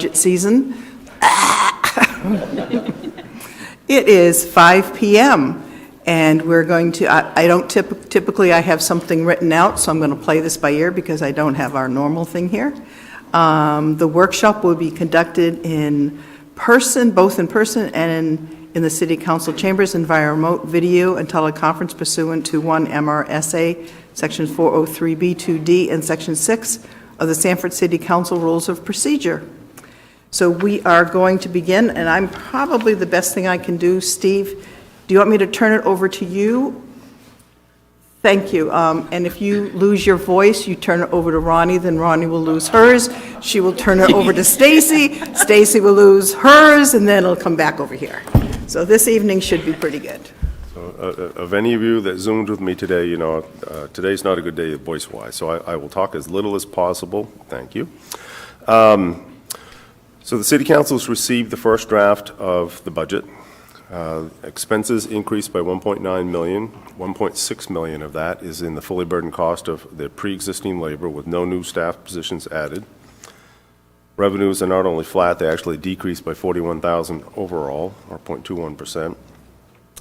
budget season. It is 5 p.m. and we're going to, I don't typically I have something written out, so I'm going to play this by ear because I don't have our normal thing here. The workshop will be conducted in person, both in person and in the City Council chambers and via remote video and teleconference pursuant to 1 MRSA, Section 403B2D, and Section 6 of the Sanford City Council Rules of Procedure. So we are going to begin, and I'm probably the best thing I can do. Steve, do you want me to turn it over to you? Thank you. And if you lose your voice, you turn it over to Ronnie, then Ronnie will lose hers. She will turn it over to Stacy. Stacy will lose hers, and then it'll come back over here. So this evening should be pretty good. So, of any of you that Zoomed with me today, you know, today's not a good day voice-wise, so I will talk as little as possible. Thank you. So the City Council's received the first draft of the budget. Expenses increased by $1.9 million. $1.6 million of that is in the fully burdened cost of the pre-existing labor with no new staff positions added. Revenues are not only flat, they actually decreased by $41,000 overall, or 0.21%.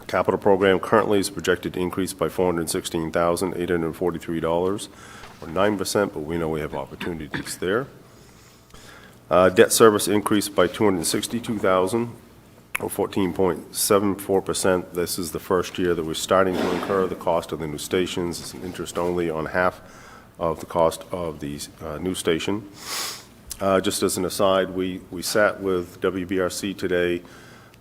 Capital program currently is projected to increase by $416,843, or 9%, but we know we have opportunities there. Debt service increased by $262,000, or 14.74%. This is the first year that we're starting to incur the cost of the new stations. It's an interest only on half of the cost of the new station. Just as an aside, we sat with WBRC today.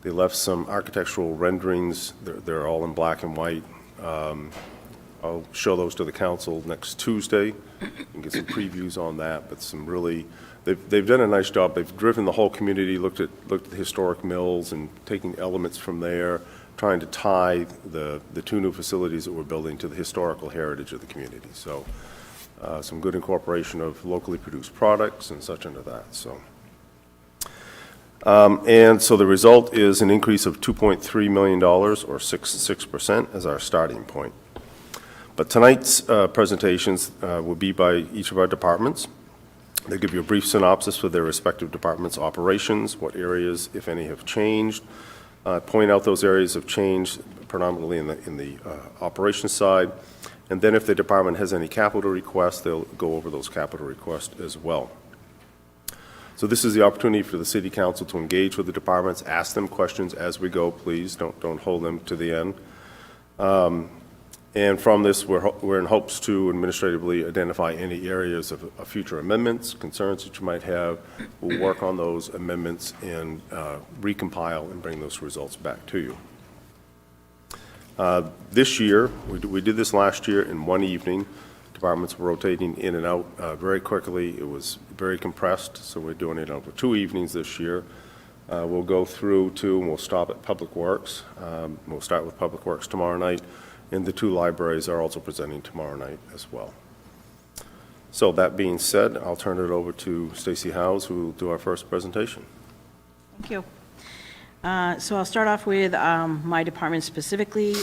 They left some architectural renderings. They're all in black and white. I'll show those to the council next Tuesday and get some previews on that, but some really, they've done a nice job. They've driven the whole community, looked at the historic mills and taking elements from there, trying to tie the two new facilities that we're building to the historical heritage of the community. So some good incorporation of locally produced products and such into that. So. And so the result is an increase of $2.3 million, or 6% as our starting point. But tonight's presentations will be by each of our departments. They give you a brief synopsis for their respective departments' operations, what areas, if any, have changed. Point out those areas of change, predominantly in the operations side. And then if the department has any capital requests, they'll go over those capital requests as well. So this is the opportunity for the City Council to engage with the departments, ask them questions as we go, please. Don't hold them to the end. And from this, we're in hopes to administratively identify any areas of future amendments, concerns that you might have. We'll work on those amendments and recompile and bring those results back to you. This year, we did this last year in one evening. Departments were rotating in and out very quickly. It was very compressed, so we're doing it over 2 evenings this year. We'll go through to, and we'll stop at Public Works. We'll start with Public Works tomorrow night, and the 2 libraries are also presenting tomorrow night as well. So that being said, I'll turn it over to Stacy Howes, who will do our first presentation. Thank you. So I'll start off with my department specifically.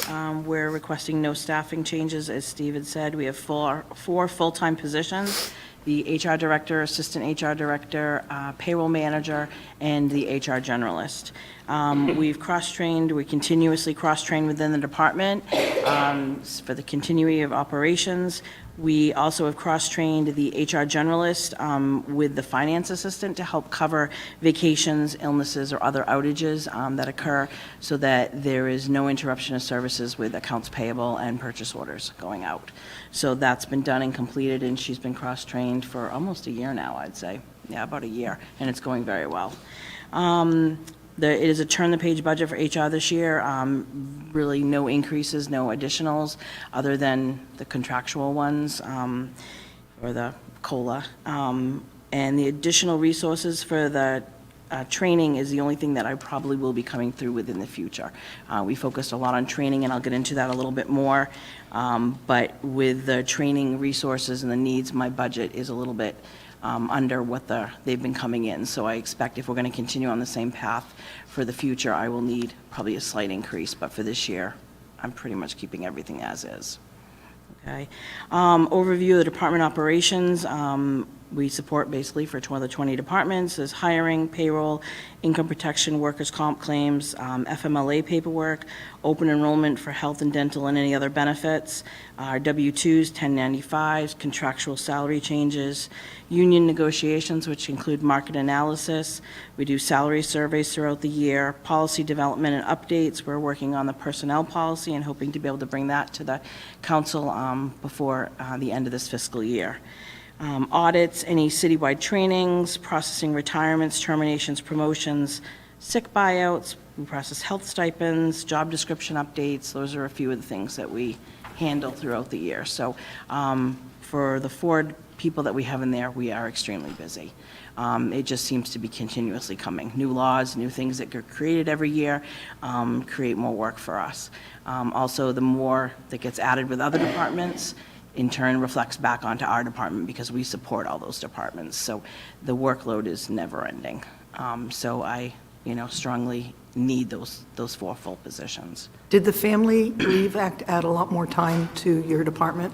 We're requesting no staffing changes. As Steve had said, we have 4 full-time positions: the HR director, assistant HR director, payroll manager, and the HR generalist. We've cross-trained, we continuously cross-train within the department for the continuity of operations. We also have cross-trained the HR generalist with the finance assistant to help cover vacations, illnesses, or other outages that occur, so that there is no interruption of services with accounts payable and purchase orders going out. So that's been done and completed, and she's been cross-trained for almost a year now, I'd say. Yeah, about a year, and it's going very well. It is a turn-the-page budget for HR this year. Really no increases, no additionals, other than the contractual ones, or the COLA. And the additional resources for the training is the only thing that I probably will be coming through within the future. We focused a lot on training, and I'll get into that a little bit more. But with the training resources and the needs, my budget is a little bit under what they've been coming in. So I expect if we're going to continue on the same path for the future, I will need probably a slight increase. But for this year, I'm pretty much keeping everything as is. Okay. Overview of the department operations. we support basically for one of the 20 departments. There's hiring, payroll, income protection, workers' comp claims, FMLA paperwork, open enrollment for health and dental and any other benefits, our W-2s, 1095s, contractual salary changes, union negotiations, which include market analysis. We do salary surveys throughout the year, policy development and updates. We're working on the personnel policy and hoping to be able to bring that to the council before the end of this fiscal year. Audits, any citywide trainings, processing retirements, terminations, promotions, sick buyouts. We process health stipends, job description updates. Those are a few of the things that we handle throughout the year. So for the 4 people that we have in there, we are extremely busy. It just seems to be continuously coming. New laws, new things that get created every year create more work for us. Also, the more that gets added with other departments, in turn reflects back onto our department because we support all those departments. So the workload is never ending. So I, strongly need those 4 full positions. Did the Family Leave Act add a lot more time to your department?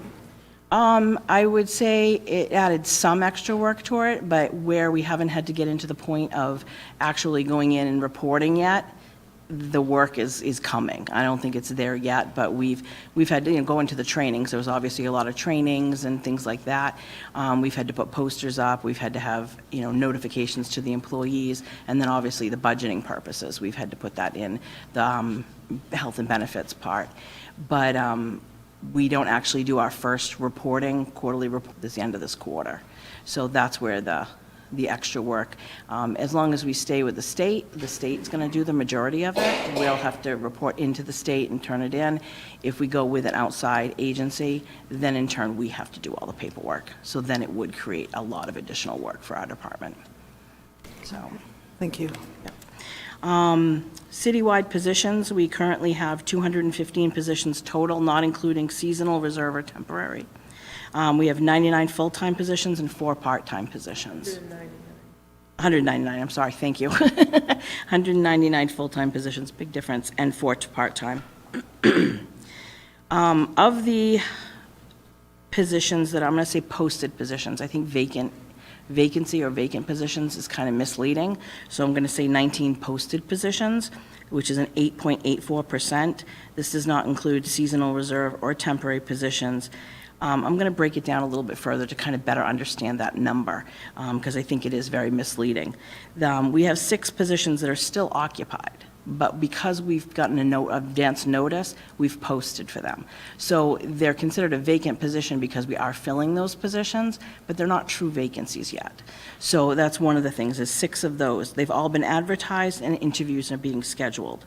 I would say it added some extra work to it, but where we haven't had to get into the point of actually going in and reporting yet, the work is coming. I don't think it's there yet, but we've had to go into the trainings. There was obviously a lot of trainings and things like that. We've had to put posters up. We've had to have notifications to the employees, and then obviously the budgeting purposes. We've had to put that in the health and benefits part, but we don't actually do our first quarterly report this end of this quarter. So that's where the extra work. As long as we stay with the state's going to do the majority of it. We'll have to report into the state and turn it in. If we go with an outside agency, then in turn we have to do all the paperwork. So then it would create a lot of additional work for our department. So, Thank you. Citywide positions, we currently have 215 positions total, not including seasonal, reserve, or temporary. We have 99 full-time positions and 4 part-time positions. 199, I'm sorry, thank you. 199 full-time positions, big difference, and 4 part-time. Of the positions that I'm going to say posted positions, I think vacancy or vacant positions is kind of misleading. So I'm going to say 19 posted positions, which is an 8.84%. This does not include seasonal, reserve, or temporary positions. I'm going to break it down a little bit further to kind of better understand that number, because I think it is very misleading. We have 6 positions that are still occupied, but because we've gotten a advance notice, we've posted for them. So they're considered a vacant position because we are filling those positions, but they're not true vacancies yet. So that's one of the things, is 6 of those. They've all been advertised and interviews are being scheduled.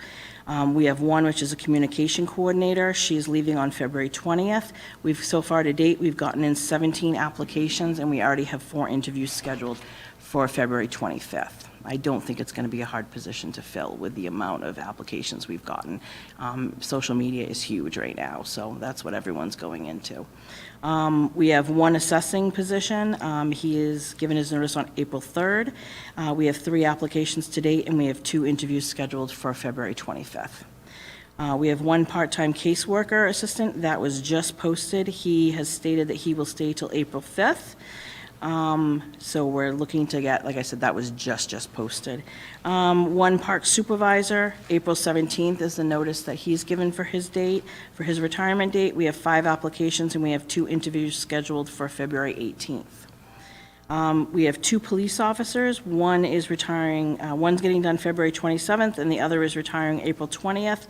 We have one, which is a communication coordinator. She's leaving on February 20th. So far to date, we've gotten in 17 applications, and we already have 4 interviews scheduled for February 25th. I don't think it's going to be a hard position to fill with the amount of applications we've gotten. Social media is huge right now, so that's what everyone's going into. We have 1 assessing position. He is given his notice on April 3rd. We have 3 applications to date, and we have 2 interviews scheduled for February 25th. We have 1 part-time caseworker assistant that was just posted. He has stated that he will stay till April 5th. So we're looking to get, like I said, that was just posted. 1 park supervisor, April 17th is the notice that he's given for his date, for his retirement date. We have 5 applications, and we have 2 interviews scheduled for February 18th. We have 2 police officers. One is retiring, one's getting done February 27th, and the other is retiring April 20th.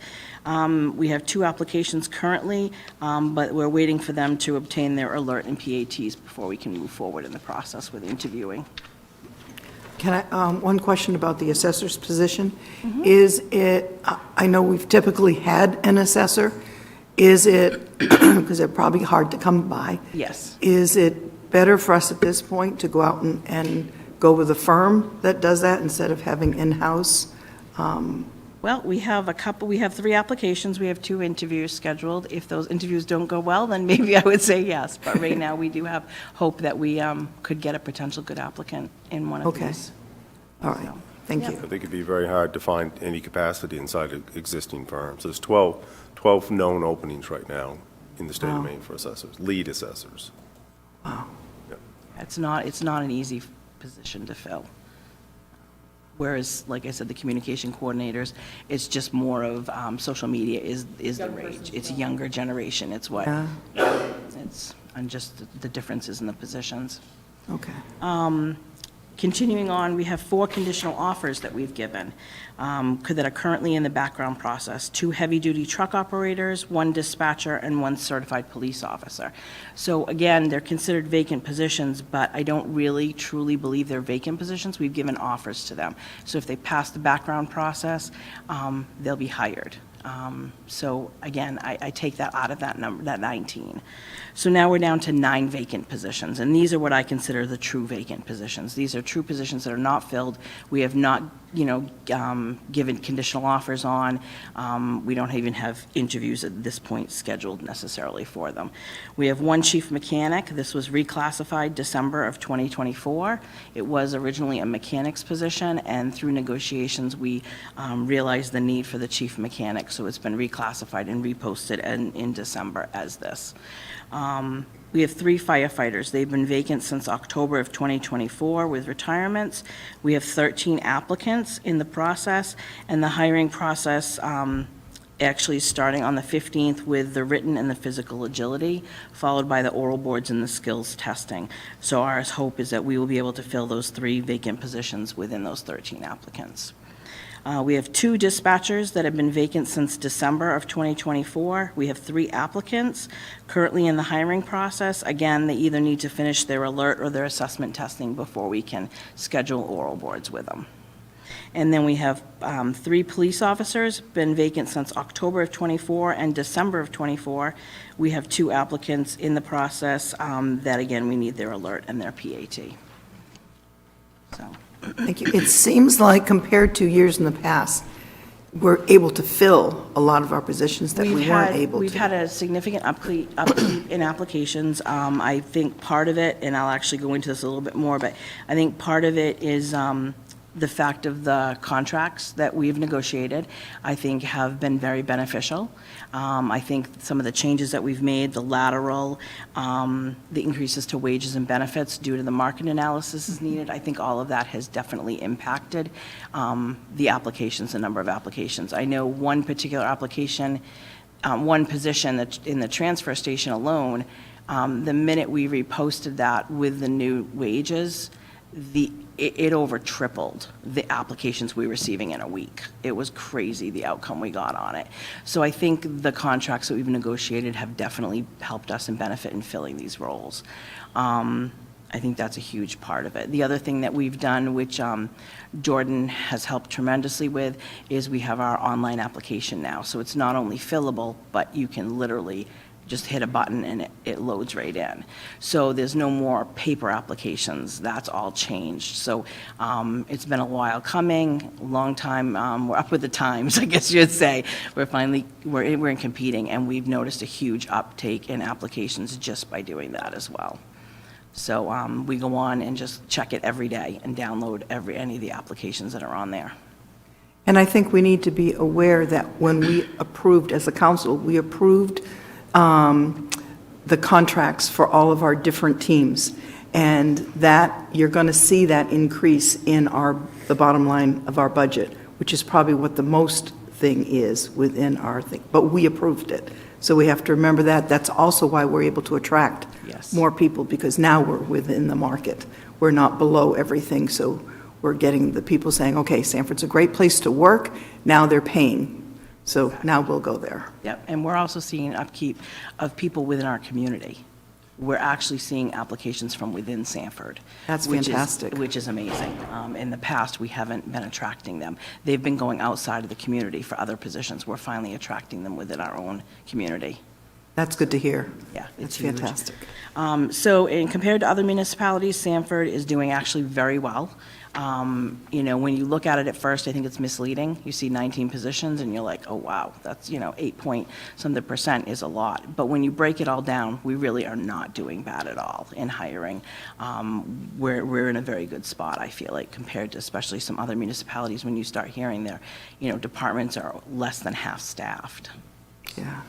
We have 2 applications currently, but we're waiting for them to obtain their alert and PATs before we can move forward in the process with interviewing. Can I, one question about the assessor's position. Is it, I know we've typically had an assessor. Is it, because they're probably hard to come by. Yes. Is it better for us at this point to go out and go with a firm that does that instead of having in-house? Well, we have 3 applications. We have 2 interviews scheduled. If those interviews don't go well, then maybe I would say yes. But right now, we do have hope that we could get a potential good applicant in one of these. All right. Thank you. I think it'd be very hard to find any capacity inside of existing firms. There's 12 known openings right now in the state of Maine for assessors, lead assessors. Wow. Yep. It's not an easy position to fill. Whereas, like I said, the communication coordinators, it's just more of, social media is the rage. It's a younger generation, it's what, Yeah. it's, and just the differences in the positions. Okay. Continuing on, we have 4 conditional offers that we've given that are currently in the background process. 2 heavy-duty truck operators, 1 dispatcher, and 1 certified police officer. So again, they're considered vacant positions, but I don't really truly believe they're vacant positions. We've given offers to them. So if they pass the background process, they'll be hired. So again, I take that out of that number, that 19. So now we're down to 9 vacant positions, and these are what I consider the true vacant positions. These are true positions that are not filled. We have not, given conditional offers on. We don't even have interviews at this point scheduled necessarily for them. We have 1 chief mechanic. This was reclassified December of 2024. It was originally a mechanic's position, and through negotiations, we realized the need for the chief mechanic, so it's been reclassified and reposted in December as this. We have 3 firefighters. They've been vacant since October of 2024 with retirements. We have 13 applicants in the process, and the hiring process actually is starting on the 15th with the written and the physical agility, followed by the oral boards and the skills testing. So our hope is that we will be able to fill those 3 vacant positions within those 13 applicants. We have 2 dispatchers that have been vacant since December of 2024. We have 3 applicants currently in the hiring process. Again, they either need to finish their alert or their assessment testing before we can schedule oral boards with them. And then we have 3 police officers, been vacant since October of '24 and December of '24. We have 2 applicants in the process that, again, we need their alert and their PAT. So. Thank you. It seems like compared to years in the past, we're able to fill a lot of our positions that we weren't able to. We've had a significant upkeep in applications. I think part of it, and I'll actually go into this a little bit more, but I think part of it is the fact of the contracts that we've negotiated, I think have been very beneficial. I think some of the changes that we've made, the lateral, the increases to wages and benefits due to the market analysis is needed. I think all of that has definitely impacted the applications, the number of applications. I know one particular application, one position that in the transfer station alone, the minute we reposted that with the new wages, it over tripled the applications we were receiving in a week. It was crazy, the outcome we got on it. So I think the contracts that we've negotiated have definitely helped us and benefit in filling these roles. I think that's a huge part of it. The other thing that we've done, which Jordan has helped tremendously with, is we have our online application now. So it's not only fillable, but you can literally just hit a button and it loads right in. So there's no more paper applications. That's all changed. So it's been a while coming, long time. We're up with the times, I guess you'd say. We're in competing, and we've noticed a huge uptake in applications just by doing that as well. So we go on and just check it every day and download any of the applications that are on there. And I think we need to be aware that when we approved, as a council, we approved the contracts for all of our different teams, and that you're going to see that increase in the bottom line of our budget, which is probably what the most thing is within our thing. But we approved it, so we have to remember that. That's also why we're able to attract more people, because now we're within the market. We're not below everything, so we're getting the people saying, okay, Sanford's a great place to work. Now they're paying. So now we'll go there. Yep, and we're also seeing an upkeep of people within our community. We're actually seeing applications from within Sanford. That's fantastic. Which is amazing. In the past, we haven't been attracting them. They've been going outside of the community for other positions. We're finally attracting them within our own community. That's good to hear. Yeah, it's huge. fantastic. So compared to other municipalities, Sanford is doing actually very well. When you look at it at first, I think it's misleading. You see 19 positions and you're like, oh, wow, that's, 8% is a lot. But when you break it all down, we really are not doing bad at all in hiring. We're in a very good spot, I feel like, compared to especially some other municipalities when you start hearing their, departments are less than half staffed. Yeah.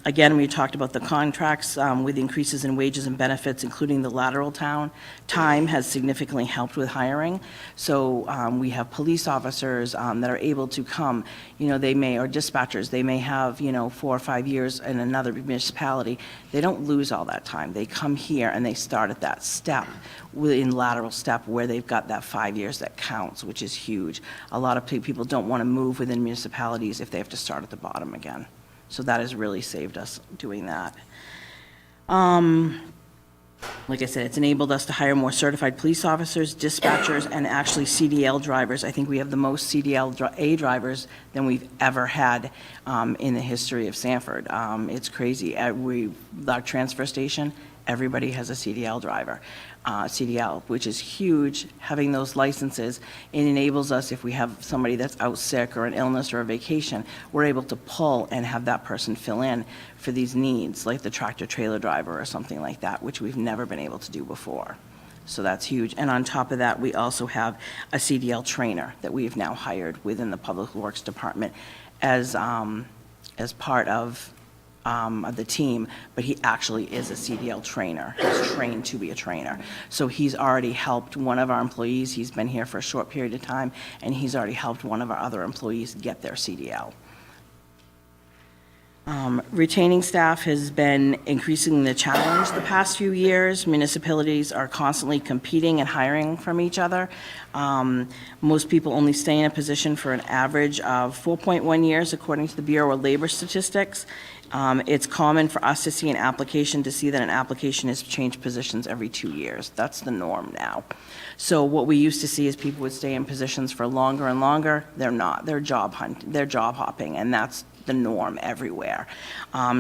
Again, we talked about the contracts with increases in wages and benefits, including the lateral time has significantly helped with hiring. So we have police officers that are able to come, they may, or dispatchers, they may have, 4 or 5 years in another municipality. They don't lose all that time. They come here and they start at that step, in lateral step, where they've got that 5 years that counts, which is huge. A lot of people don't want to move within municipalities if they have to start at the bottom again. So that has really saved us doing that. Like I said, it's enabled us to hire more certified police officers, dispatchers, and actually CDL drivers. I think we have the most CDL drivers than we've ever had in the history of Sanford. It's crazy. Our transfer station, everybody has a CDL driver. CDL, which is huge. Having those licenses, it enables us, if we have somebody that's out sick or an illness or a vacation, we're able to pull and have that person fill in for these needs, like the tractor trailer driver or something like that, which we've never been able to do before. So that's huge. And on top of that, we also have a CDL trainer that we've now hired within the Public Works Department as part of the team, but he actually is a CDL trainer. He's trained to be a trainer. So he's already helped one of our employees. He's been here for a short period of time, and he's already helped one of our other employees get their CDL. Retaining staff has been increasing the challenge the past few years. Municipalities are constantly competing and hiring from each other. Most people only stay in a position for an average of 4.1 years, according to the Bureau of Labor Statistics. It's common for us to see an application, to see that an application has changed positions every 2 years. That's the norm now. So what we used to see is people would stay in positions for longer and longer. They're not. They're job hopping, and that's the norm everywhere.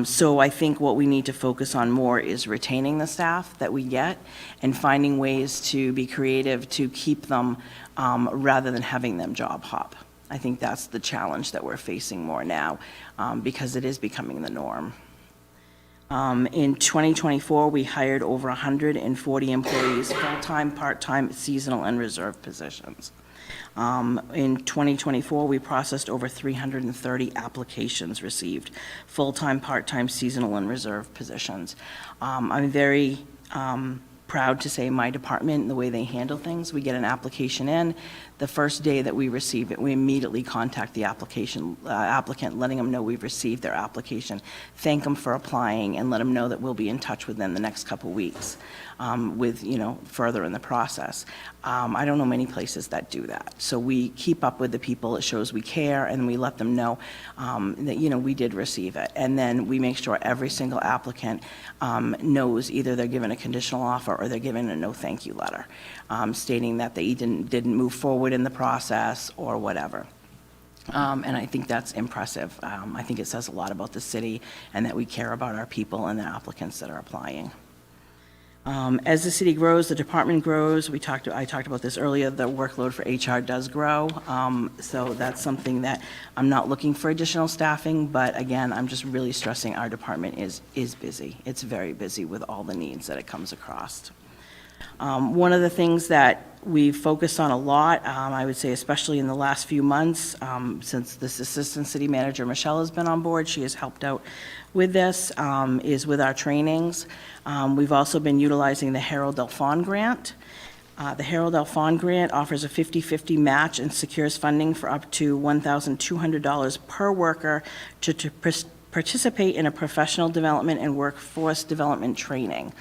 So I think what we need to focus on more is retaining the staff that we get and finding ways to be creative to keep them rather than having them job hop. I think that's the challenge that we're facing more now because it is becoming the norm. In 2024, we hired over 140 employees, full-time, part-time, seasonal, and reserve positions. In 2024, we processed over 330 applications received, full-time, part-time, seasonal, and reserve positions. I'm very proud to say my department, the way they handle things, we get an application in. The first day that we receive it, we immediately contact the applicant, letting them know we've received their application, thank them for applying, and let them know that we'll be in touch within the next couple weeks with, further in the process. I don't know many places that do that. So we keep up with the people. It shows we care, and we let them know that, we did receive it. And then we make sure every single applicant knows either they're given a conditional offer or they're given a no thank you letter, stating that they didn't move forward in the process or whatever. And I think that's impressive. I think it says a lot about the city and that we care about our people and the applicants that are applying. As the city grows, the department grows. I talked about this earlier, the workload for HR does grow. So that's something that I'm not looking for additional staffing, but again, I'm just really stressing our department is busy. It's very busy with all the needs that it comes across. One of the things that we've focused on a lot, I would say especially in the last few months, since this Assistant City Manager, Michelle, has been on board, she has helped out with this, is with our trainings. We've also been utilizing the Harold Delphon Grant. The Harold Delphon Grant offers a 50-50 match and secures funding for up to $1,200 per worker to participate in a professional development and workforce development training.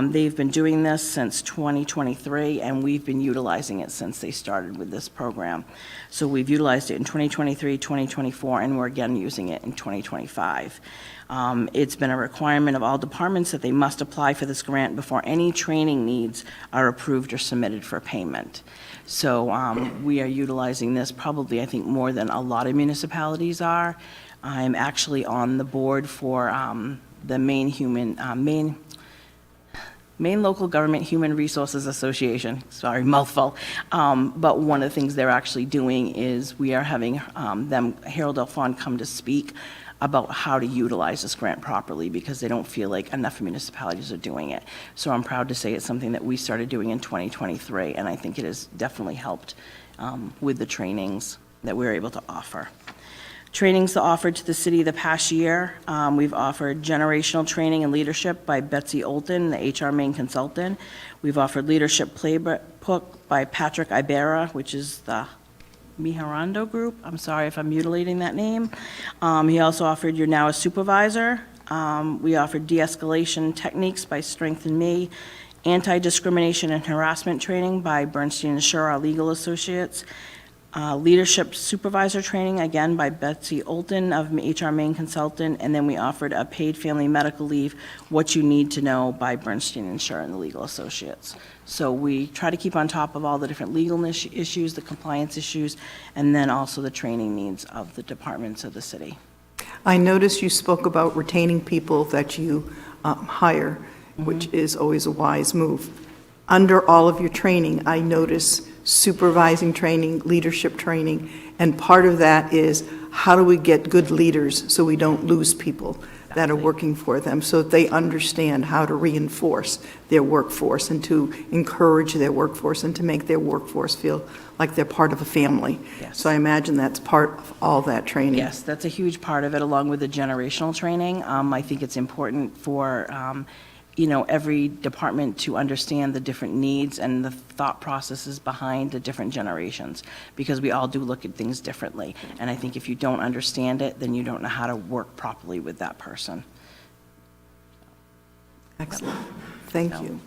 They've been doing this since 2023, and we've been utilizing it since they started with this program. So we've utilized it in 2023, 2024, and we're again using it in 2025. It's been a requirement of all departments that they must apply for this grant before any training needs are approved or submitted for payment. So we are utilizing this probably, I think, more than a lot of municipalities are. I'm actually on the board for the Maine Local Government Human Resources Association. Sorry, mouthful. But one of the things they're actually doing is we are having Harold Delphon, come to speak about how to utilize this grant properly because they don't feel like enough municipalities are doing it. So I'm proud to say it's something that we started doing in 2023, and I think it has definitely helped with the trainings that we're able to offer. Trainings offered to the city the past year, we've offered generational training and leadership by Betsy Olton, the HR main consultant. We've offered leadership playbook by Patrick Ibera, which is the Miharando Group. I'm sorry if I'm mutilating that name. He also offered You're Now a Supervisor. We offered de-escalation techniques by Strength in Me, anti-discrimination and harassment training by Bernstein and Schur, our legal associates, leadership supervisor training, again, by Betsy Olton of HR Main Consultant, and then we offered a paid family medical leave, What You Need to Know by Bernstein and Schur and the legal associates. So we try to keep on top of all the different legal issues, the compliance issues, and then also the training needs of the departments of the city. I noticed you spoke about retaining people that you hire, which is always a wise move. Under all of your training, I notice supervising training, leadership training, and part of that is how do we get good leaders so we don't lose people that are working for them, so that they understand how to reinforce their workforce and to encourage their workforce and to make their workforce feel like they're part of a family. Yes. So I imagine that's part of all that training. Yes, that's a huge part of it, along with the generational training. I think it's important for every department to understand the different needs and the thought processes behind the different generations, because we all do look at things differently. And I think if you don't understand it, then you don't know how to work properly with that person. Excellent. Thank you.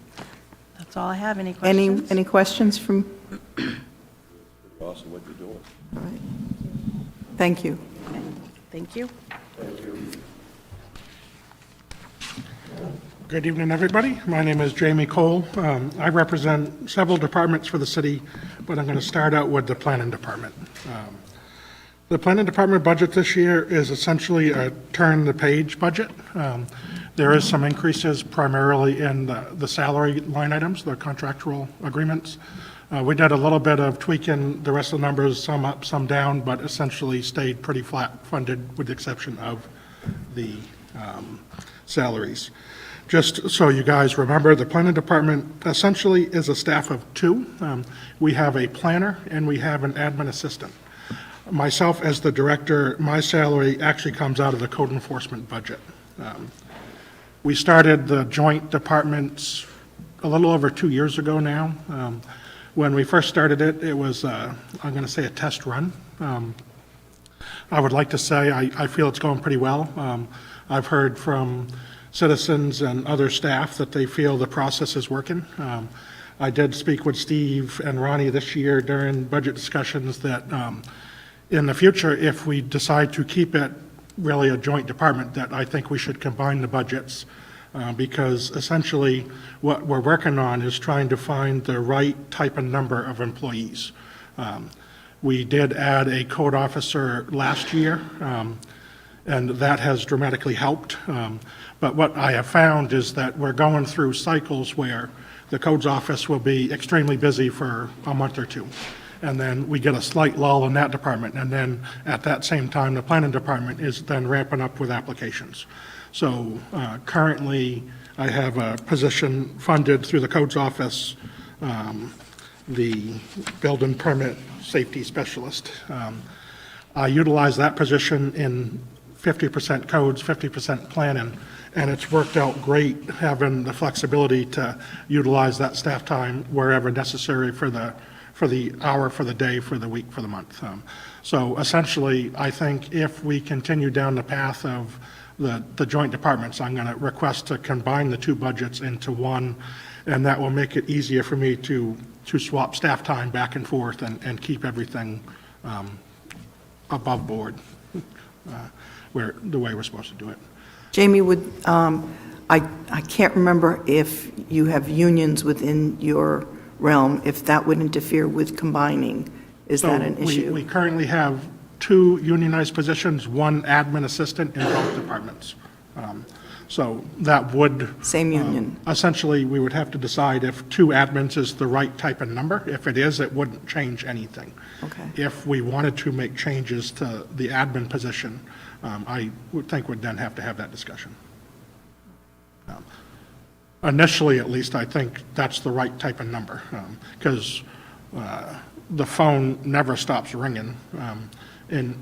That's all I have. Any questions? Any questions from? Awesome what you're doing. All right. Thank you. Okay. Thank you. Good evening, everybody. My name is Jamie Cole. I represent several departments for the city, but I'm going to start out with the planning department. The planning department budget this year is essentially a turn-the-page budget. There is some increases primarily in the salary line items, the contractual agreements. We did a little bit of tweaking the rest of the numbers, some up, some down, but essentially stayed pretty flat funded with the exception of the salaries. Just so you guys remember, the planning department essentially is a staff of two. We have a planner and we have an admin assistant. Myself as the director, my salary actually comes out of the code enforcement budget. We started the joint departments a little over 2 years ago now. When we first started it, it was, I'm going to say, a test run. I would like to say I feel it's going pretty well. I've heard from citizens and other staff that they feel the process is working. I did speak with Steve and Ronnie this year during budget discussions that in the future, if we decide to keep it really a joint department, that I think we should combine the budgets because essentially what we're working on is trying to find the right type of number of employees. We did add a code officer last year, and that has dramatically helped. But what I have found is that we're going through cycles where the codes office will be extremely busy for a month or two. And then we get a slight lull in that department. And then at that same time, the planning department is then ramping up with applications. So currently, I have a position funded through the codes office, the building permit safety specialist. I utilize that position in 50% codes, 50% planning, and it's worked out great having the flexibility to utilize that staff time wherever necessary for the hour, for the day, for the week, for the month. So essentially, I think if we continue down the path of the joint departments, I'm going to request to combine the two budgets into one, and that will make it easier for me to swap staff time back and forth and keep everything above board the way we're supposed to do it. Jamie, I can't remember if you have unions within your realm, if that would interfere with combining. Is that an issue? We currently have 2 unionized positions, 1 admin assistant in both departments. So that would... Same union. Essentially, we would have to decide if 2 admins is the right type of number. If it is, it wouldn't change anything. Okay. If we wanted to make changes to the admin position, I would think we'd then have to have that discussion. Initially, at least, I think that's the right type of number because the phone never stops ringing. And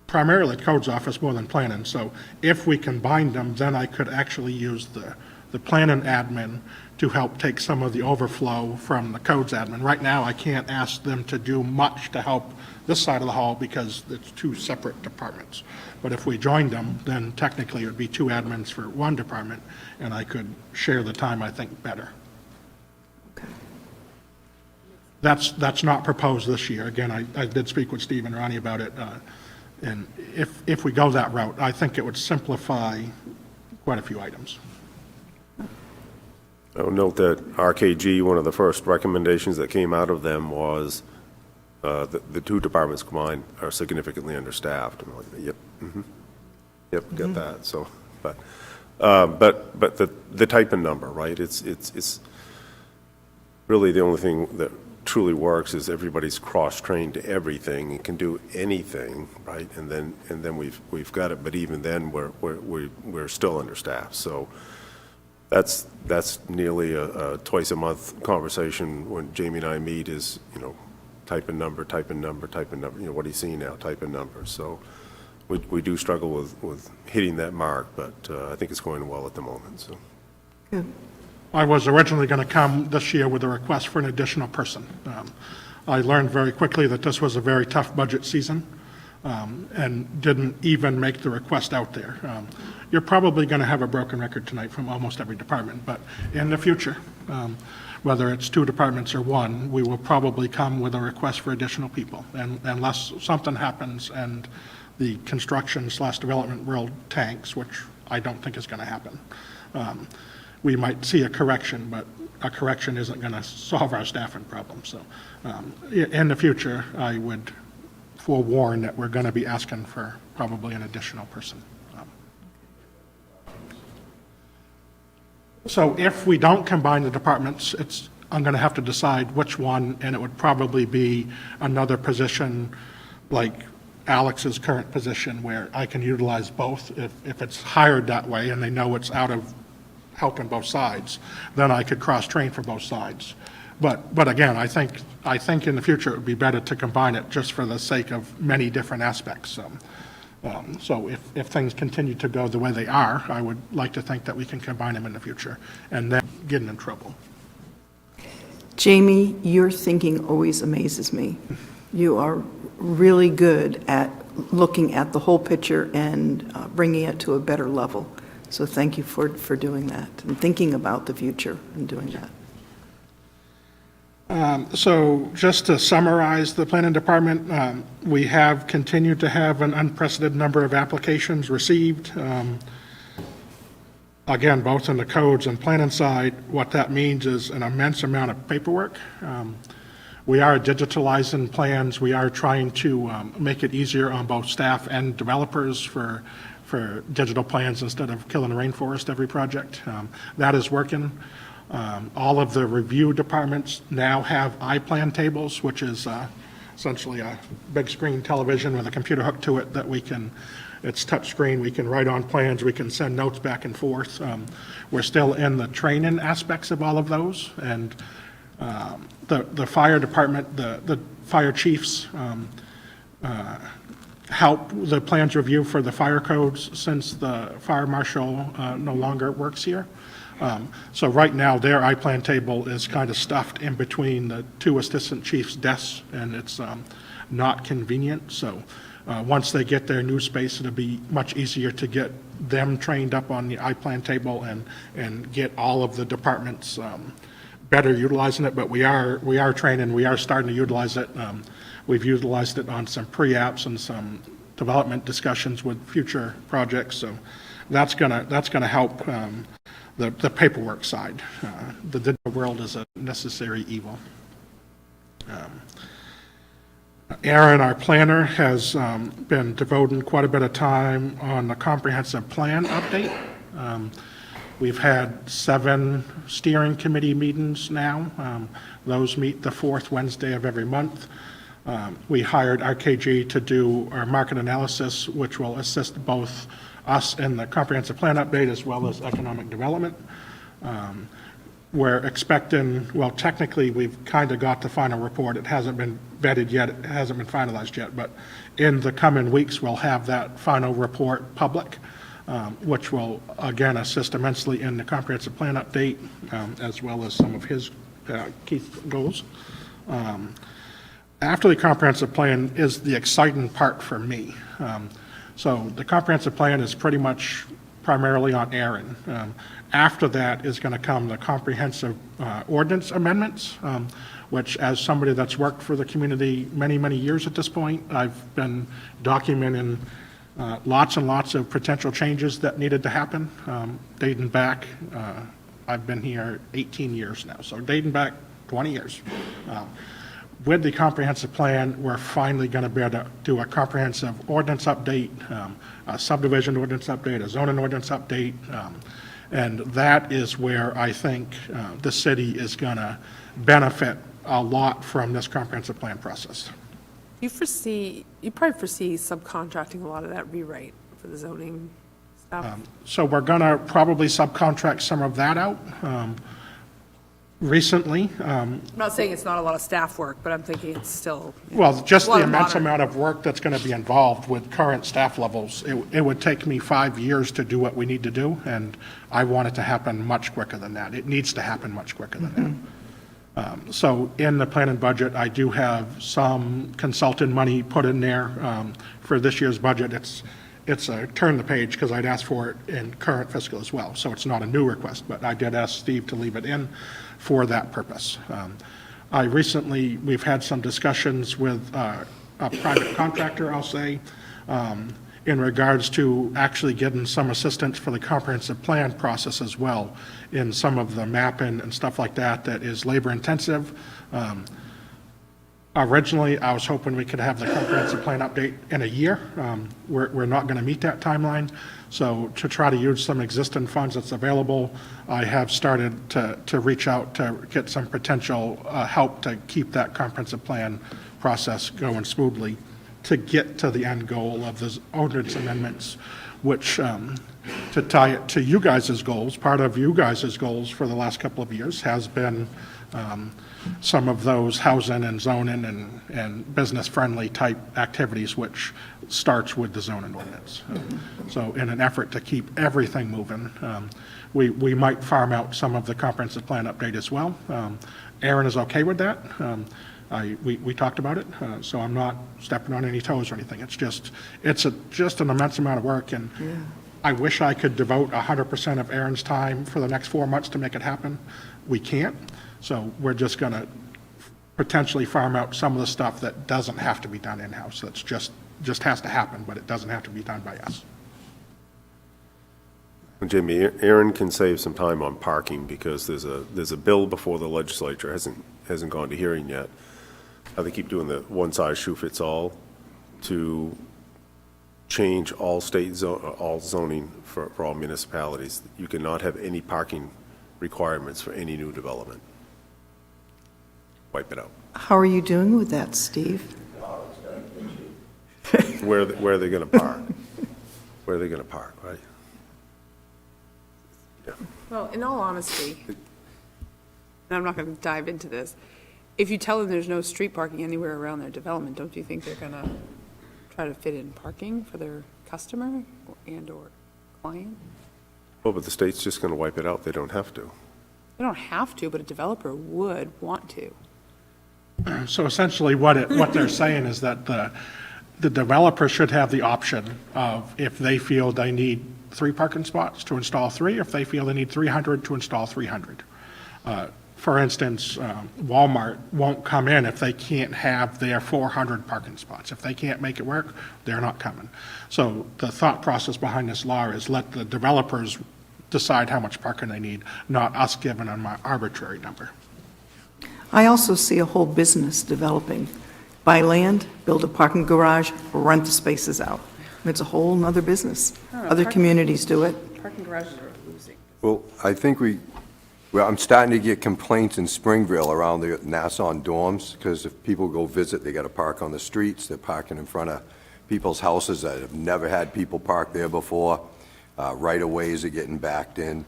primarily codes office more than planning. So if we combined them, then I could actually use the planning admin to help take some of the overflow from the codes admin. Right now, I can't ask them to do much to help this side of the hall because it's two separate departments. But if we joined them, then technically it would be two admins for one department, and I could share the time, I think, better. That's not proposed this year. Again, I did speak with Steve and Ronnie about it, and if we go that route, I think it would simplify quite a few items. I would note that RKG, one of the first recommendations that came out of them was the two departments combined are significantly understaffed. I'm like, yep, yep, get that. So, but the type and number, right? It's really the only thing that truly works is everybody's cross-trained to everything and can do anything, right? And then we've got it. But even then, we're still understaffed. So that's nearly a twice a month conversation when Jamie and I meet is, type in number, type in number, type in number. What are you seeing now? Type in number. So we do struggle with hitting that mark, but I think it's going well at the moment. So. Good. I was originally going to come this year with a request for an additional person. I learned very quickly that this was a very tough budget season and didn't even make the request out there. You're probably going to have a broken record tonight from almost every department, but in the future, whether it's two departments or one, we will probably come with a request for additional people. And unless something happens and the construction/development world tanks, which I don't think is going to happen, we might see a correction, but a correction isn't going to solve our staffing problem. So in the future, I would forewarn that we're going to be asking for probably an additional person. So if we don't combine the departments, I'm going to have to decide which one, and it would probably be another position like Alex's current position where I can utilize both. If it's hired that way and they know it's out of helping both sides, then I could cross-train for both sides. But again, I think in the future it would be better to combine it just for the sake of many different aspects. So if things continue to go the way they are, I would like to think that we can combine them in the future and then get in trouble. Jamie, your thinking always amazes me. You are really good at looking at the whole picture and bringing it to a better level. So thank you for doing that and thinking about the future and doing that. So just to summarize the planning department, we have continued to have an unprecedented number of applications received. Again, both in the codes and planning side, what that means is an immense amount of paperwork. We are digitalizing plans. We are trying to make it easier on both staff and developers for digital plans instead of killing a rainforest every project. That is working. All of the review departments now have iPlan tables, which is essentially a big screen television with a computer hooked to it that it's touch screen, we can write on plans, we can send notes back and forth. We're still in the training aspects of all of those, and the fire department, the fire chiefs help the plans review for the fire codes since the fire marshal no longer works here. So right now, their iPlan table is kind of stuffed in between the two assistant chiefs' desks, and it's not convenient. So once they get their new space, it'll be much easier to get them trained up on the iPlan table and get all of the departments better utilizing it. But we are training, we are starting to utilize it. We've utilized it on some pre-apps and some development discussions with future projects. So that's gonna help the paperwork side. The digital world is a necessary evil. Aaron, our planner, has been devoting quite a bit of time on the comprehensive plan update. We've had 7 steering committee meetings now. Those meet the 4th Wednesday of every month. We hired RKG to do our market analysis, which will assist both us in the comprehensive plan update as well as economic development. We're expecting, well, technically, we've kind of got the final report. It hasn't been vetted yet, it hasn't been finalized yet, but in the coming weeks, we'll have that final report public, which will, again, assist immensely in the comprehensive plan update, as well as some of his key goals. After the comprehensive plan is the exciting part for me. So the comprehensive plan is pretty much primarily on Aaron. After that is going to come the comprehensive ordinance amendments, which, as somebody that's worked for the community many, many years at this point, I've been documenting lots and lots of potential changes that needed to happen, dating back, I've been here 18 years now, so dating back 20 years. With the comprehensive plan, we're finally going to be able to do a comprehensive ordinance update, a subdivision ordinance update, a zoning ordinance update, and that is where I think the city is going to benefit a lot from this comprehensive plan process. You probably foresee subcontracting a lot of that rewrite for the zoning stuff? So we're going to probably subcontract some of that out. Recently, I'm not saying it's not a lot of staff work, but I'm thinking it's still. well, just a lot the of immense modern- amount of work that's going to be involved with current staff levels, it would take me 5 years to do what we need to do, and I want it to happen much quicker than that. It needs to happen much quicker than that. So in the plan and budget, I do have some consultant money put in there for this year's budget. It's a turn the page because I'd asked for it in current fiscal as well, so it's not a new request, but I did ask Steve to leave it in for that purpose. We've had some discussions with a private contractor, I'll say, in regards to actually getting some assistance for the comprehensive plan process as well, in some of the mapping and stuff like that that is labor intensive. Originally, I was hoping we could have the comprehensive plan update in a year. We're not going to meet that timeline. So to try to use some existing funds that's available, I have started to reach out to get some potential help to keep that comprehensive plan process going smoothly, to get to the end goal of the ordinance amendments, which, to tie it to you guys' goals, part of you guys' goals for the last couple of years has been some of those housing and zoning and business-friendly type activities, which starts with the zoning ordinance. So in an effort to keep everything moving, we might farm out some of the comprehensive plan update as well. Aaron is okay with that. We talked about it, so I'm not stepping on any toes or anything. It's just an immense amount of work, and I wish I could devote 100% of Aaron's time for the next 4 months to make it happen. We can't, so we're just going to potentially farm out some of the stuff that doesn't have to be done in-house. That's just has to happen, but it doesn't have to be done by us. Jamie, Aaron can save some time on parking because there's a bill before the legislature hasn't gone to hearing yet. They keep doing the one-size-shoe-fits-all to change all all zoning for all municipalities. You cannot have any parking requirements for any new development. Wipe it out. How are you doing with that, Steve? Where are they going to park? Where are they going to park, right? Yeah. Well, in all honesty, and I'm not going to dive into this, if you tell them there's no street parking anywhere around their development, don't you think they're going to try to fit in parking for their customer and/or client? Well, but the state's just going to wipe it out. They don't have to. They don't have to, but a developer would want to. So essentially, what they're saying is that the developer should have the option of, if they feel they need 3 parking spots, to install 3, if they feel they need 300, to install 300. For instance, Walmart won't come in if they can't have their 400 parking spots. If they can't make it work, they're not coming. So the thought process behind this law is let the developers decide how much parking they need, not us giving them an arbitrary number. I also see a whole business developing. Buy land, build a parking garage, rent the spaces out. It's a whole nother business. Other communities do it. Parking garages are losing. Well, I think I'm starting to get complaints in Springville around the Nassau dorms, because if people go visit, they got to park on the streets. They're parking in front of people's houses that have never had people park there before. Right-of-ways are getting backed in.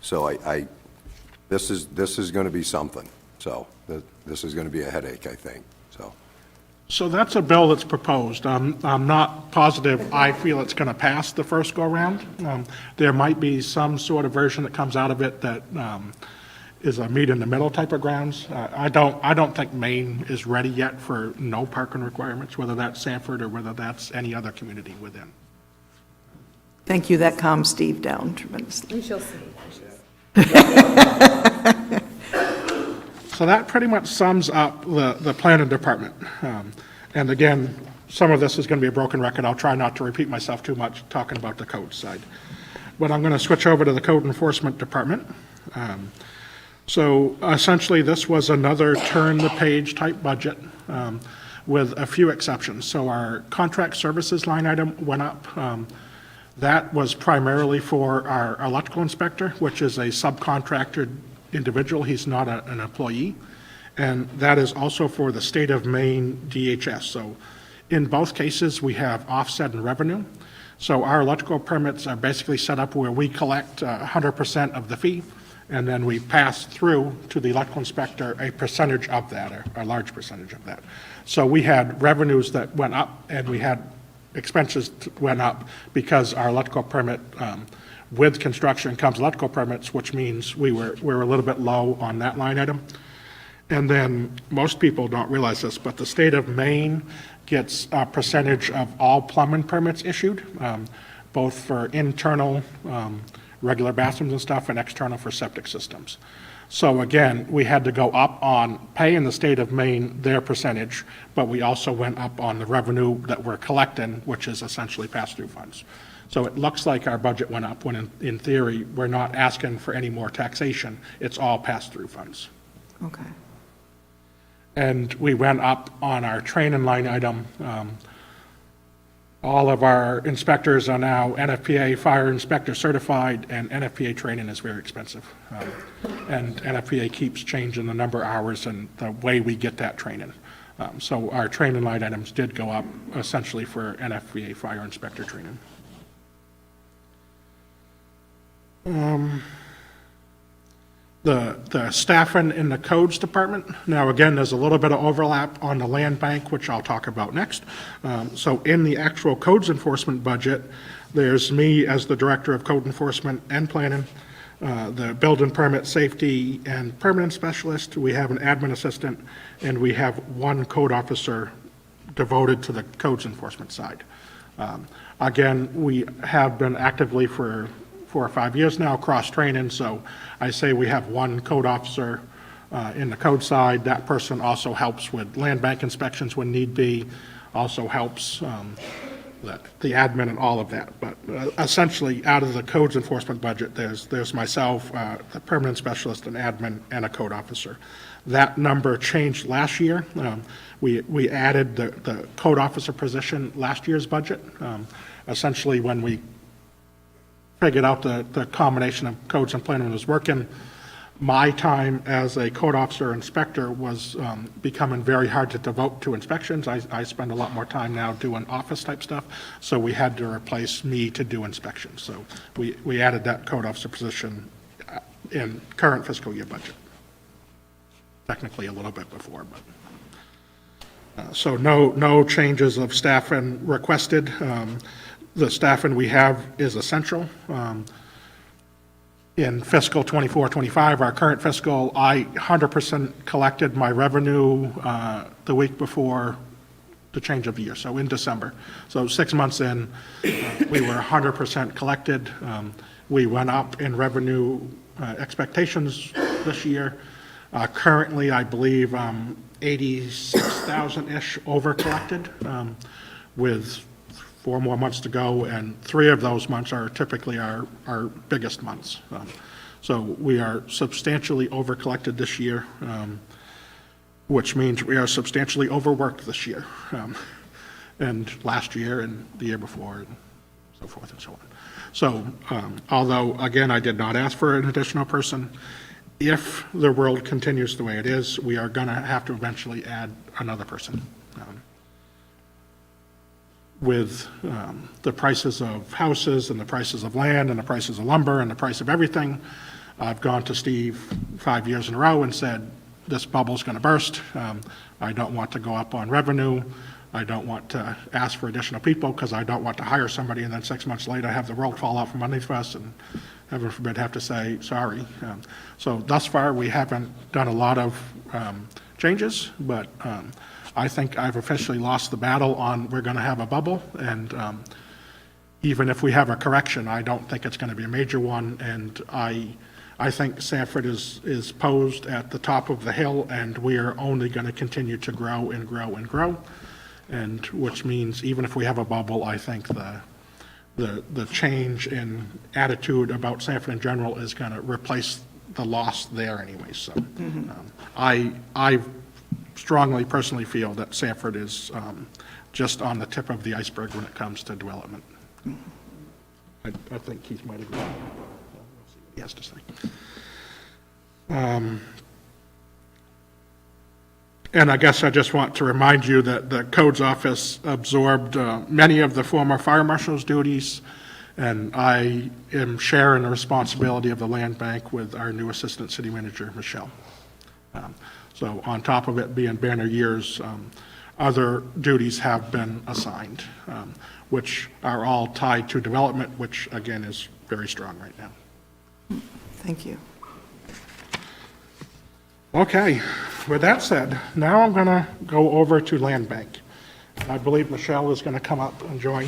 So this is going to be something. So this is going to be a headache, I think, so. So that's a bill that's proposed. I'm not positive I feel it's going to pass the first go-round. There might be some sort of version that comes out of it that is a meet-in-the-middle type of grounds. I don't think Maine is ready yet for no parking requirements, whether that's Sanford or whether that's any other community within. Thank you, that calms Steve down tremendously. We shall see. So that pretty much sums up the planning department. And again, some of this is going to be a broken record. I'll try not to repeat myself too much talking about the code side. But I'm going to switch over to the code enforcement department. So essentially, this was another turn-the-page type budget with a few exceptions. So our contract services line item went up. That was primarily for our electrical inspector, which is a subcontractor individual. He's not an employee. And that is also for the state of Maine DHS. So in both cases, we have offset in revenue. So our electrical permits are basically set up where we collect 100% of the fee, and then we pass through to the electrical inspector a percentage of that, or a large percentage of that. So we had revenues that went up, and we had expenses went up because our electrical permit, with construction comes electrical permits, which means we were a little bit low on that line item. And then most people don't realize this, but the state of Maine gets a percentage of all plumbing permits issued, both for internal regular bathrooms and stuff and external for septic systems. So again, we had to go up on paying the state of Maine their percentage, but we also went up on the revenue that we're collecting, which is essentially pass-through funds. So it looks like our budget went up when in theory, we're not asking for any more taxation. It's all pass-through funds. Okay. And we went up on our training line item. All of our inspectors are now NFPA fire inspector certified, and NFPA training is very expensive. And NFPA keeps changing the number of hours and the way we get that training. So our training line items did go up essentially for NFPA fire inspector training. The staffing in the codes department, now again, there's a little bit of overlap on the land bank, which I'll talk about next. So in the actual codes enforcement budget, there's me as the director of code enforcement and planning, the building permit safety and permanent specialist, we have an admin assistant, and we have one code officer devoted to the codes enforcement side. Again, we have been actively for 4 or 5 years now, cross-training, so I say we have one code officer in the code side. That person also helps with land bank inspections when need be, also helps the admin and all of that. But essentially, out of the codes enforcement budget, there's myself, the permanent specialist, an admin, and a code officer. That number changed last year. We added the code officer position last year's budget. Essentially, when we figured out the combination of codes and planning was working, my time as a code officer inspector was becoming very hard to devote to inspections. I spend a lot more time now doing office type stuff, so we had to replace me to do inspections. So we added that code officer position in current fiscal year budget. Technically a little bit before, but so no changes of staffing requested. The staffing we have is essential. In fiscal 24-25, our current fiscal, I 100% collected my revenue the week before the change of the year, so in December. So 6 months in, we were 100% collected. We went up in revenue expectations this year. Currently, I believe 86,000-ish over collected with 4 more months to go, and 3 of those months are typically our biggest months. So we are substantially over collected this year, which means we are substantially overworked this year, and last year and the year before, and so forth and so on. So although, again, I did not ask for an additional person, if the world continues the way it is, we are going to have to eventually add another person. With the prices of houses and the prices of land and the prices of lumber and the price of everything, I've gone to Steve 5 years in a row and said, this bubble's going to burst. I don't want to go up on revenue. I don't want to ask for additional people because I don't want to hire somebody and then 6 months later have the world fall out from underneath us and, heaven forbid, have to say sorry. So thus far, we haven't done a lot of changes, but I think I've officially lost the battle on we're going to have a bubble, and even if we have a correction, I don't think it's going to be a major one, and I think Sanford is posed at the top of the hill, and we are only going to continue to grow and grow and grow, and which means even if we have a bubble, I think the change in attitude about Sanford in general is going to replace the loss there anyway. So I strongly personally feel that Sanford is just on the tip of the iceberg when it comes to development. I think Keith might agree. We'll see what he has to say. And I guess I just want to remind you that the Codes Office absorbed many of the former fire marshal's duties, and I am sharing the responsibility of the land bank with our new Assistant City Manager, Michelle. So on top of it being banner years, other duties have been assigned, which are all tied to development, which again is very strong right now. Thank you. Okay, with that said, now I'm going to go over to land bank. I believe Michelle is going to come up and join.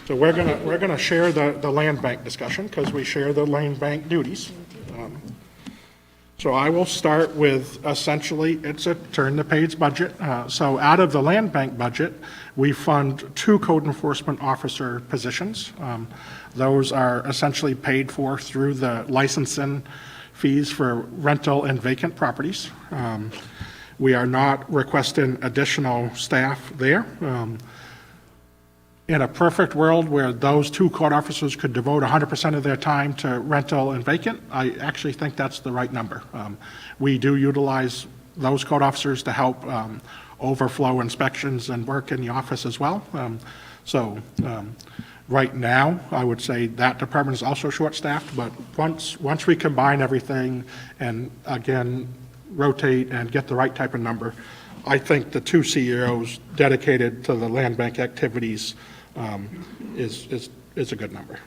So we're going to share the land bank discussion because we share the land bank duties. So I will start with essentially it's a turn the page budget. So out of the land bank budget, we fund 2 code enforcement officer positions. Those are essentially paid for through the licensing fees for rental and vacant properties. We are not requesting additional staff there. In a perfect world where those 2 code officers could devote 100% of their time to rental and vacant, I actually think that's the right number. We do utilize those code officers to help overflow inspections and work in the office as well. Right now, I would say that department is also short-staffed, but once we combine everything and, again, rotate and get the right type of number, I think the 2 CEOs dedicated to the land bank activities is a good number.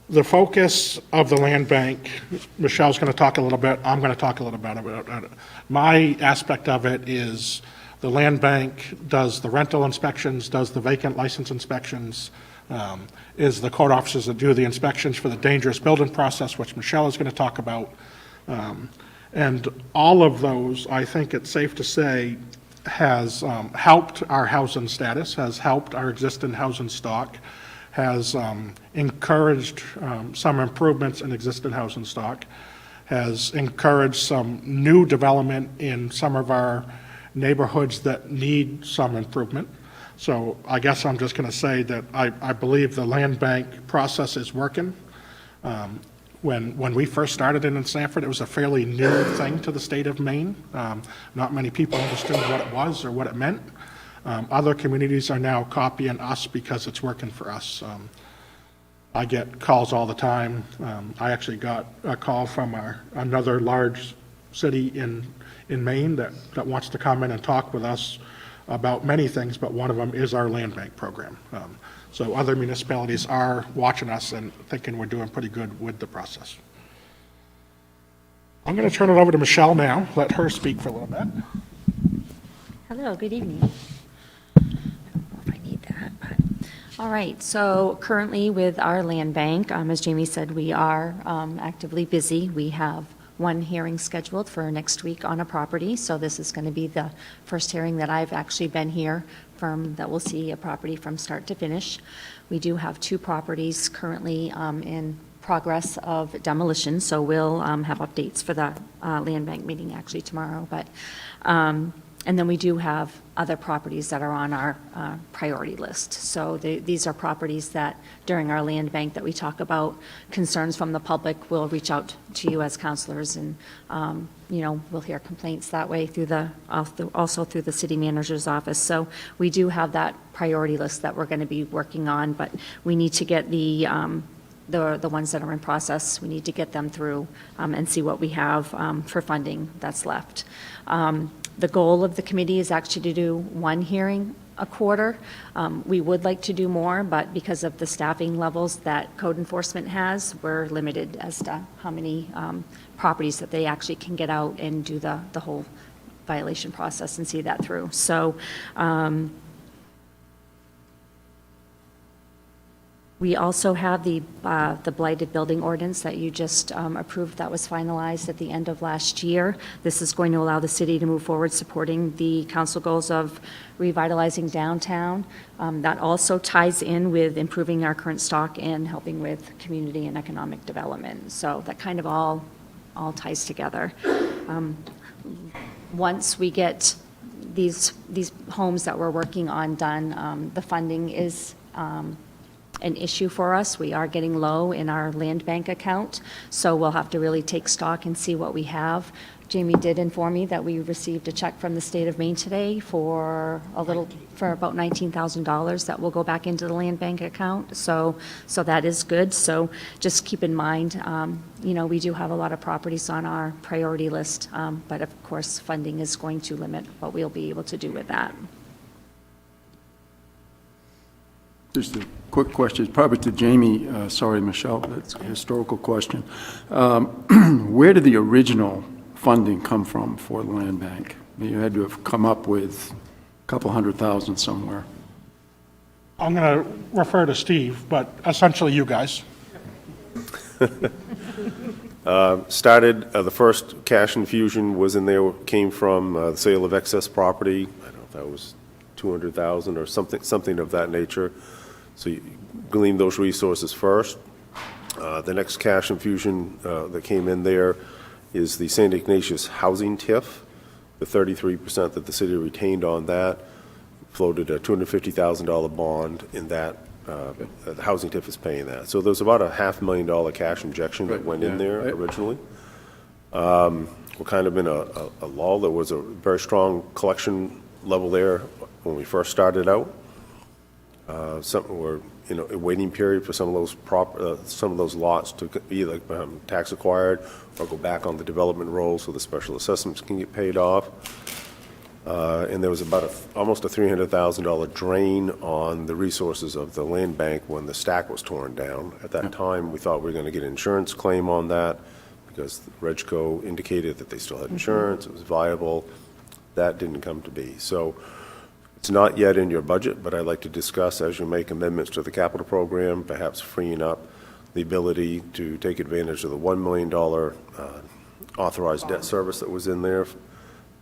The focus of the land bank, Michelle's going to talk a little bit, I'm going to talk a little bit about it. My aspect of it is the land bank does the rental inspections, does the vacant license inspections, is the code officers that do the inspections for the dangerous building process, which Michelle is going to talk about. And all of those, I think it's safe to say, has helped our housing status, has helped our existing housing stock, has encouraged some improvements in existing housing stock, has encouraged some new development in some of our neighborhoods that need some improvement. So I guess I'm just going to say that I believe the land bank process is working. When we first started in Sanford, it was a fairly new thing to the state of Maine. Not many people understood what it was or what it meant. Other communities are now copying us because it's working for us. I get calls all the time. I actually got a call from another large city in Maine that wants to come in and talk with us about many things, but one of them is our land bank program. So other municipalities are watching us and thinking we're doing pretty good with the process. I'm going to turn it over to Michelle now, let her speak for a little bit. Hello, good evening. I don't know if I need that, but, all right, so currently with our land bank, as Jamie said, we are actively busy. We have 1 hearing scheduled for next week on a property, so this is going to be the first hearing that I've actually been here that will see a property from start to finish. We do have 2 properties currently in progress of demolition, so we'll have updates for the land bank meeting actually tomorrow. But And then we do have other properties that are on our priority list. So these are properties that during our land bank that we talk about, concerns from the public, we'll reach out to you as counselors and, we'll hear complaints that way also through the city manager's office. So we do have that priority list that we're going to be working on, but we need to get the ones that are in process, we need to get them through and see what we have for funding that's left. The goal of the committee is actually to do one hearing a quarter. We would like to do more, but because of the staffing levels that code enforcement has, we're limited as to how many properties that they actually can get out and do the whole violation process and see that through. So we also have the blighted building ordinance that you just approved that was finalized at the end of last year. This is going to allow the city to move forward supporting the council goals of revitalizing downtown. That also ties in with improving our current stock and helping with community and economic development. So that kind of all ties together. Once we get these homes that we're working on done, the funding is an issue for us. We are getting low in our land bank account, so we'll have to really take stock and see what we have. Jamie did inform me that we received a check from the state of Maine today for about $19,000 that will go back into the land bank account. So that is good. So just keep in mind, we do have a lot of properties on our priority list, but of course, funding is going to limit what we'll be able to do with that. Just a quick question, probably to Jamie. Sorry, Michelle, that's a historical question. Where did the original funding come from for the land bank? You had to have come up with a couple $100,000 somewhere. I'm going to refer to Steve, but essentially you guys. The first cash infusion was in there, came from the sale of excess property. I don't know if that was $200,000 or something of that nature. So you glean those resources first. The next cash infusion that came in there is the St. Ignatius housing TIF. The 33% that the city retained on that floated a $250,000 bond in that. The housing TIF is paying that. So there's about a $500,000 cash injection that went in there originally. We're kind of in a lull. There was a very strong collection level there when we first started out. We're a waiting period for some of those lots to either tax acquired or go back on the development roll so the special assessments can get paid off. And there was about almost a $300,000 drain on the resources of the land bank when the stack was torn down. At that time, we thought we were going to get an insurance claim on that because Regco indicated that they still had insurance, it was viable. That didn't come to be. So it's not yet in your budget, but I'd like to discuss as you make amendments to the capital program, perhaps freeing up the ability to take advantage of the $1 million authorized debt service that was in there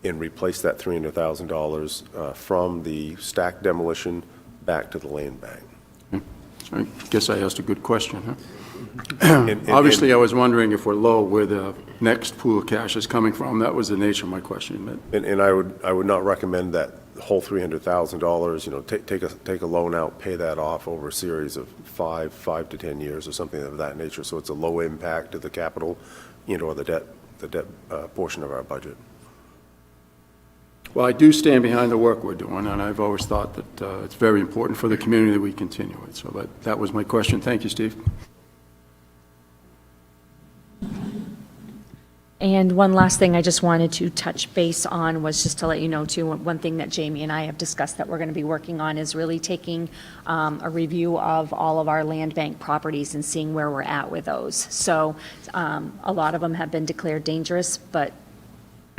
and replace that $300,000 from the stack demolition back to the land bank. I guess I asked a good question, huh? Obviously, I was wondering if we're low, where the next pool of cash is coming from. That was the nature of my question. And I would not recommend that whole $300,000, take a loan out, pay that off over a series of 5 to 10 years or something of that nature. So it's a low impact to the capital, or the debt portion of our budget. Well, I do stand behind the work we're doing, and I've always thought that it's very important for the community that we continue it. So that was my question. Thank you, Steve. And one last thing I just wanted to touch base on was just to let you know, too, one thing that Jamie and I have discussed that we're going to be working on is really taking a review of all of our land bank properties and seeing where we're at with those. So a lot of them have been declared dangerous, but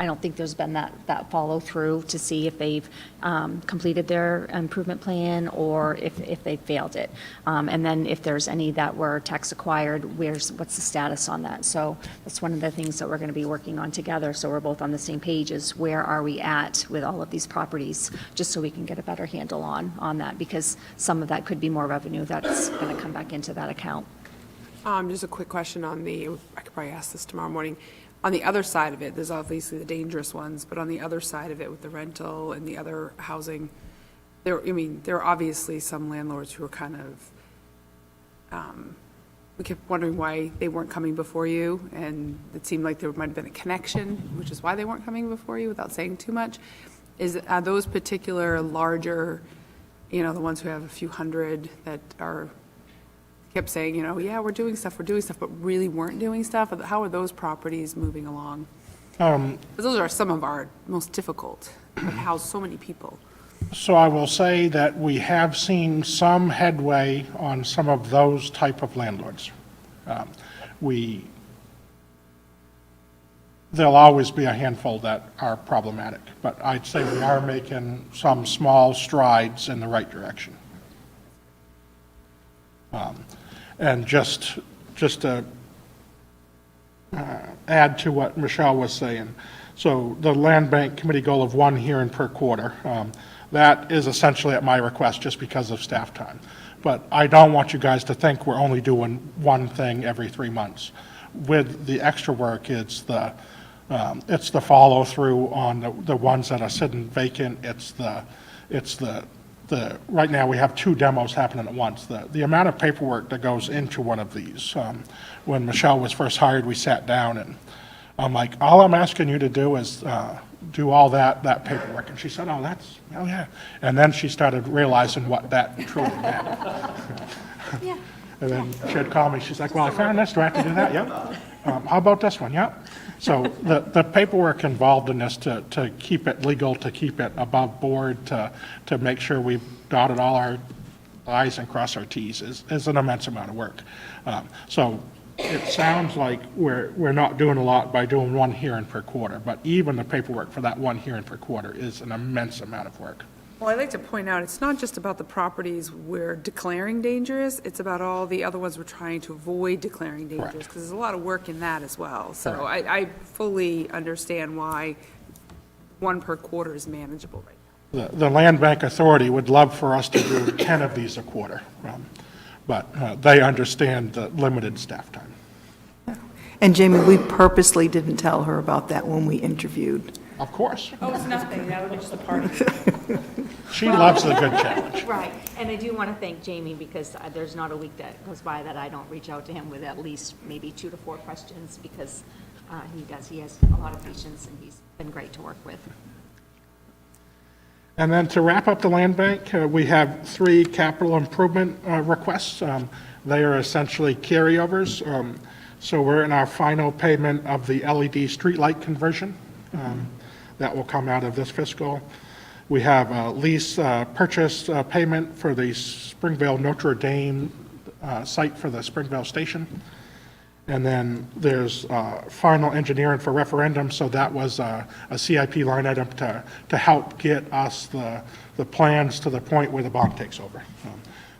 I don't think there's been that follow through to see if they've completed their improvement plan or if they failed it. And then if there's any that were tax acquired, what's the status on that? So that's one of the things that we're going to be working on together. So we're both on the same page is where are we at with all of these properties, just so we can get a better handle on that, because some of that could be more revenue that's going to come back into that account. Just a quick question on I could probably ask this tomorrow morning. on the other side of it, there's obviously the dangerous ones, but on the other side of it with the rental and the other housing, there are obviously some landlords who are kind of, we kept wondering why they weren't coming before you, and it seemed like there might have been a connection, which is why they weren't coming before you, without saying too much. Are those particular larger, the ones who have a few hundred that kept saying, yeah, we're doing stuff, but really weren't doing stuff? How are those properties moving along? Because those are some of our most difficult, that house so many people. So I will say that we have seen some headway on some of those type of landlords. There'll always be a handful that are problematic, but I'd say we are making some small strides in the right direction. And just to add to what Michelle was saying, so the Land Bank Committee goal of 1 hearing per quarter, that is essentially at my request just because of staff time. But I don't want you guys to think we're only doing one thing every 3 months. With the extra work, it's the follow-through on the ones that are sitting vacant. It's the right now we have 2 demos happening at once. The amount of paperwork that goes into one of these. When Michelle was first hired, we sat down and I'm like, all I'm asking you to do is do all that paperwork. And she said, oh yeah. And then she started realizing what that truly meant. Yeah. And then she'd call me, she's like, well, I found this, do I have to do that? Yep. How about this one? Yep. So the paperwork involved in this to keep it legal, to keep it above board, to make sure we've dotted all our I's and crossed our T's is an immense amount of work. So it sounds like we're not doing a lot by doing 1 hearing per quarter, but even the paperwork for that 1 hearing per quarter is an immense amount of work. Well, I'd like to point out, it's not just about the properties we're declaring dangerous, it's about all the other ones we're trying to avoid declaring dangerous, Correct. because there's a lot of work in that as well. So Correct. I fully understand why 1 per quarter is manageable right now. The Land Bank Authority would love for us to do 10 of these a quarter, but they understand the limited staff time. And Jamie, we purposely didn't tell her about that when we interviewed. Of course. Oh, it's nothing, that would be just a party. She loves the good challenge. Right, and I do want to thank Jamie, because there's not a week that goes by that I don't reach out to him with at least maybe 2 to 4 questions, because he has a lot of patience, and he's been great to work with. And then to wrap up the land bank, we have 3 capital improvement requests. They are essentially carryovers. So we're in our final payment of the LED streetlight conversion. That will come out of this fiscal. We have a lease purchase payment for the Springvale Notre Dame site for the Springvale station. And then there's final engineering for referendum, so that was a CIP line item to help get us the plans to the point where the bond takes over.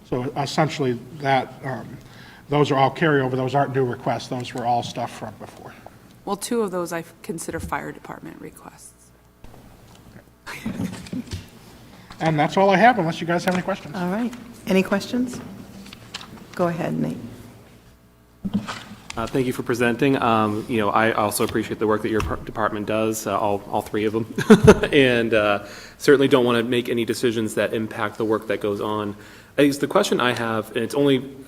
So essentially that, those are all carryover, those aren't new requests, those were all stuff from before. Well, 2 of those I consider fire department requests. And that's all I have, unless you guys have any questions. All right. Any questions? Go ahead, Nate. Thank you for presenting. I also appreciate the work that your department does, all 3 of them, and certainly don't want to make any decisions that impact the work that goes on. I guess the question I have, and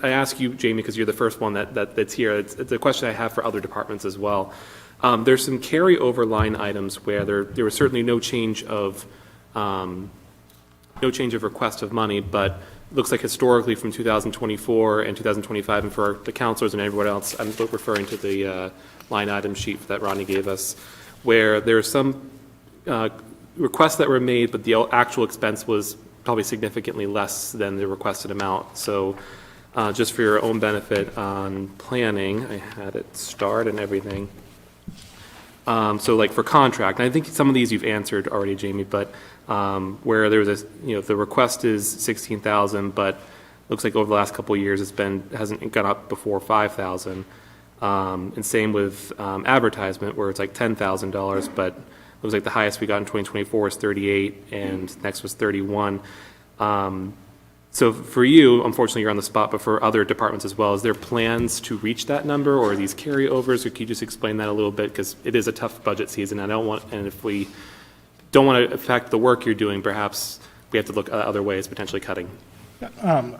I ask you, Jamie, because you're the first one that's here, it's a question I have for other departments as well. There's some carryover line items where there was certainly no change of request of money, but it looks like historically from 2024 and 2025, and for the counselors and everyone else, I'm referring to the line item sheet that Ronnie gave us, where there are some requests that were made, but the actual expense was probably significantly less than the requested amount. So just for your own benefit on planning, I had it start and everything. So like for contract, and I think some of these you've answered already, Jamie, but where there was the request is 16,000, but looks like over the last couple of years hasn't gone up before 5,000. And same with advertisement, where it's like $10,000, but it looks like the highest we got in 2024 was 38, and next was 31. So for you, unfortunately, you're on the spot, but for other departments as well, is there plans to reach that number, or are these carryovers, or can you just explain that a little bit? Because it is a tough budget season, and if we don't want to affect the work you're doing, perhaps we have to look at other ways, potentially cutting.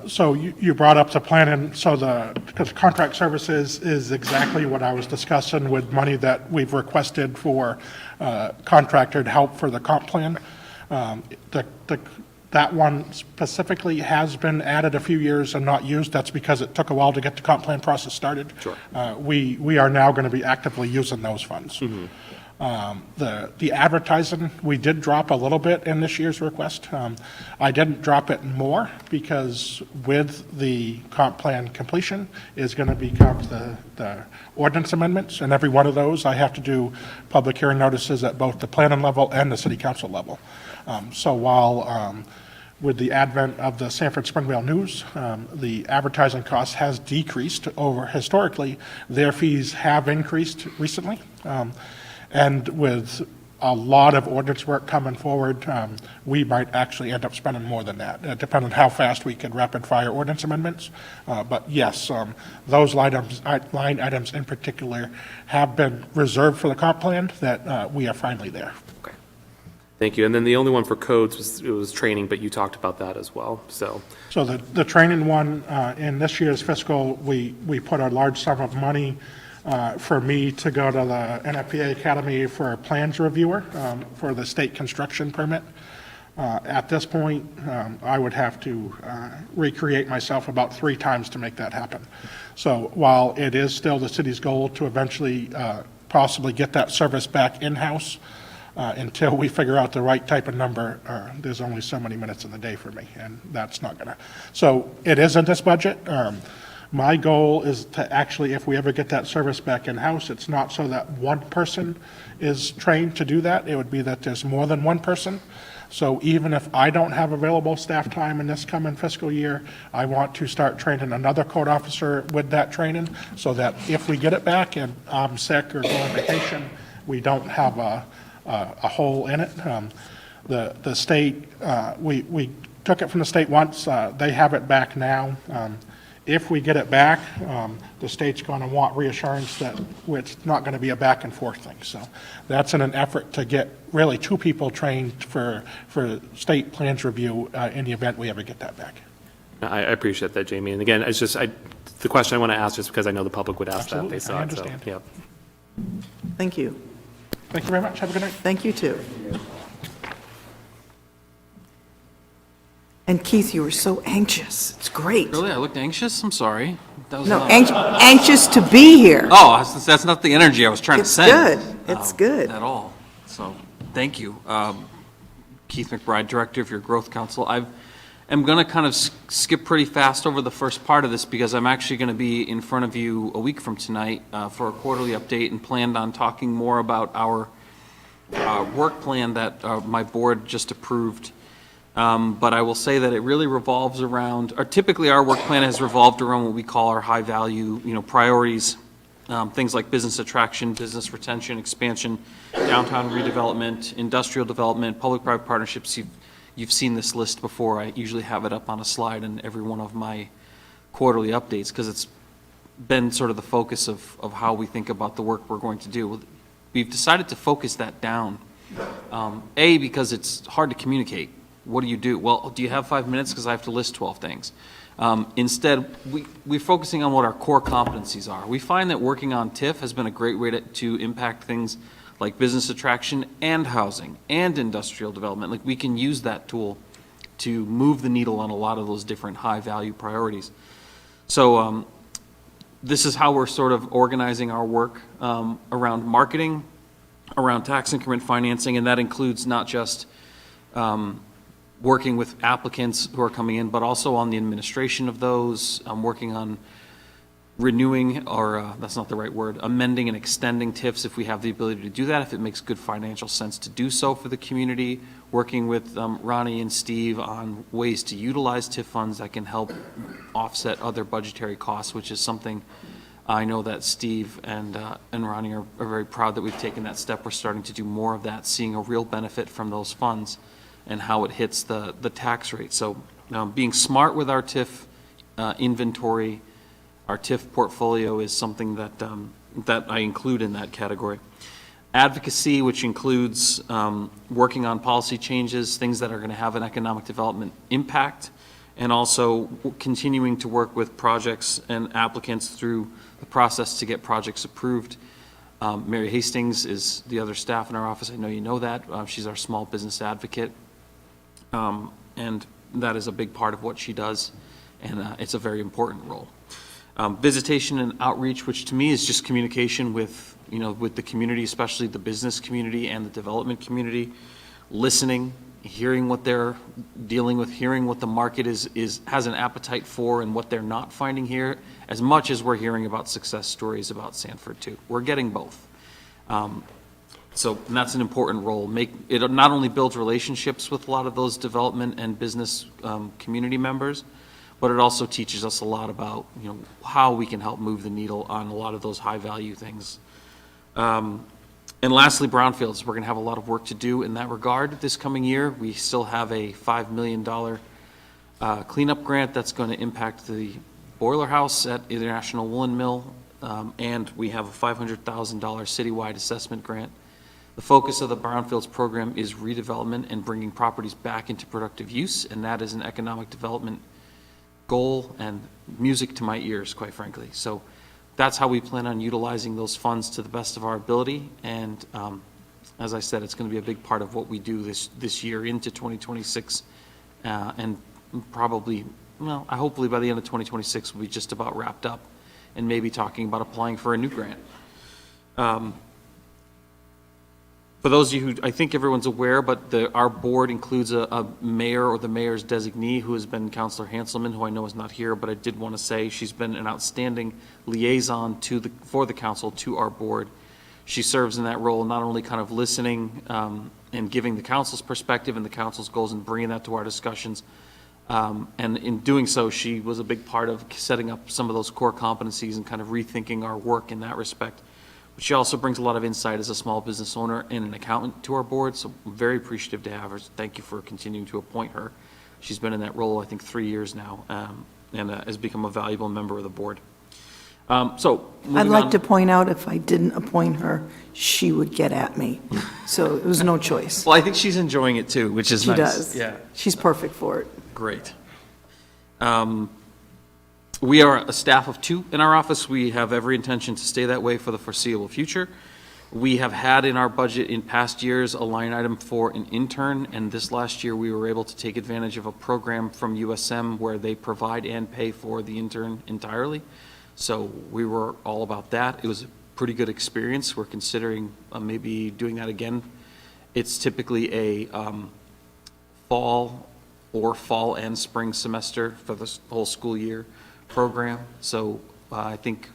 So you brought up the planning, so because contract services is exactly what I was discussing with money that we've requested for contracted help for the comp plan. That one specifically has been added a few years and not used. That's because it took a while to get the comp plan process started. Sure. We are now going to be actively using those funds. The advertising, we did drop a little bit in this year's request. I didn't drop it more because with the comp plan completion is going to become the ordinance amendments, and every one of those, I have to do public hearing notices at both the planning level and the city council level. So while with the advent of the Sanford Springvale News, the advertising cost has decreased over historically. Their fees have increased recently. And with a lot of ordinance work coming forward, we might actually end up spending more than that, depending on how fast we can rapid fire ordinance amendments. But yes, those line items in particular have been reserved for the comp plan that we are finally there. Okay. Thank you. And then the only one for codes was training, but you talked about that as well, so. So the training one, in this year's fiscal, we put a large sum of money for me to go to the NFPA Academy for a plans reviewer for the state construction permit. At this point, I would have to recreate myself about 3 times to make that happen. So while it is still the city's goal to eventually possibly get that service back in-house, until we figure out the right type of number, there's only so many minutes in the day for me, and that's not gonna. So it is in this budget. My goal is to actually, if we ever get that service back in-house, it's not so that one person is trained to do that. It would be that there's more than one person. So even if I don't have available staff time in this coming fiscal year, I want to start training another code officer with that training so that if we get it back and I'm sick or go on vacation, we don't have a hole in it. The state, we took it from the state once. They have it back now. If we get it back, the state's going to want reassurance that it's not going to be a back and forth thing. So that's in an effort to get really 2 people trained for state plans review in the event we ever get that back. I appreciate that, Jamie. And again, it's just, the question I want to ask just because I know the public would ask that. They saw I it, so, understand. yeah. Thank you. Thank you very much. Have a good night. Thank you, too. And Keith, you were so anxious. It's great. Really? I looked anxious? I'm sorry. That was No, not- anxious to be here. Oh, that's not the energy I was trying It's to send. good. It's good. At all. So, thank you. Keith McBride, Director of your Growth Council. I am going to kind of skip pretty fast over the first part of this because I'm actually going to be in front of you a week from tonight for a quarterly update and planned on talking more about our work plan that my board just approved. But I will say that it really revolves around, or typically our work plan has revolved around what we call our high value, priorities, things like business attraction, business retention, expansion, downtown redevelopment, industrial development, public-private partnerships. You've seen this list before. I usually have it up on a slide in every one of my quarterly updates because it's been sort of the focus of how we think about the work we're going to do. We've decided to focus that down. A, because it's hard to communicate. What do you do? Well, do you have 5 minutes? Because I have to list 12 things. Instead, we're focusing on what our core competencies are. We find that working on TIF has been a great way to impact things like business attraction and housing and industrial development. Like we can use that tool to move the needle on a lot of those different high-value priorities. So this is how we're sort of organizing our work around marketing, around tax increment financing, and that includes not just working with applicants who are coming in, but also on the administration of those. I'm working on renewing, or that's not the right word, amending and extending TIFs if we have the ability to do that, if it makes good financial sense to do so for the community. Working with Ronnie and Steve on ways to utilize TIF funds that can help offset other budgetary costs, which is something I know that Steve and Ronnie are very proud that we've taken that step. We're starting to do more of that, seeing a real benefit from those funds and how it hits the tax rate. So Being smart with our TIF inventory, our TIF portfolio is something that I include in that category. Advocacy, which includes working on policy changes, things that are going to have an economic development impact, and also continuing to work with projects and applicants through the process to get projects approved. Mary Hastings is the other staff in our office. I know you know that. She's our small business advocate. And that is a big part of what she does, and it's a very important role. Visitation and outreach, which to me is just communication with, with the community, especially the business community and the development community, listening, hearing what they're dealing with, hearing what the market has an appetite for and what they're not finding here, as much as we're hearing about success stories about Sanford too. We're getting both. And that's an important role. It not only builds relationships with a lot of those development and business community members, but it also teaches us a lot about, how we can help move the needle on a lot of those high-value things. And lastly, brownfields. We're going to have a lot of work to do in that regard this coming year. We still have a $5 million cleanup grant that's going to impact the boiler house at International Woolen Mill, and we have a $500,000 citywide assessment grant. The focus of the brownfields program is redevelopment and bringing properties back into productive use, and that is an economic development goal and music to my ears, quite frankly. So that's how we plan on utilizing those funds to the best of our ability. And as I said, it's going to be a big part of what we do this year into 2026. And probably, hopefully by the end of 2026, we'll be just about wrapped up and maybe talking about applying for a new grant. For those of you who, I think everyone's aware, but our board includes a mayor or the mayor's designee who has been Councilor Hanselman, who I know is not here, but I did want to say she's been an outstanding liaison for the council to our board. She serves in that role, not only kind of listening and giving the council's perspective and the council's goals and bringing that to our discussions. And in doing so, she was a big part of setting up some of those core competencies and kind of rethinking our work in that respect. But she also brings a lot of insight as a small business owner and an accountant to our board, so I'm very appreciative to have her. Thank you for continuing to appoint her. She's been in that role, I think, 3 years now, and has become a valuable member of the board. I'd like to point out, if I didn't appoint her, she would get at me. So it was no choice. Well, I think she's enjoying it too, which is nice. She does. Yeah. She's perfect for it. Great. We are a staff of 2 in our office. We have every intention to stay that way for the foreseeable future. We have had in our budget in past years a line item for an intern, and this last year we were able to take advantage of a program from USM where they provide and pay for the intern entirely. So we were all about that. It was a pretty good experience. We're considering maybe doing that again. It's typically a fall and spring semester for the whole school year program. So I think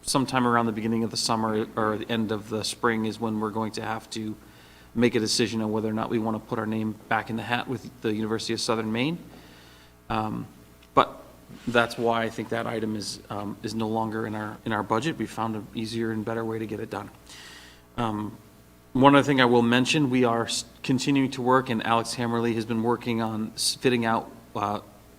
sometime around the beginning of the summer or the end of the spring is when we're going to have to make a decision on whether or not we want to put our name back in the hat with the University of Southern Maine. But that's why I think that item is no longer in our budget. We found an easier and better way to get it done. One other thing I will mention, we are continuing to work, and Alex Hammerly has been working on fitting out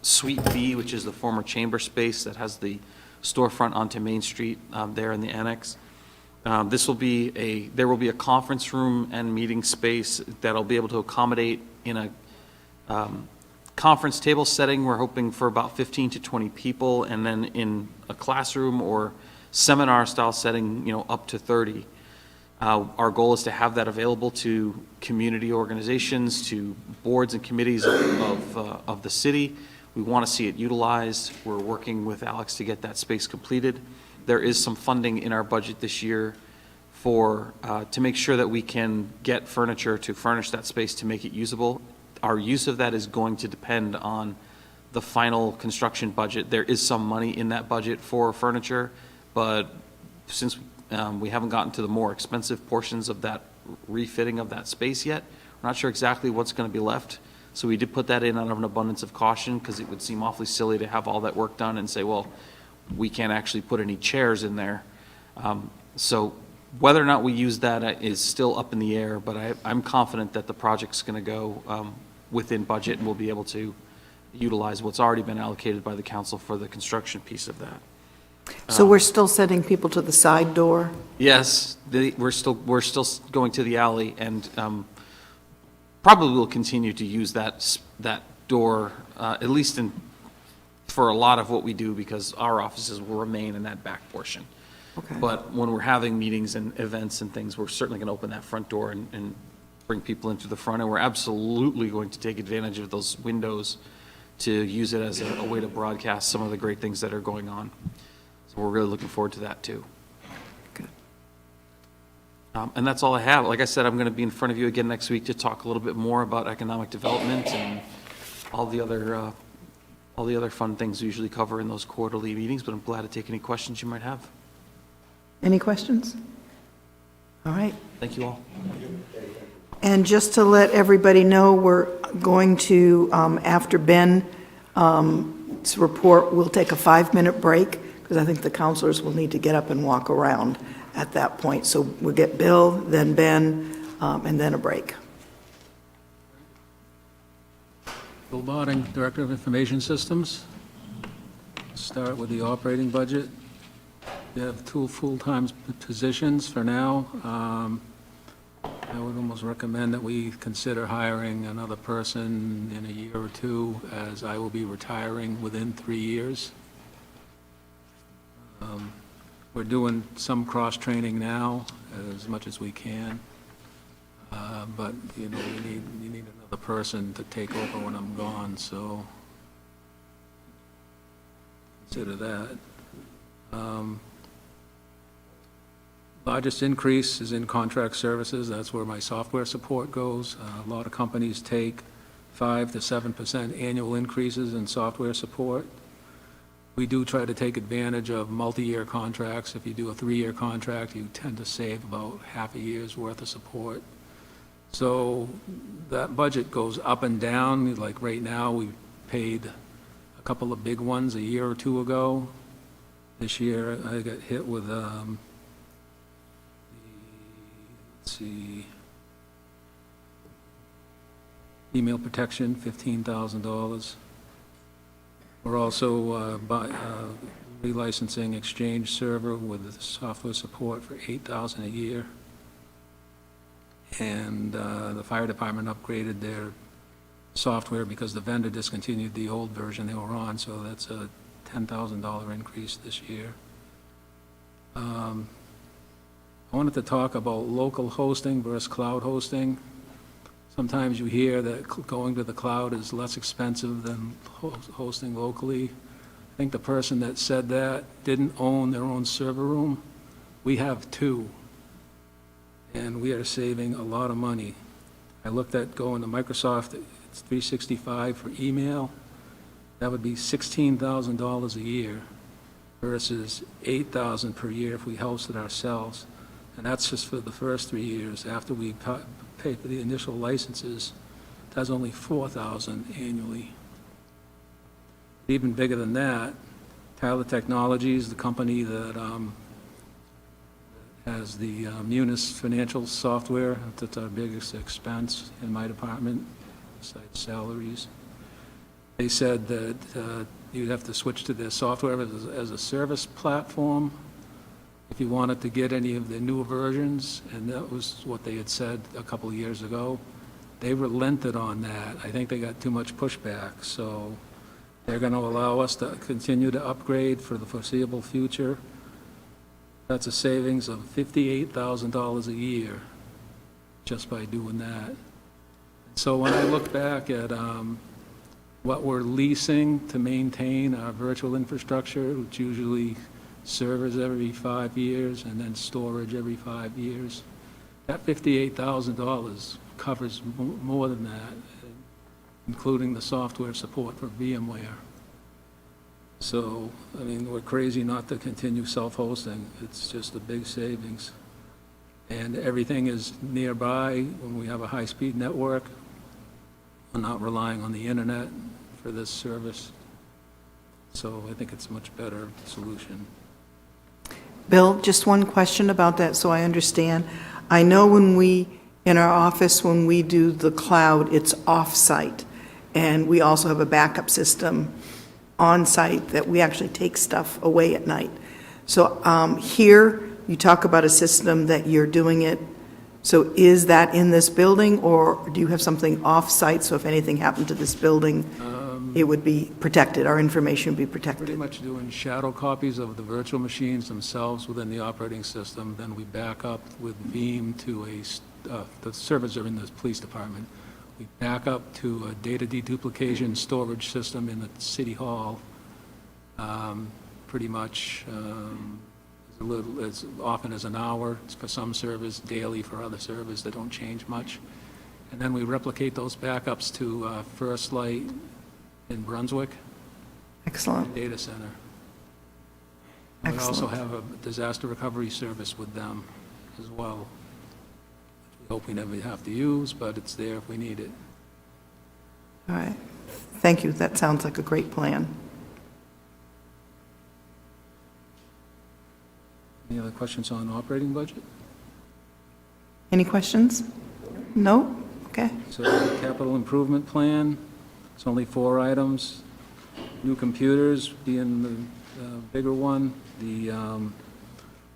Suite B, which is the former chamber space that has the storefront onto Main Street there in the annex. There will be a conference room and meeting space that'll be able to accommodate in a conference table setting. We're hoping for about 15 to 20 people, and then in a classroom or seminar style setting, up to 30. Our goal is to have that available to community organizations, to boards and committees of the city. We want to see it utilized. We're working with Alex to get that space completed. There is some funding in our budget this year to make sure that we can get furniture to furnish that space to make it usable. Our use of that is going to depend on the final construction budget. There is some money in that budget for furniture, but since we haven't gotten to the more expensive portions of that refitting of that space yet, we're not sure exactly what's going to be left. So we did put that in out of an abundance of caution, because it would seem awfully silly to have all that work done and say, well, we can't actually put any chairs in there. So whether or not we use that is still up in the air, but I'm confident that the project's going to go within budget, and we'll be able to utilize what's already been allocated by the council for the construction piece of that. So we're still sending people to the side door? Yes, we're still going to the alley, and probably will continue to use that door, at least for a lot of what we do, because our offices will remain in that back portion. Okay. But when we're having meetings and events and things, we're certainly going to open that front door and bring people into the front, and we're absolutely going to take advantage of those windows to use it as a way to broadcast some of the great things that are going on. So we're really looking forward to that, too. Good. And that's all I have. Like I said, I'm going to be in front of you again next week to talk a little bit more about economic development and all the other fun things we usually cover in those quarterly meetings, but I'm glad to take any questions you might have. Any questions? All right. Thank you all. And just to let everybody know, we're going to, after Ben's report, we'll take a 5-minute break, because I think the counselors will need to get up and walk around at that point. So we'll get Bill, then Ben, and then a break. Bill Botting, Director of Information Systems. Start with the operating budget. We have 2 full-time positions for now. I would almost recommend that we consider hiring another person in a year or 2, as I will be retiring within 3 years. We're doing some cross-training now, as much as we can. But, you know, you need another person to take over when I'm gone, so consider that. Largest increase is in contract services. That's where my software support goes. A lot of companies take 5 to 7% annual increases in software support. We do try to take advantage of multi-year contracts. If you do a 3-year contract, you tend to save about half a year's worth of support. So that budget goes up and down. Like right now, we paid a couple of big ones a year or 2 ago. This year, I got hit with, let's see, email protection, $15,000. We're also relicensing Exchange Server with software support for $8,000 a year. And the fire department upgraded their software because the vendor discontinued the old version they were on, so that's a $10,000 increase this year. I wanted to talk about local hosting versus cloud hosting. Sometimes you hear that going to the cloud is less expensive than hosting locally. I think the person that said that didn't own their own server room. We have 2, and we are saving a lot of money. I looked at going to Microsoft, it's $365 for email. That would be $16,000 a year versus $8,000 per year if we hosted ourselves. And that's just for the first 3 years. After we pay for the initial licenses, that's only $4,000 annually. Even bigger than that, Tyler Technologies, the company that has the Munis financial software, that's our biggest expense in my department, besides salaries. They said that you'd have to switch to their software as a service platform if you wanted to get any of the newer versions, and that was what they had said a couple of years ago. They relented on that. I think they got too much pushback, so they're going to allow us to continue to upgrade for the foreseeable future. That's a savings of $58,000 a year just by doing that. So when I look back at what we're leasing to maintain our virtual infrastructure, which usually servers every 5 years and then storage every 5 years, that $58,000 covers more than that, including the software support for VMware. So, I mean, we're crazy not to continue self-hosting. It's just a big savings. And everything is nearby when we have a high-speed network. We're not relying on the internet for this service. So I think it's a much better solution. Bill, just one question about that so I understand. I know when we, in our office, when we do the cloud, it's off-site. And we also have a backup system on site that we actually take stuff away at night. So here, you talk about a system that you're doing it, so is that in this building, or do you have something off-site, so if anything happened to this building, it would be protected, our information would be Pretty protected? much doing shadow copies of the virtual machines themselves within the operating system, then we back up with Veeam to the servers are in the police department. We back up to a data deduplication storage system in the city hall, pretty much as often as an hour for some servers, daily for other servers that don't change much. And then we replicate those backups to First Light in Brunswick Excellent, Data Center. And we also excellent. have a disaster recovery service with them as well. We hope we never have to use, but it's there if we need it. All right, thank you, that sounds like a great plan. Any other questions on operating budget? Any questions? No? Okay. So capital improvement plan, it's only 4 items. New computers being the bigger one. The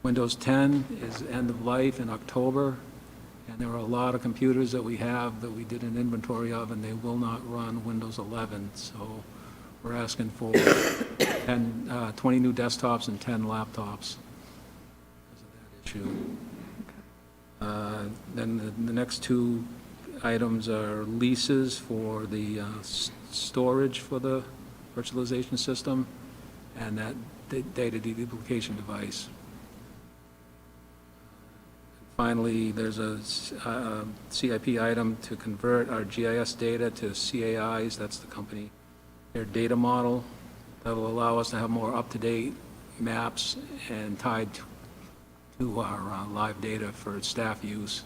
Windows 10 is end of life in October, and there are a lot of computers that we have that we did an inventory of, and they will not run Windows 11. So we're asking for 20 new desktops and 10 laptops because of that issue. Then the next 2 items are leases for the storage for the virtualization system and that data deduplication device. Finally, there's a CIP item to convert our GIS data to CAIs, that's the company, their data model. That will allow us to have more up-to-date maps and tied to our live data for staff use.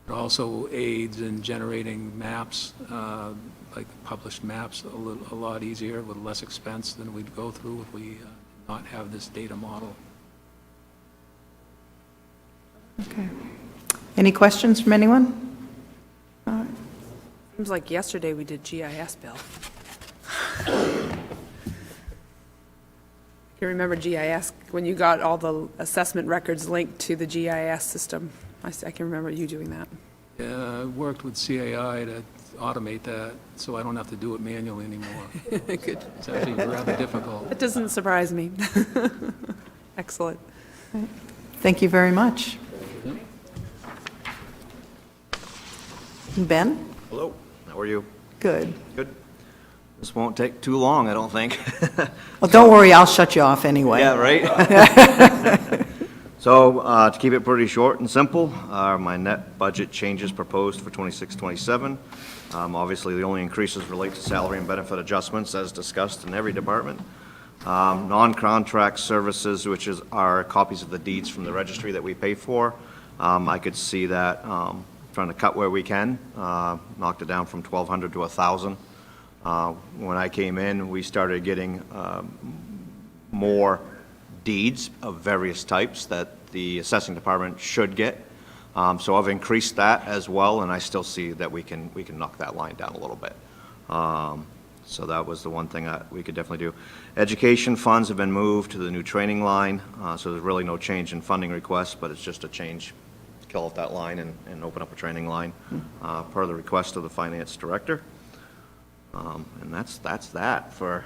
It also aids in generating maps, like published maps, a lot easier with less expense than we'd go through if we did not have this data model. Okay. Any questions from anyone? All right. Seems like yesterday we did GIS, Bill. I can remember GIS, when you got all the assessment records linked to the GIS system. I can remember you doing that. Yeah, I worked with CAI to automate that, so I don't have to do it manually anymore. Good. It's actually rather difficult. That doesn't surprise me. Excellent. Thank you very much. Ben? Hello, how are you? Good. Good. This won't take too long, I don't think. Well, don't worry, I'll shut you off anyway. Yeah, right? So, to keep it pretty short and simple, my net budget changes proposed for 26-27. Obviously, the only increases relate to salary and benefit adjustments, as discussed in every department. Non-contract services, which is our copies of the deeds from the registry that we pay for. I could see that trying to cut where we can, knocked it down from 1,200 to 1,000. When I came in, we started getting more deeds of various types that the assessing department should get. So I've increased that as well, and I still see that we can knock that line down a little bit. So that was the one thing that we could definitely do. Education funds have been moved to the new training line, so there's really no change in funding requests, but it's just a change, kill off that line and open up a training line per the request of the finance director. And that's that for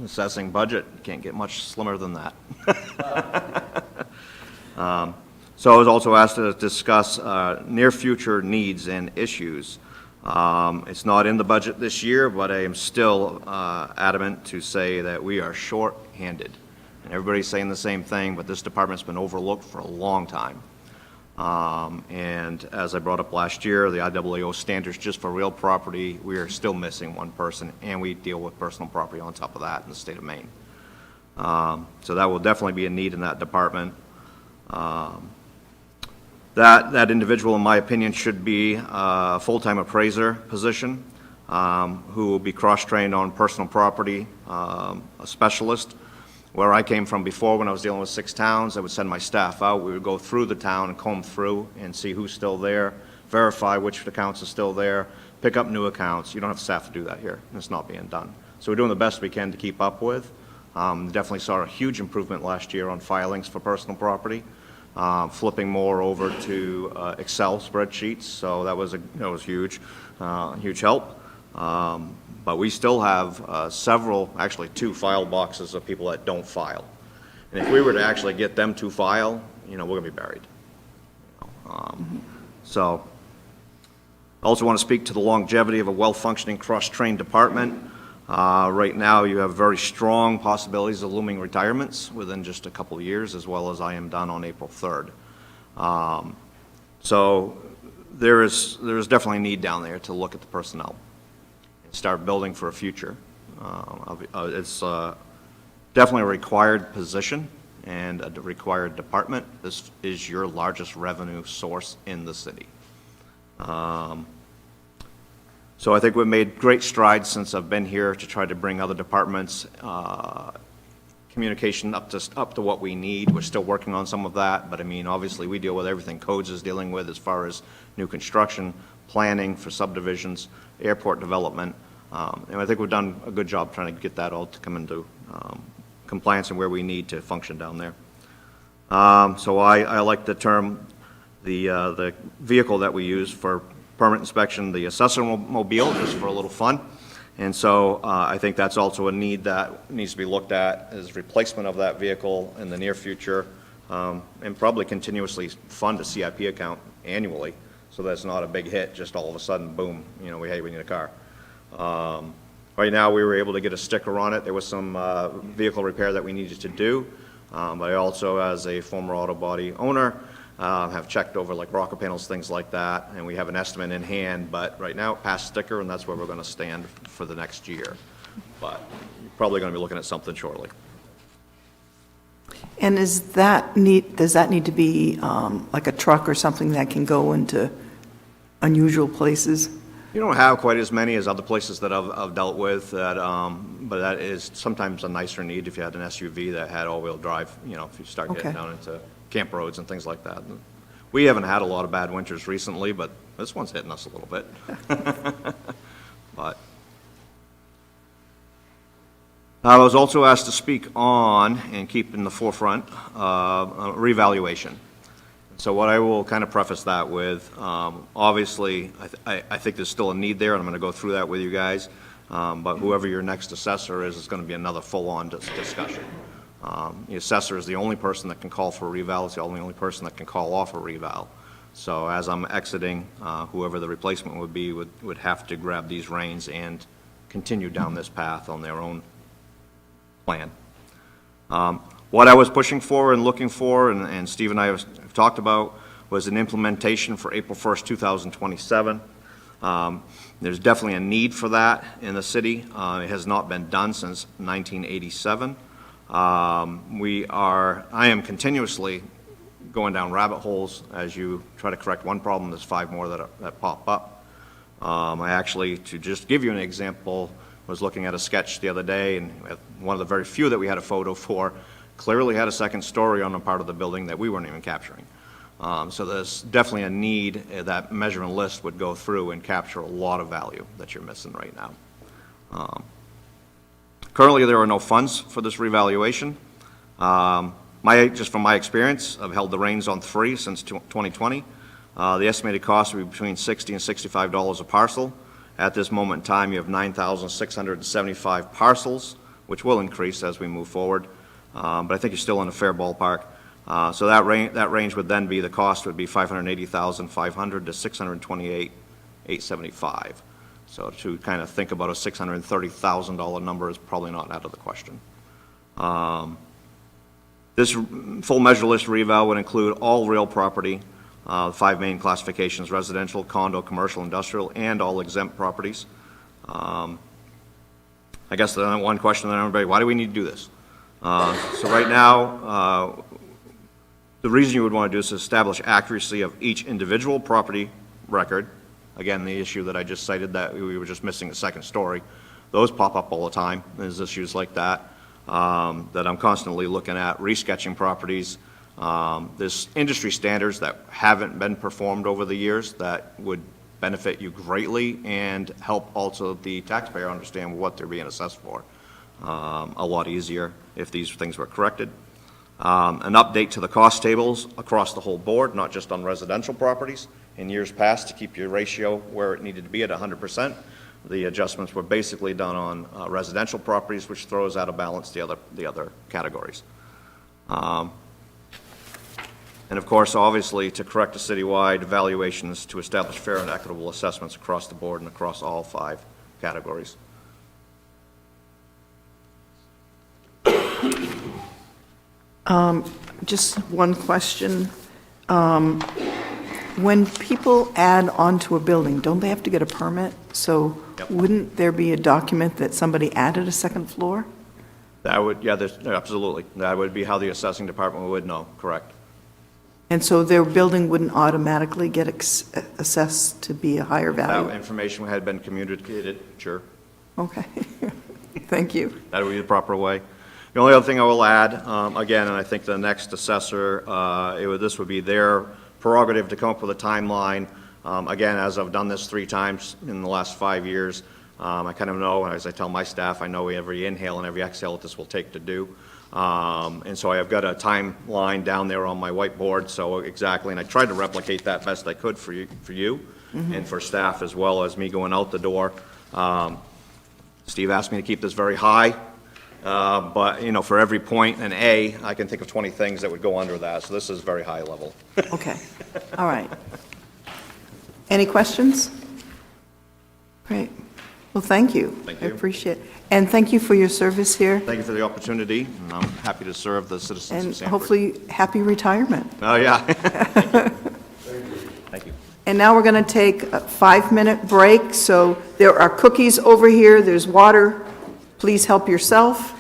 assessing budget. Can't get much slimmer than that. So I was also asked to discuss near future needs and issues. It's not in the budget this year, but I am still adamant to say that we are short-handed. And everybody's saying the same thing, but this department's been overlooked for a long time. And as I brought up last year, the IAAO standards just for real property, we are still missing one person, and we deal with personal property on top of that in the state of Maine. So that will definitely be a need in that department. That individual, in my opinion, should be a full-time appraiser position, who will be cross-trained on personal property, a specialist. Where I came from before, when I was dealing with 6 towns, I would send my staff out. We would go through the town and comb through and see who's still there, verify which accounts are still there, pick up new accounts. You don't have staff to do that here, and it's not being done. So we're doing the best we can to keep up with. Definitely saw a huge improvement last year on filings for personal property, flipping more over to Excel spreadsheets, so that was huge, huge help. But we still have several, actually 2 file boxes of people that don't file. And if we were to actually get them to file, we're going to be buried. So I also want to speak to the longevity of a well-functioning cross-trained department. Right now, you have very strong possibilities of looming retirements within just a couple of years, as well as I am done on April 3rd. So there is definitely a need down there to look at the personnel and start building for a future. It's definitely a required position and a required department. This is your largest revenue source in the city. So I think we've made great strides since I've been here to try to bring other departments' communication up to what we need. We're still working on some of that, but I mean, obviously, we deal with everything codes is dealing with as far as new construction, planning for subdivisions, airport development, and I think we've done a good job trying to get that all to come into compliance and where we need to function down there. So I like the term, the vehicle that we use for permit inspection, the assessor mobile, just for a little fun. And so I think that's also a need that needs to be looked at as replacement of that vehicle in the near future, and probably continuously fund a CIP account annually, so that's not a big hit, just all of a sudden, boom, we need a car. Right now, we were able to get a sticker on it. There was some vehicle repair that we needed to do, but I also, as a former auto body owner, have checked over like rocker panels, things like that, and we have an estimate in hand, but right now, pass sticker, and that's where we're going to stand for the next year. But you're probably going to be looking at something shortly. And does that need to be like a truck or something that can go into unusual places? You don't have quite as many as other places that I've dealt with, but that is sometimes a nicer need if you had an SUV that had all-wheel drive, if you start getting down into camp roads and things like that. We haven't had a lot of bad winters recently, but this one's hitting us a little bit. But I was also asked to speak on, and keep in the forefront, revaluation. So what I will kind of preface that with, obviously, I think there's still a need there, and I'm going to go through that with you guys, but whoever your next assessor is going to be another full-on discussion. The assessor is the only person that can call for a reval. It's the only person that can call off a reval. So as I'm exiting, whoever the replacement would be would have to grab these reins and continue down this path on their own plan. What I was pushing for and looking for, and Steve and I have talked about, was an implementation for April 1st, 2027. There's definitely a need for that in the city. It has not been done since 1987. I am continuously going down rabbit holes as you try to correct one problem. There's 5 more that pop up. I actually, to just give you an example, was looking at a sketch the other day, and one of the very few that we had a photo for clearly had a second story on a part of the building that we weren't even capturing. So there's definitely a need that measurement list would go through and capture a lot of value that you're missing right now. Currently, there are no funds for this revaluation. Just from my experience, I've held the reins on 3 since 2020. The estimated cost would be between $60 and $65 a parcel. At this moment in time, you have 9,675 parcels, which will increase as we move forward. But I think you're still in a fair ballpark. So that range would then be, the cost would be $580,500 to $628,875. So to kind of think about a $630,000 number is probably not out of the question. This full measure list reval would include all real property, 5 main classifications: residential, condo, commercial, industrial, and all exempt properties. I guess the one question that everybody, why do we need to do this? So right now, the reason you would want to do this is establish accuracy of each individual property record. Again, the issue that I just cited, that we were just missing a second story, those pop up all the time. There's issues like that that I'm constantly looking at, resketching properties. There's industry standards that haven't been performed over the years that would benefit you greatly and help also the taxpayer understand what they're being assessed for a lot easier if these things were corrected. An update to the cost tables across the whole board, not just on residential properties. In years past, to keep your ratio where it needed to be at 100%, the adjustments were basically done on residential properties, which throws out of balance the other categories. And of course, obviously, to correct the citywide valuations to establish fair and equitable assessments across the board and across all 5 categories. Just one question. When people add onto a building, don't they have to get a permit? So Yep. wouldn't there be a document that somebody added a second floor? That would, yeah, absolutely. That would be how the assessing department would know, correct. And so their building wouldn't automatically get assessed to be a higher That value? information had been communicated, sure. Okay. Thank you. That would be the proper way. The only other thing I will add, again, and I think the next assessor, this would be their prerogative to come up with a timeline. Again, as I've done this 3 times in the last 5 years, I kind of know, as I tell my staff, I know every inhale and every exhale that this will take to do. And so I've got a timeline down there on my whiteboard, so exactly, and I tried to replicate that best I could for you and for staff, as well as me going out the door. Steve asked me to keep this very high, but, you know, for every point in A, I can think of 20 things that would go under that, so this is very high level. Okay. All right. Any questions? Great. Well, thank you. Thank I you. appreciate it. And thank you for your service here, Thank you for the opportunity, and I'm happy to serve the citizens of and Sanford. hopefully, happy retirement. Oh, yeah. Thank you. And now we're going to take a 5-minute break, so there are cookies over here, there's water. Please help yourself.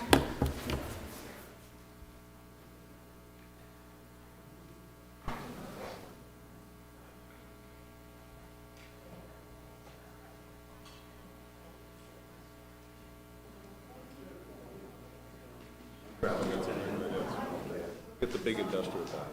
Get the big industrial bag.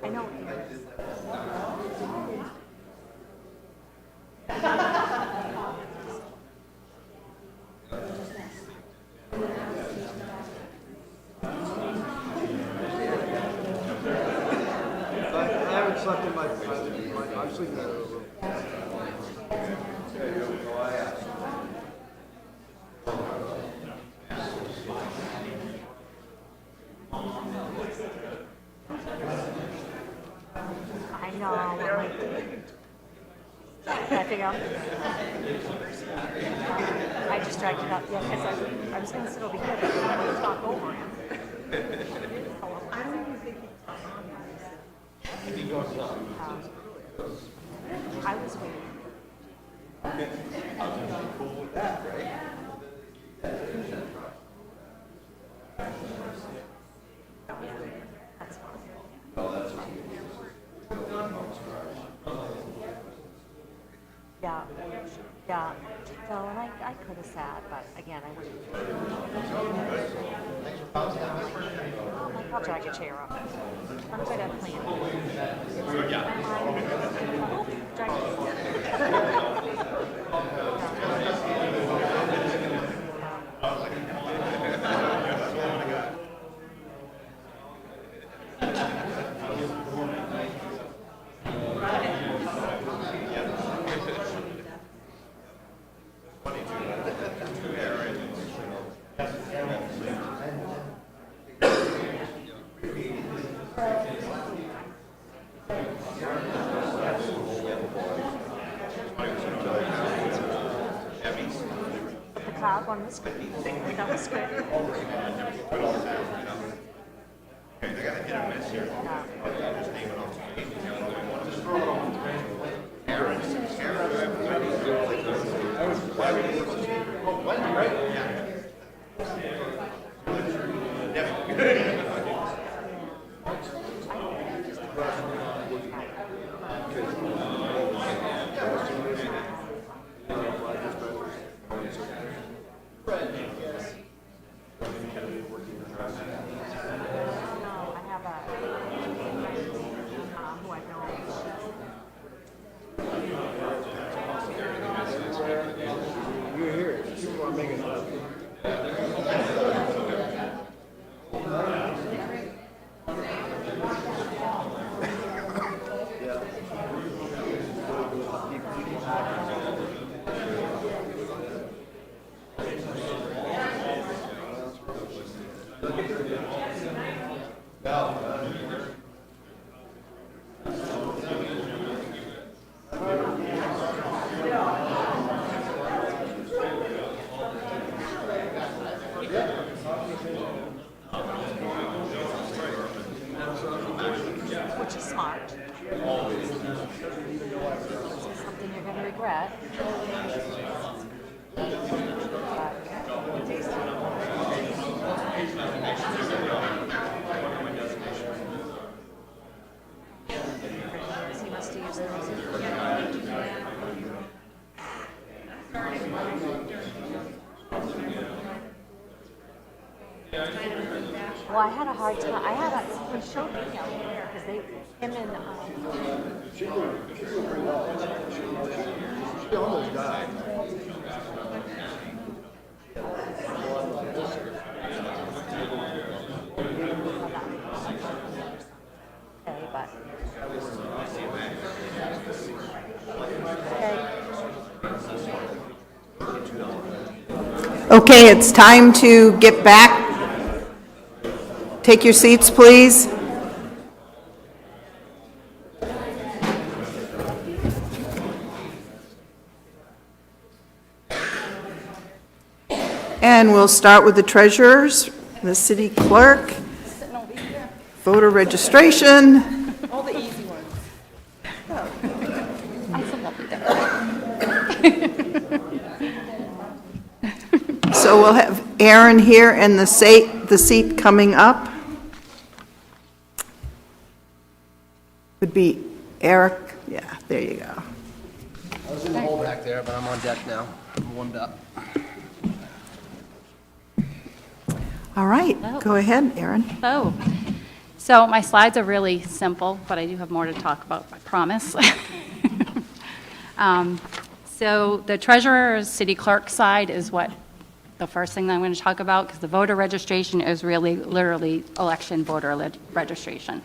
I know. I haven't slept in I'm sleeping in a room. I know. I figure out. I just dragged it up, yeah, because I was going to sit over here, but I wanted to talk over him. I don't even think he's I was waiting. That's fine. Yeah. Yeah, well, and I could have sat, but again, I wouldn't. I'll drag a chair up. I'm good at planning. Oh, drag the cloud on the screen. That was good. I have a who I know. Which is smart. This is something you're going to regret. He must have used those. Well, I had a hard time. He showed me out there because him and. Okay, but. Okay, it's time to get back. Take your seats, please. And we'll start with the treasurers, the city clerk, voter registration. All the easy ones. So we'll have Aaron here and the seat coming up would be Eric. Yeah, there you go. I was in the hole back there, but I'm on deck now. I'm warmed up. All right, go ahead, Aaron. Oh, so my slides are really simple, but I do have more to talk about, I promise. So the treasurer, city clerk side is what the first thing that I'm going to talk about, because the voter registration is really literally election voter registration.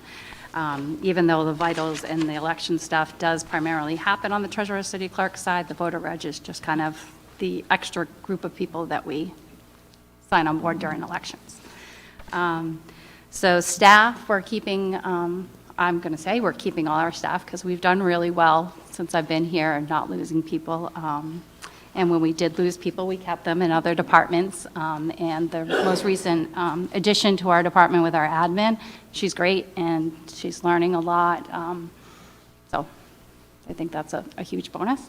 Even though the vitals and the election stuff does primarily happen on the treasurer, city clerk side, the voter reg is just kind of the extra group of people that we sign on board during elections. So staff, we're keeping, I'm going to say we're keeping all our staff because we've done really well since I've been here and not losing people. And when we did lose people, we kept them in other departments. And the most recent addition to our department with our admin, she's great and she's learning a lot. So I think that's a huge bonus.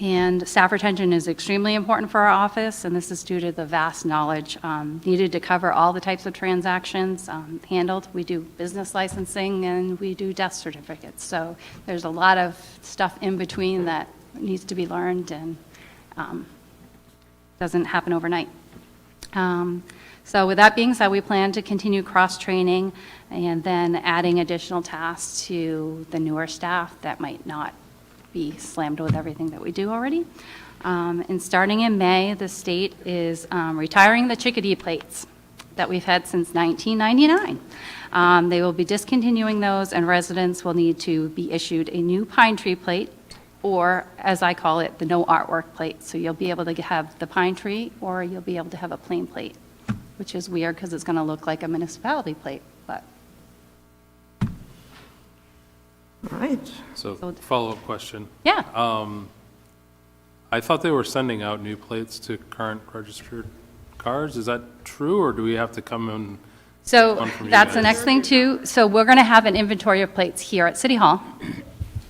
And staff retention is extremely important for our office, and this is due to the vast knowledge needed to cover all the types of transactions handled. We do business licensing and we do death certificates. So there's a lot of stuff in between that needs to be learned, and doesn't happen overnight. So with that being said, we plan to continue cross-training and then adding additional tasks to the newer staff that might not be slammed with everything that we do already. And starting in May, the state is retiring the chickadee plates that we've had since 1999. They will be discontinuing those, and residents will need to be issued a new pine tree plate, or, as I call it, the no artwork plate. So you'll be able to have the pine tree, or you'll be able to have a plain plate, which is weird because it's going to look like a municipality plate, but. All right. So, follow-up question. Yeah. I thought they were sending out new plates to current registered cars. Is that true, or do we have to come in? So one from you that's the guys? next thing too. So we're going to have an inventory of plates here at City Hall.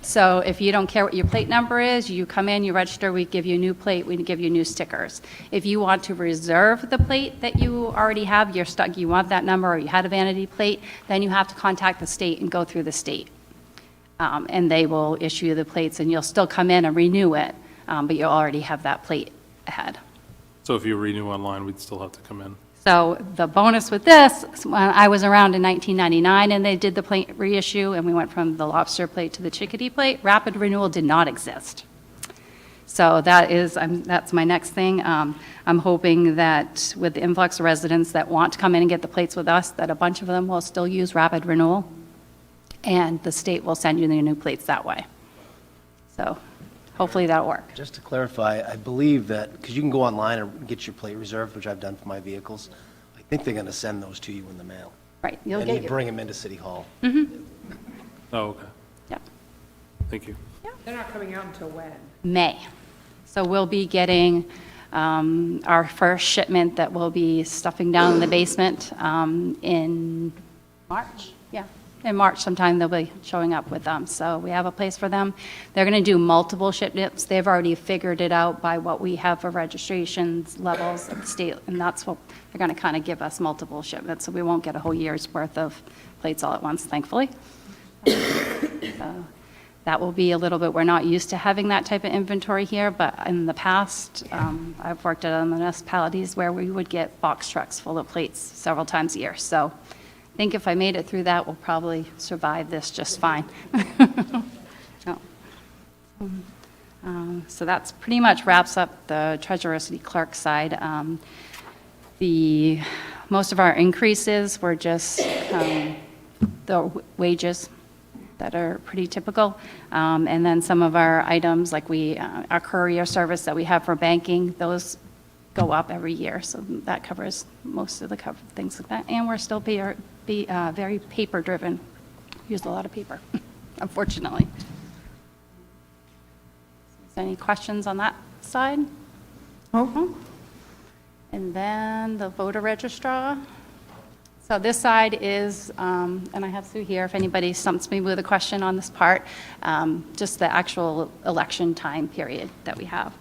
So if you don't care what your plate number is, you come in, you register, we give you a new plate, we give you new stickers. If you want to reserve the plate that you already have, you're stuck, you want that number, or you had a vanity plate, then you have to contact the state and go through the state. And they will issue you the plates, and you'll still come in and renew it, but you'll already have that plate ahead. So if you renew online, we'd still have to come in? So the bonus with this, when I was around in 1999 and they did the plate reissue, and we went from the lobster plate to the chickadee plate, rapid renewal did not exist. So that's my next thing. I'm hoping that with the influx of residents that want to come in and get the plates with us, that a bunch of them will still use rapid renewal, and the state will send you the new plates that way. So hopefully that'll work. Just to clarify, I believe that, because you can go online and get your plate reserved, which I've done for my vehicles, I think they're going to send those to you in the mail. Right, you'll And get you your. bring them into City Hall. Oh, okay. Yep. Thank you. They're not coming out until when? May. So we'll be getting our first shipment that we'll be stuffing down in the basement in March. Yeah, in March sometime they'll be showing up with them. So we have a place for them. They're going to do multiple shipments. They've already figured it out by what we have for registrations levels at the state, and that's what they're going to kind of give us, multiple shipments, so we won't get a whole year's worth of plates all at once, thankfully. So that will be a little bit, we're not used to having that type of inventory here, but in the past, I've worked at municipalities where we would get box trucks full of plates several times a year. So I think if I made it through that, we'll probably survive this just fine. So that's pretty much wraps up the treasurer city clerk side. Most of our increases were just the wages that are pretty typical. And then some of our items, like our courier service that we have for banking, those go up every year. So that covers most of the things like that. And we're still very paper-driven. Use a lot of paper, unfortunately. Is there any questions on that side? Oh, And then the voter registrar. So this side is, and I have Sue here, if anybody stumps me with a question on this part, just the actual election time period that we have.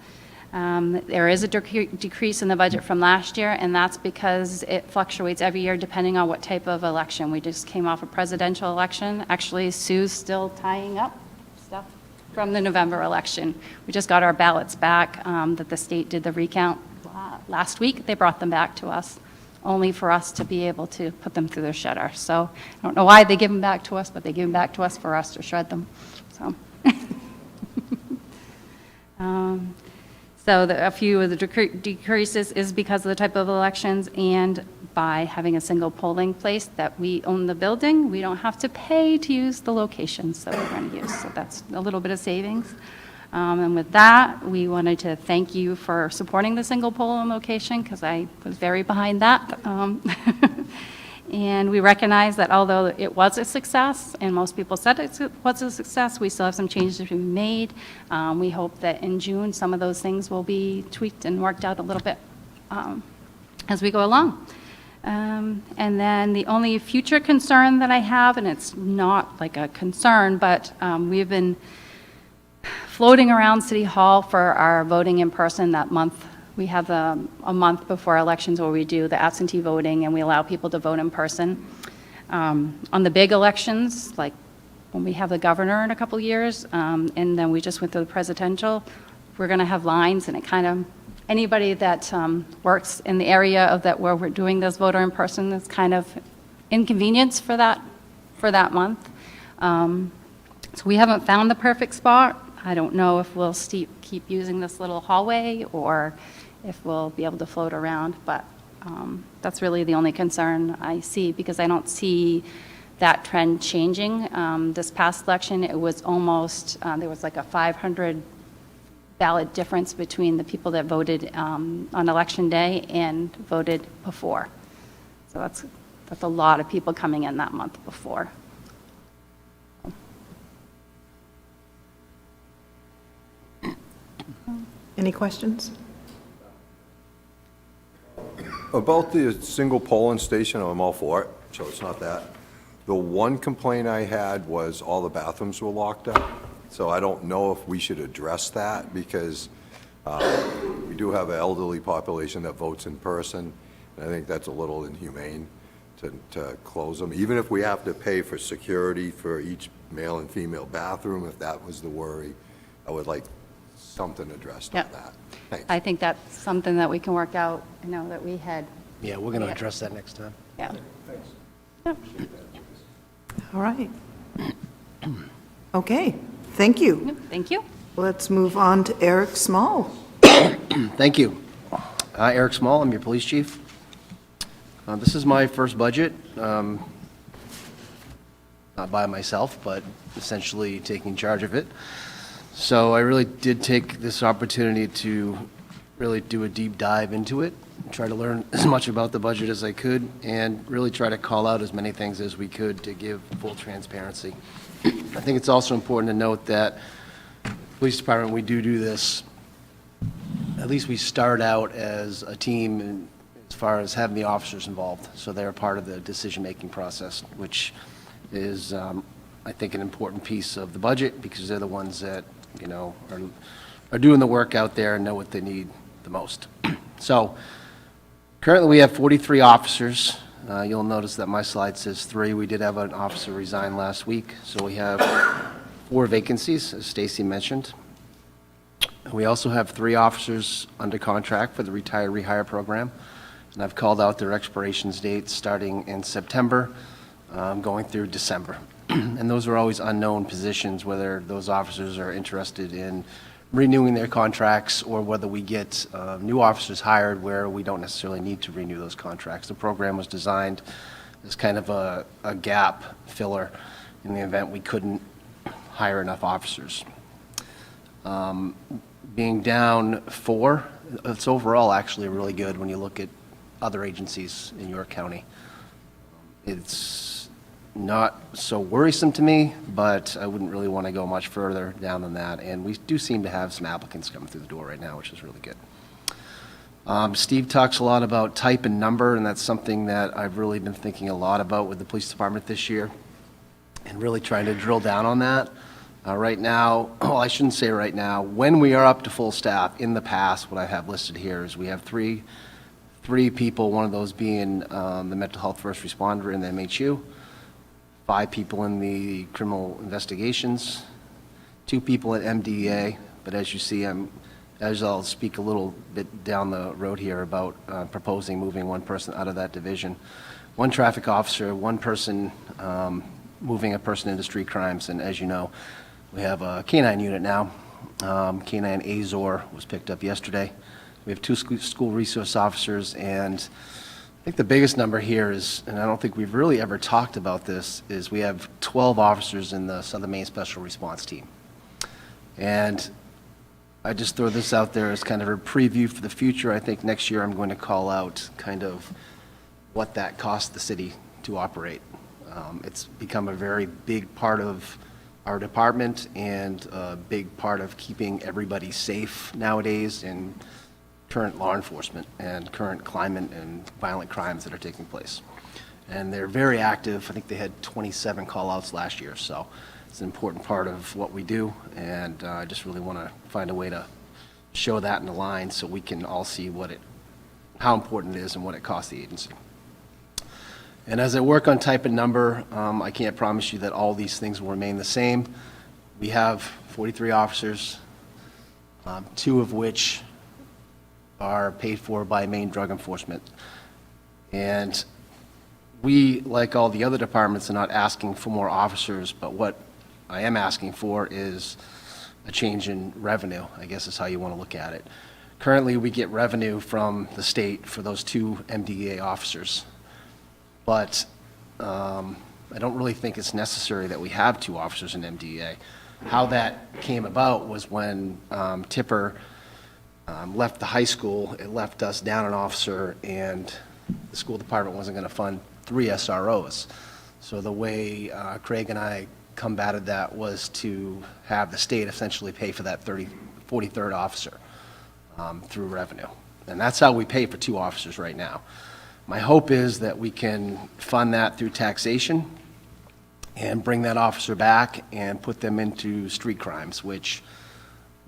There is a decrease in the budget from last year, and that's because it fluctuates every year depending on what type of election. We just came off a presidential election. Actually, Sue's still tying up stuff from the November election. We just got our ballots back that the state did the recount last week. They brought them back to us, only for us to be able to put them through the shredder. So I don't know why they give them back to us, but they give them back to us for us to shred them. So, a few of the decreases is because of the type of elections, and by having a single polling place that we own the building, we don't have to pay to use the locations that we're going to use. So that's a little bit of savings. And with that, we wanted to thank you for supporting the single polling location, because I was very behind that. And we recognize that although it was a success, and most people said it was a success, we still have some changes to be made. We hope that in June, some of those things will be tweaked and worked out a little bit as we go along. And then the only future concern that I have, and it's not like a concern, but we've been floating around City Hall for our voting in person that month. We have a month before elections where we do the absentee voting, and we allow people to vote in person. On the big elections, like when we have the governor in a couple years, and then we just went through the presidential, we're going to have lines, and it kind of, anybody that works in the area of that where we're doing this voter in person is kind of inconvenience for that month. So we haven't found the perfect spot. I don't know if we'll keep using this little hallway or if we'll be able to float around, but that's really the only concern I see, because I don't see that trend changing. This past election, it was almost, there was like a 500 ballot difference between the people that voted on election day and voted before. So that's a lot of people coming in that month before. Any questions? About the single polling station, I'm all for it, so it's not that. The one complaint I had was all the bathrooms were locked up, so I don't know if we should address that, because we do have an elderly population that votes in person, and I think that's a little inhumane to close them, even if we have to pay for security for each male and female bathroom. If that was the worry, I would like something addressed on Yep. that. Thanks. I think that's something that we can work out, that we had, Yeah, we're going to address that next time. yeah. All right. Okay, thank you. Thank you. Let's move on to Eric Small. Thank you. Eric Small, I'm your police chief. This is my first budget, not by myself, but essentially taking charge of it. So I really did take this opportunity to really do a deep dive into it, try to learn as much about the budget as I could, and really try to call out as many things as we could to give full transparency. I think it's also important to note that police department, we do this, at least we start out as a team in, as far as having the officers involved, so they're part of the decision-making process, which is, I think, an important piece of the budget, because they're the ones that, are doing the work out there and know what they need the most. So currently we have 43 officers. You'll notice that my slide says 3. We did have an officer resign last week, so we have 4 vacancies, as Stacy mentioned. We also have 3 officers under contract for the retire rehire program, and I've called out their expirations dates starting in September, going through December. And those are always unknown positions, whether those officers are interested in renewing their contracts or whether we get new officers hired where we don't necessarily need to renew those contracts. The program was designed as kind of a gap filler in the event we couldn't hire enough officers. Being down 4, it's overall actually really good when you look at other agencies in York County. It's not so worrisome to me, but I wouldn't really want to go much further down than that. And we do seem to have some applicants coming through the door right now, which is really good. Steve talks a lot about type and number, and that's something that I've really been thinking a lot about with the police department this year, and really trying to drill down on that. Right now, well, I shouldn't say right now, when we are up to full staff, in the past, what I have listed here is we have three people, one of those being the mental health first responder in the MHU, 5 people in the criminal investigations, 2 people at MDA, but as you see, as I'll speak a little bit down the road here about proposing moving 1 person out of that division, 1 traffic officer, 1 person moving a person into street crimes, and as you know, we have a K-9 unit now. K-9 Azor was picked up yesterday. We have 2 school resource officers, and I think the biggest number here is, and I don't think we've really ever talked about this, is we have 12 officers in the Southern Maine Special Response Team. And I just throw this out there as kind of a preview for the future. I think next year I'm going to call out kind of what that costs the city to operate. It's become a very big part of our department and a big part of keeping everybody safe nowadays in current law enforcement and current climate and violent crimes that are taking place. And they're very active. I think they had 27 call-outs last year, so it's an important part of what we do, and I just really want to find a way to show that in the line so we can all see how important it is and what it costs the agency. And as I work on type and number, I can't promise you that all these things will remain the same. We have 43 officers, 2 of which are paid for by Maine Drug Enforcement. And we, like all the other departments, are not asking for more officers, but what I am asking for is a change in revenue, I guess is how you want to look at it. Currently, we get revenue from the state for those 2 MDEA officers. But I don't really think it's necessary that we have 2 officers in MDEA. How that came about was when Tipper left the high school, it left us down an officer, and the school department wasn't going to fund 3 SROs. So the way Craig and I combated that was to have the state essentially pay for that 43rd officer through revenue. And that's how we pay for 2 officers right now. My hope is that we can fund that through taxation and bring that officer back and put them into street crimes, which,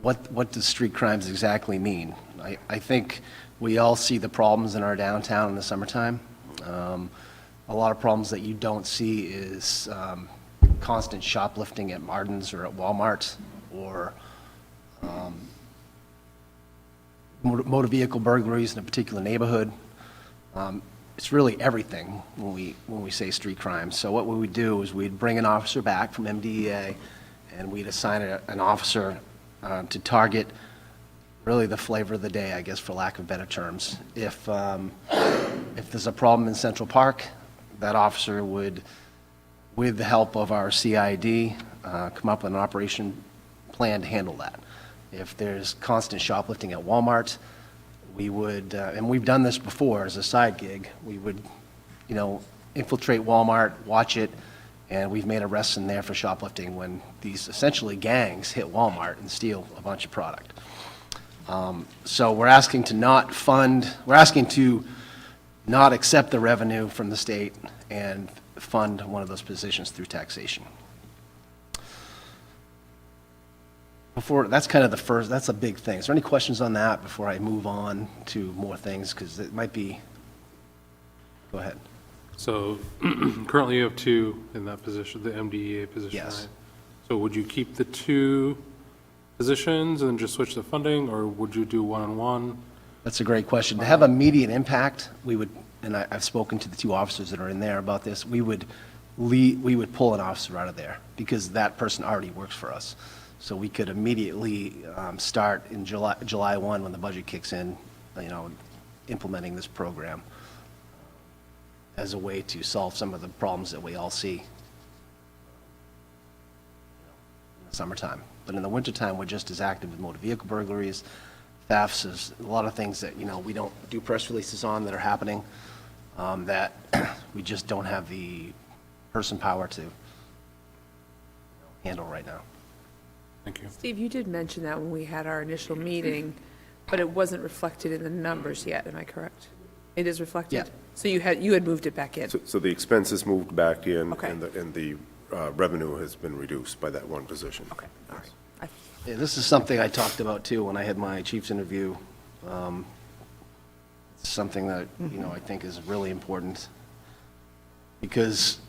what does street crimes exactly mean? I think we all see the problems in our downtown in the summertime. A lot of problems that you don't see is constant shoplifting at Martin's or at Walmart, or motor vehicle burglaries in a particular neighborhood. It's really everything when we say street crime. So what we would do is we'd bring an officer back from MDEA, and we'd assign an officer to target really the flavor of the day, I guess, for lack of better terms. If there's a problem in Central Park, that officer would, with the help of our CID, come up with an operation plan to handle that. If there's constant shoplifting at Walmart, we would, and we've done this before as a side gig, we would, infiltrate Walmart, watch it, and we've made arrests in there for shoplifting when these essentially gangs hit Walmart and steal a bunch of product. So we're asking to not accept the revenue from the state and fund one of those positions through taxation. That's kind of that's a big thing. Is there any questions on that before I move on to more things? Because it might be, go ahead. So currently you have 2 in that position, the MDEA position, Yes. right? So would you keep the 2 positions and just switch the funding, or would you do one-on-one? That's a great question. To have immediate impact, we would, and I've spoken to the 2 officers that are in there about this, we would pull an officer out of there because that person already works for us. So we could immediately start in July 1 when the budget kicks in, implementing this program as a way to solve some of the problems that we all see in the summertime. But in the wintertime, we're just as active with motor vehicle burglaries, thefts, there's a lot of things that, we don't do press releases on that are happening that we just don't have the person power to handle right now. Thank you. Steve, you did mention that when we had our initial meeting, but it wasn't reflected in the numbers yet, am I correct? It is reflected? Yeah. So you had moved it back in? So the expenses moved back in, Okay. and the revenue has been reduced by that one position. Okay, all right. Yeah, this is something I talked about too when I had my chief's interview. It's something that, I think is really important because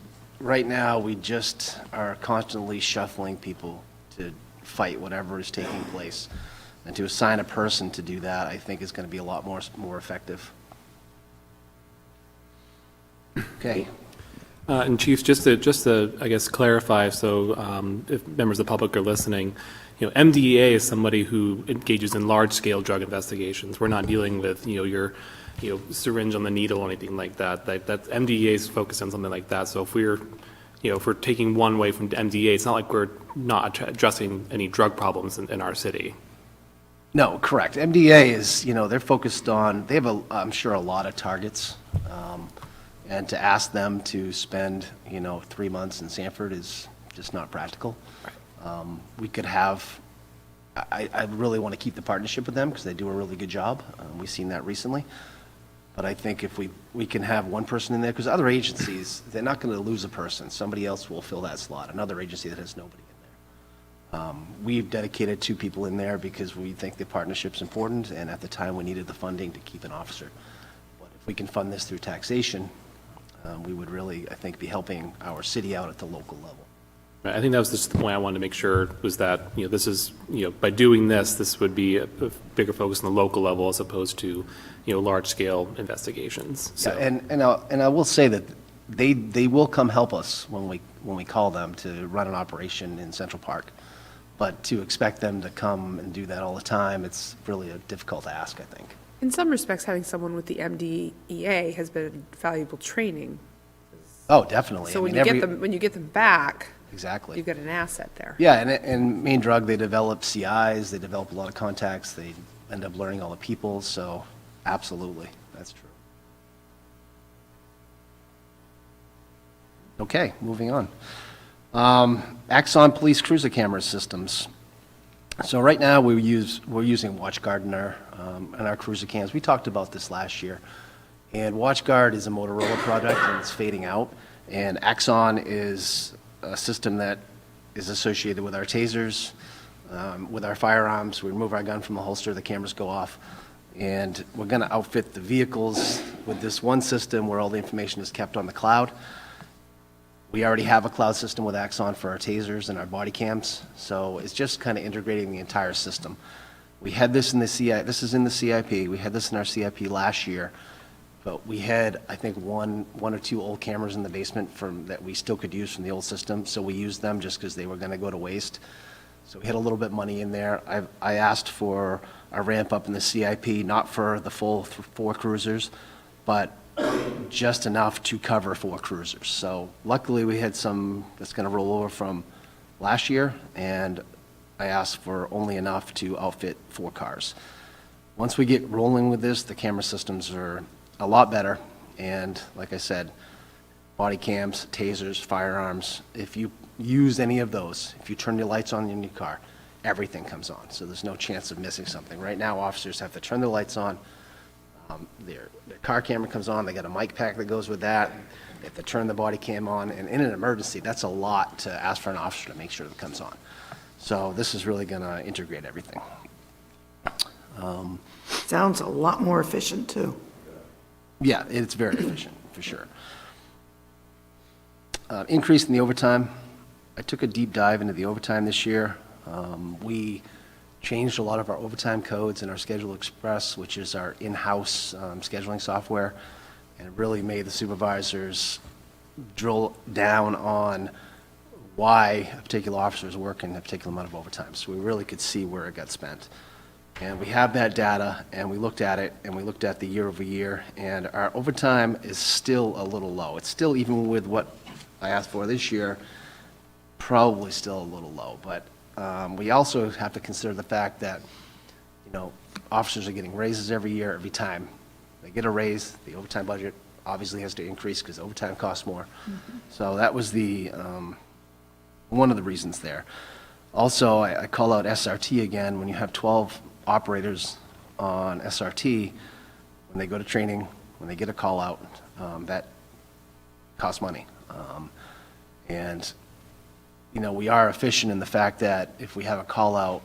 right now we just are constantly shuffling people to fight whatever is taking place. And to assign a person to do that, I think is going to be a lot more effective. Okay. And Chief, just to, I guess, clarify, so if members of the public are listening, MDEA is somebody who engages in large-scale drug investigations. We're not dealing with, your syringe on the needle or anything like that. That MDEA is focused on something like that. So if we're taking one way from MDEA, it's not like we're not addressing any drug problems in our city. No, correct. MDA is, they're focused on, they have, I'm sure, a lot of targets. And to ask them to spend, 3 months in Sanford is just not practical. We could have, I really want to keep the partnership with them because they do a really good job. We've seen that recently. But I think if we can have one person in there, because other agencies, they're not going to lose a person. Somebody else will fill that slot, another agency that has nobody in there. We've dedicated 2 people in there because we think the partnership's important, and at the time we needed the funding to keep an officer. But if we can fund this through taxation, we would really, I think, be helping our city out at the local level. I think that was just the point I wanted to make sure, was that, this is, by doing this, this would be a bigger focus on the local level as opposed to, large-scale investigations. So, And I will say that they will come help us when we call them to run an operation in Central Park. But to expect them to come and do that all the time, it's really a difficult ask, I think. In some respects, having someone with the MDEA has been valuable training. Oh, definitely. So I when mean, you get them back, Exactly. you've got an asset there. Yeah, and Main Drug, they develop CIs, they develop a lot of contacts, they end up learning all the people, so absolutely, that's true. Okay, moving on. Axon Police Cruiser Camera Systems. So right now, we're using WatchGuard in our cruiser cams. We talked about this last year. And WatchGuard is a Motorola product, and it's fading out. And Axon is a system that is associated with our tasers, with our firearms. We remove our gun from the holster, the cameras go off. And we're going to outfit the vehicles with this one system where all the information is kept on the cloud. We already have a cloud system with Axon for our tasers and our body cams, so it's just kind of integrating the entire system. We had this in the this is in the CIP. We had this in our CIP last year, but we had, I think, one or two old cameras in the basement that we still could use from the old system, so we used them just because they were going to go to waste. So we had a little bit of money in there. I asked for a ramp up in the CIP, not for the full 4 cruisers, but just enough to cover 4 cruisers. So luckily, we had some that's going to roll over from last year, and I asked for only enough to outfit 4 cars. Once we get rolling with this, the camera systems are a lot better, and like I said, body cams, tasers, firearms, if you use any of those, if you turn your lights on in your car, everything comes on, so there's no chance of missing something. Right now, officers have to turn their lights on, their car camera comes on, they got a mic pack that goes with that, they have to turn the body cam on, and in an emergency, that's a lot to ask for an officer to make sure that it comes on. So this is really going to integrate everything. Sounds a lot more efficient, too. Yeah, it's very efficient, for sure. Increase in the overtime. I took a deep dive into the overtime this year. We changed a lot of our overtime codes in our Schedule Express, which is our in-house scheduling software, and it really made the supervisors drill down on why a particular officer is working a particular amount of overtime. So we really could see where it got spent. And we have that data, and we looked at it, and we looked at the year over year, and our overtime is still a little low. It's still, even with what I asked for this year, probably still a little low. But we also have to consider the fact that, officers are getting raises every year, every time they get a raise, the overtime budget obviously has to increase because overtime costs more. Mm-hmm. So that was one of the reasons there. Also, I call out SRT again. When you have 12 operators on SRT, when they go to training, when they get a call out, that costs money. We are efficient in the fact that if we have a call out,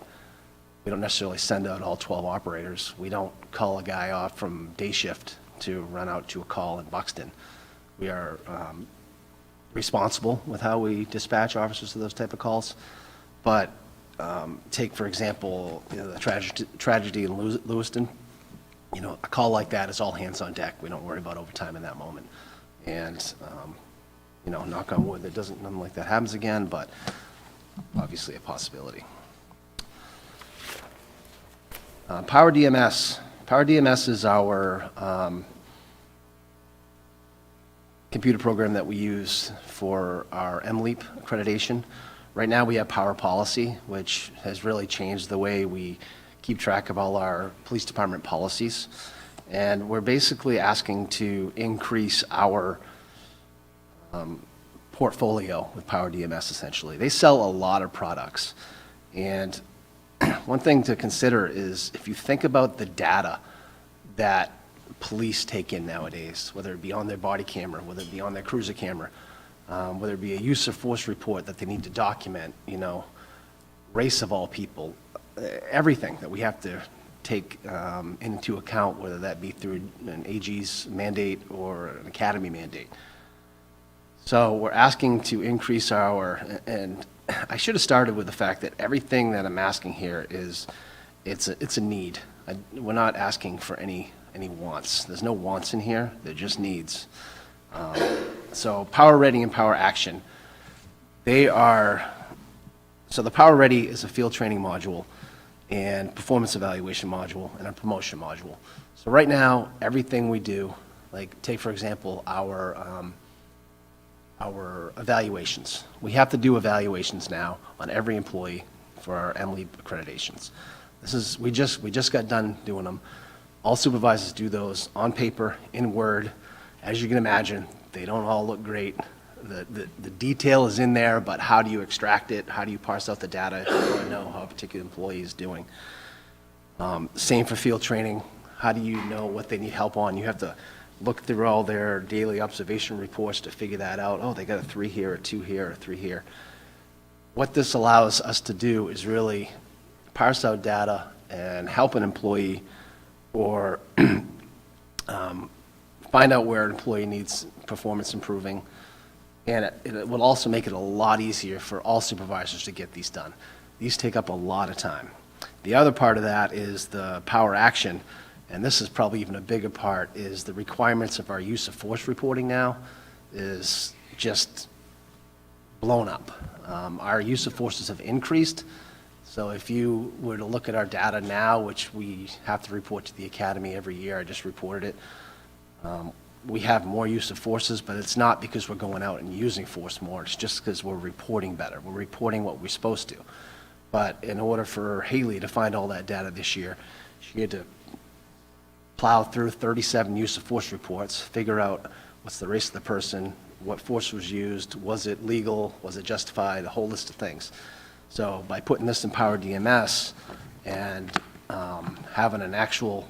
we don't necessarily send out all 12 operators. We don't call a guy off from day shift to run out to a call in Buxton. We are responsible with how we dispatch officers to those type of calls. But take, for example, the tragedy in Lewiston. A call like that is all hands on deck. We don't worry about overtime in that moment. And, knock on wood, nothing like that happens again, but obviously a possibility. Power DMS. Power DMS is our computer program that we use for our MLEAP accreditation. Right now, we have Power Policy, which has really changed the way we keep track of all our police department policies. And we're basically asking to increase our portfolio with Power DMS, essentially. They sell a lot of products. And one thing to consider is if you think about the data that police take in nowadays, whether it be on their body camera, whether it be on their cruiser camera, whether it be a use of force report that they need to document, race of all people, everything that we have to take into account, whether that be through an AG's mandate or an academy mandate. So we're asking to increase and I should have started with the fact that everything that I'm asking here it's a need. We're not asking for any wants. There's no wants in here, they're just needs. So Power Ready and Power Action, so the Power Ready is a field training module and performance evaluation module and a promotion module. So right now, everything we do, like take for example our evaluations. We have to do evaluations now on every employee for our MLEAP accreditations. We just got done doing them. All supervisors do those on paper, in Word. As you can imagine, they don't all look great. The detail is in there, but how do you extract it? How do you parse out the data if you want to know how a particular employee is doing? Same for field training. How do you know what they need help on? You have to look through all their daily observation reports to figure that out. Oh, they got a 3 here, a 2 here, a 3 here. What this allows us to do is really parse out data and help an employee or find out where an employee needs performance improving. And it will also make it a lot easier for all supervisors to get these done. These take up a lot of time. The other part of that is the Power Action, and this is probably even a bigger part, is the requirements of our use of force reporting now is just blown up. Our use of forces have increased. So if you were to look at our data now, which we have to report to the academy every year, I just reported it, we have more use of forces, but it's not because we're going out and using force more. It's just because we're reporting better. We're reporting what we're supposed to. But in order for Haley to find all that data this year, she had to plow through 37 use of force reports, figure out what's the race of the person, what force was used, was it legal, was it justified, a whole list of things. So by putting this in Power DMS and having an actual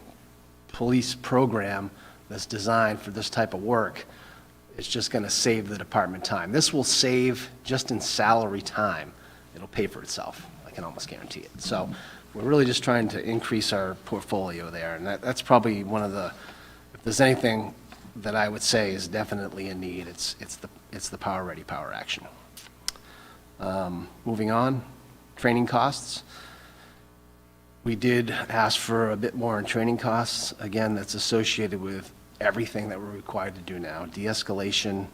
police program that's designed for this type of work, it's just going to save the department time. This will save, just in salary time, it'll pay for itself. I can almost guarantee it. So we're really just trying to increase our portfolio there, and that's probably one of the, if there's anything that I would say is definitely a need, it's the Power Ready, Power Action. Moving on, training costs. We did ask for a bit more in training costs. Again, that's associated with everything that we're required to do now. De-escalation,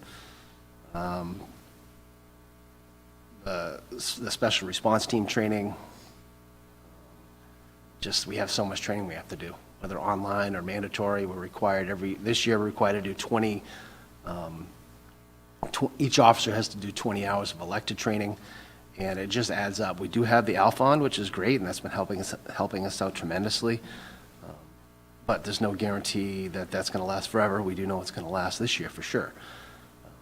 the special response team training. Just, we have so much training we have to do, whether online or mandatory. We're required this year we're required to do 20, each officer has to do 20 hours of elected training, and it just adds up. We do have the Alphon, which is great, and that's been helping us out tremendously. But there's no guarantee that that's going to last forever. We do know it's going to last this year for sure.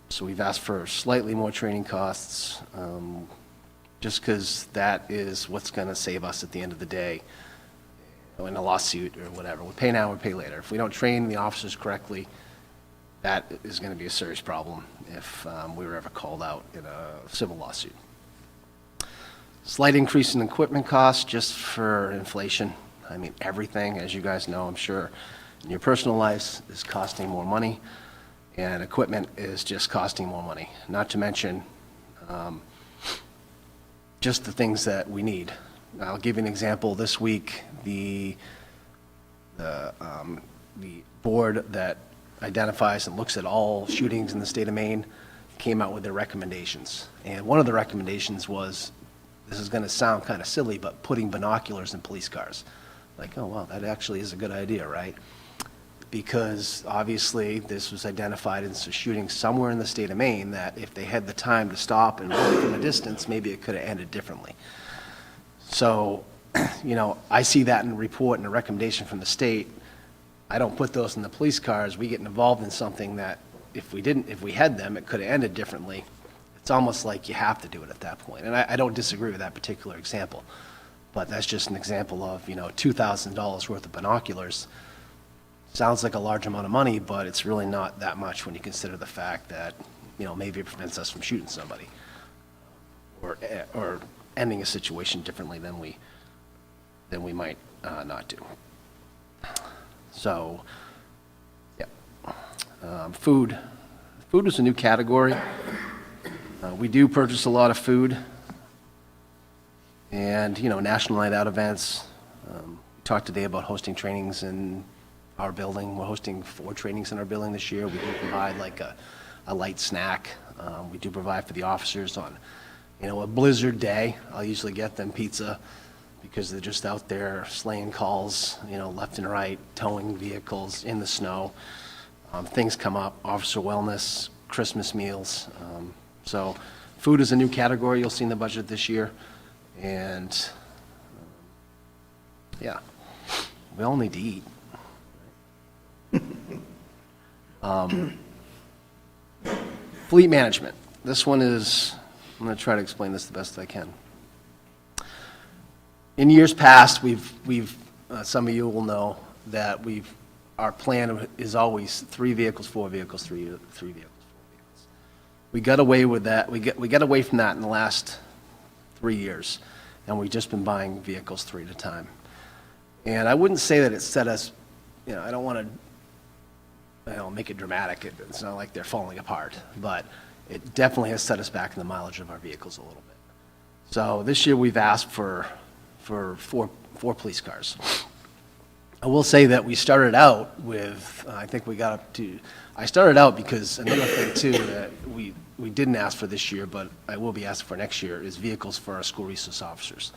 So we've asked for slightly more training costs, just because that is what's going to save us at the end of the day in a lawsuit or whatever. We pay now, we pay later. If we don't train the officers correctly, that is going to be a serious problem if we were ever called out in a civil lawsuit. Slight increase in equipment costs just for inflation. I mean, everything, as you guys know, I'm sure, in your personal lives is costing more money, and equipment is just costing more money. Not to mention just the things that we need. I'll give you an example. This week, the board that identifies and looks at all shootings in the state of Maine came out with their recommendations. And one of the recommendations was, this is going to sound kind of silly, but putting binoculars in police cars. Like, oh, wow, that actually is a good idea, right? Because obviously this was identified as a shooting somewhere in the state of Maine that if they had the time to stop and look from a distance, maybe it could have ended differently. So, you know, I see that in a report and a recommendation from the state. I don't put those in the police cars. We get involved in something that if we had them, it could have ended differently. It's almost like you have to do it at that point. And I don't disagree with that particular example. But that's just an example of, you know, $2,000 worth of binoculars. Sounds like a large amount of money, but it's really not that much when you consider the fact that, you know, maybe it prevents us from shooting somebody or ending a situation differently than we might not do. So, yeah. Food food is a new category. We do purchase a lot of food and, National Night Out events. We talked today about hosting trainings in our building. We're hosting 4 trainings in our building this year. We do provide like a light snack. We do provide for the officers on, a blizzard day. I'll usually get them pizza because they're just out there slaying calls, left and right, towing vehicles in the snow. Things come up, officer wellness, Christmas meals. So food is a new category you'll see in the budget this year. And, yeah, we all need to eat. Fleet management. This one is, I'm going to try to explain this the best I can. In years past, we've some of you will know that our plan is always 3 vehicles, 4 vehicles, 3 vehicles, 4 vehicles. We got away with that. We got away from that in the last 3 years, and we've just been buying vehicles 3 at a time. And I wouldn't say that it set us, I don't want to make it dramatic. It's not like they're falling apart, but it definitely has set us back in the mileage of our vehicles a little bit. So this year we've asked for 4 police cars. I will say that we started out with, I think we got up to, I started out because another thing too that we didn't ask for this year, but I will be asking for next year, is vehicles for our school resource officers.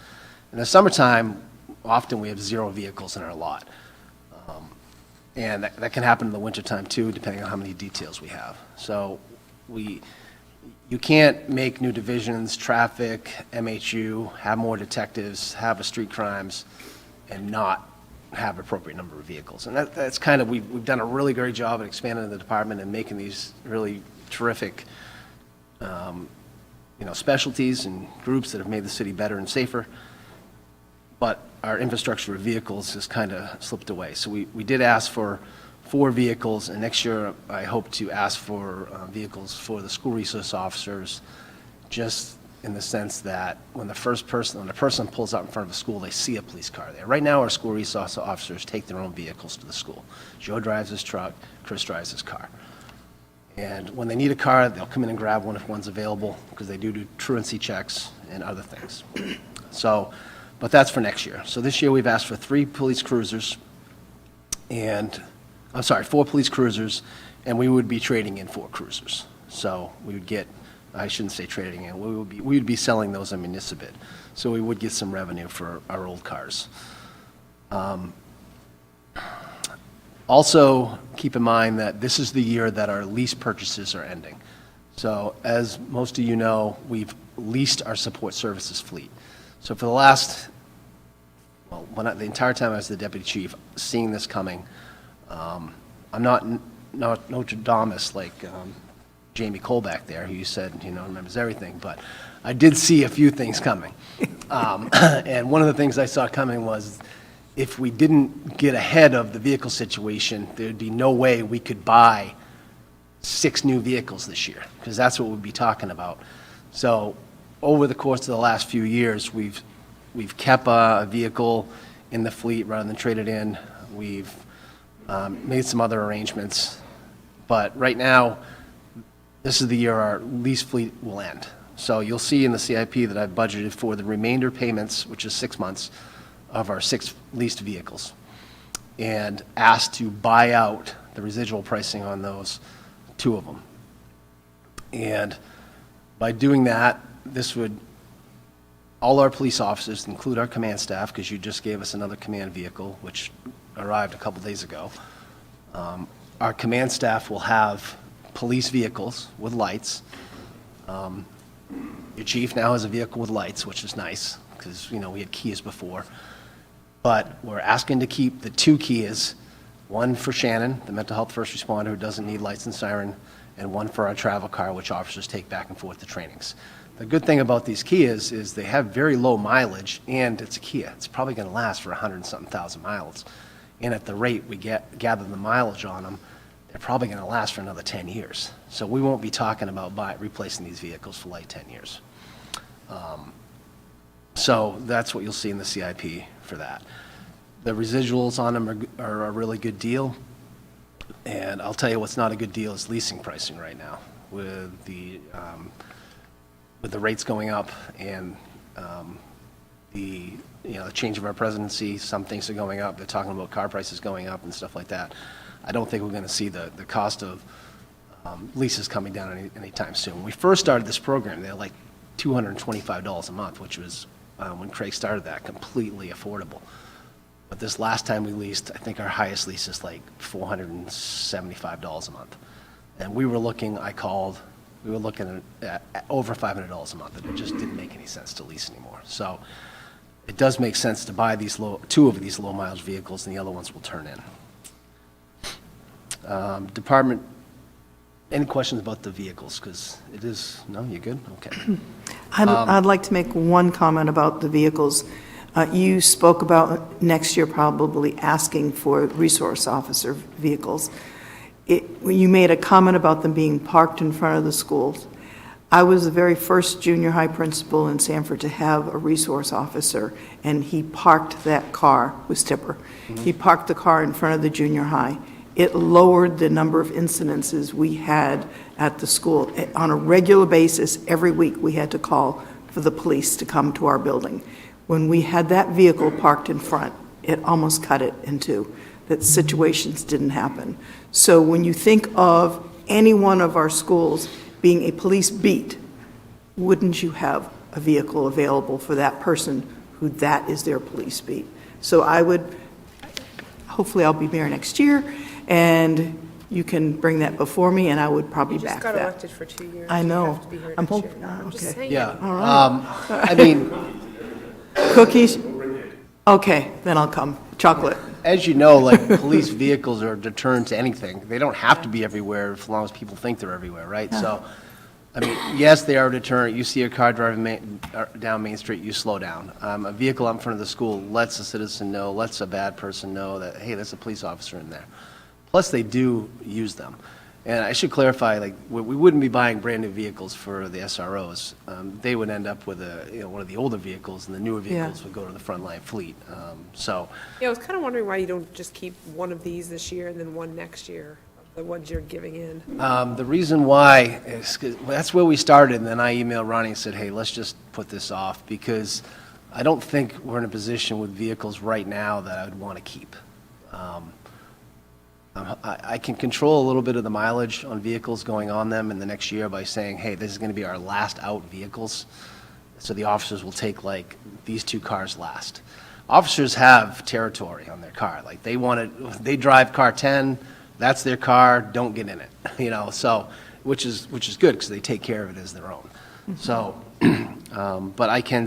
In the summertime, often we have 0 vehicles in our lot. And that can happen in the wintertime too, depending on how many details we have. So you can't make new divisions, traffic, MHU, have more detectives, have a street crimes, and not have appropriate number of vehicles. And that's kind of, we've done a really great job at expanding the department and making these really terrific, specialties and groups that have made the city better and safer. But our infrastructure of vehicles has kind of slipped away. So we did ask for 4 vehicles, and next year I hope to ask for vehicles for the school resource officers, just in the sense that when a person pulls out in front of a school, they see a police car there. Right now, our school resource officers take their own vehicles to the school. Joe drives his truck, Chris drives his car. And when they need a car, they'll come in and grab one if one's available, because they do truancy checks and other things. So, but that's for next year. So this year, we've asked for 4 police cruisers, and we would be trading in 4 cruisers. So we would get, I shouldn't say trading in, we would be selling those in municipal. So we would get some revenue for our old cars. Also, keep in mind that this is the year that our lease purchases are ending. So as most of you know, we've leased our support services fleet. So for the last, the entire time I was the deputy chief, seeing this coming, I'm not Notre Damus like Jamie Cole back there, who you said, remembers everything, but I did see a few things coming. And one of the things I saw coming was, if we didn't get ahead of the vehicle situation, there'd be no way we could buy 6 new vehicles this year, because that's what we'd be talking about. So over the course of the last few years, we've kept a vehicle in the fleet rather than trade it in. We've made some other arrangements. But right now, this is the year our lease fleet will end. So you'll see in the CIP that I've budgeted for the remainder payments, which is 6 months, of our 6 leased vehicles, and asked to buy out the residual pricing on those 2 of them. And by doing that, this would, all our police officers, include our command staff, because you just gave us another command vehicle, which arrived a couple days ago. Our command staff will have police vehicles with lights. Your chief now has a vehicle with lights, which is nice, because, we had Kias before. But we're asking to keep the 2 Kias, one for Shannon, the mental health first responder who doesn't need lights and siren, and one for our travel car, which officers take back and forth to trainings. The good thing about these Kias is they have very low mileage, and it's a Kia. It's probably going to last for 100-something thousand miles. And at the rate we gather the mileage on them, they're probably going to last for another 10 years. So we won't be talking about replacing these vehicles for like 10 years. So that's what you'll see in the CIP for that. The residuals on them are a really good deal. And I'll tell you what's not a good deal is leasing pricing right now with the rates going up and the change of our presidency. Some things are going up. They're talking about car prices going up and stuff like that. I don't think we're going to see the cost of leases coming down anytime soon. When we first started this program, they were like $225 a month, which was, when Craig started that, completely affordable. But this last time we leased, I think our highest lease is like $475 a month. And we were looking at over $500 a month, and it just didn't make any sense to lease anymore. So it does make sense to buy two of these low mileage vehicles, and the other ones will turn in. Department, any questions about the vehicles? Because it is, no, you good? Okay. I'd like to make one comment about the vehicles. You spoke about next year probably asking for resource officer vehicles. You made a comment about them being parked in front of the schools. I was the very first junior high principal in Sanford to have a resource officer, and he parked that car, it was Tipper. He parked the car in front of the junior high. It lowered the number of incidences we had at the school. On a regular basis, every week, we had to call for the police to come to our building. When we had that vehicle parked in front, it almost cut it in two, that situations didn't happen. So when you think of any one of our schools being a police beat, wouldn't you have a vehicle available for that person who that is their police beat? So hopefully I'll be mayor next year, and you can bring that before me, and I would probably back that. You just got elected for 2 years. I know. You have to be here I'm next hoping, year. I'm just okay. saying. Yeah. All right. I mean, Cookies? Okay, then I'll come. Chocolate. as you know, like, police vehicles are a deterrent to anything. They don't have to be everywhere as long as people think they're everywhere, right? So, I mean, yes, they are a deterrent. You see a car driving down Main Street, you slow down. A vehicle out in front of the school lets a citizen know, lets a bad person know that, hey, there's a police officer in there. Plus, they do use them. And I should clarify, like, we wouldn't be buying brand-new vehicles for the SROs. They would end up with one of the older vehicles, and the newer vehicles would go to the frontline fleet. So, Yeah, I was kind of wondering why you don't just keep one of these this year and then one next year, the ones you're giving in. the reason why is 'cause that's where we started, and then I emailed Ronnie and said, hey, let's just put this off, because I don't think we're in a position with vehicles right now that I would want to keep. I can control a little bit of the mileage on vehicles going on them in the next year by saying, hey, this is going to be our last out vehicles. So the officers will take, like, these two cars last. Officers have territory on their car. Like, they drive car 10, that's their car, don't get in it, so, which is good, because they take care of it as their own. So, but I can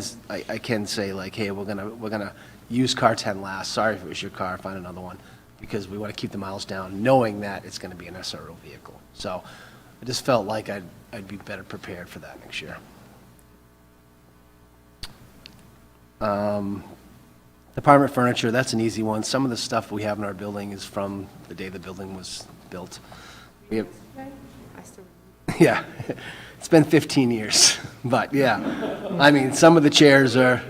say, like, hey, we're gonna use car 10 last, sorry if it was your car, find another one, because we want to keep the miles down, knowing that it's going to be an SRO vehicle. So I just felt like I'd be better prepared for that next year. Department furniture, that's an easy one. Some of the stuff we have in our building is from the day the building was built. We have, yeah, it's been 15 years, but yeah. I mean, some of the chairs are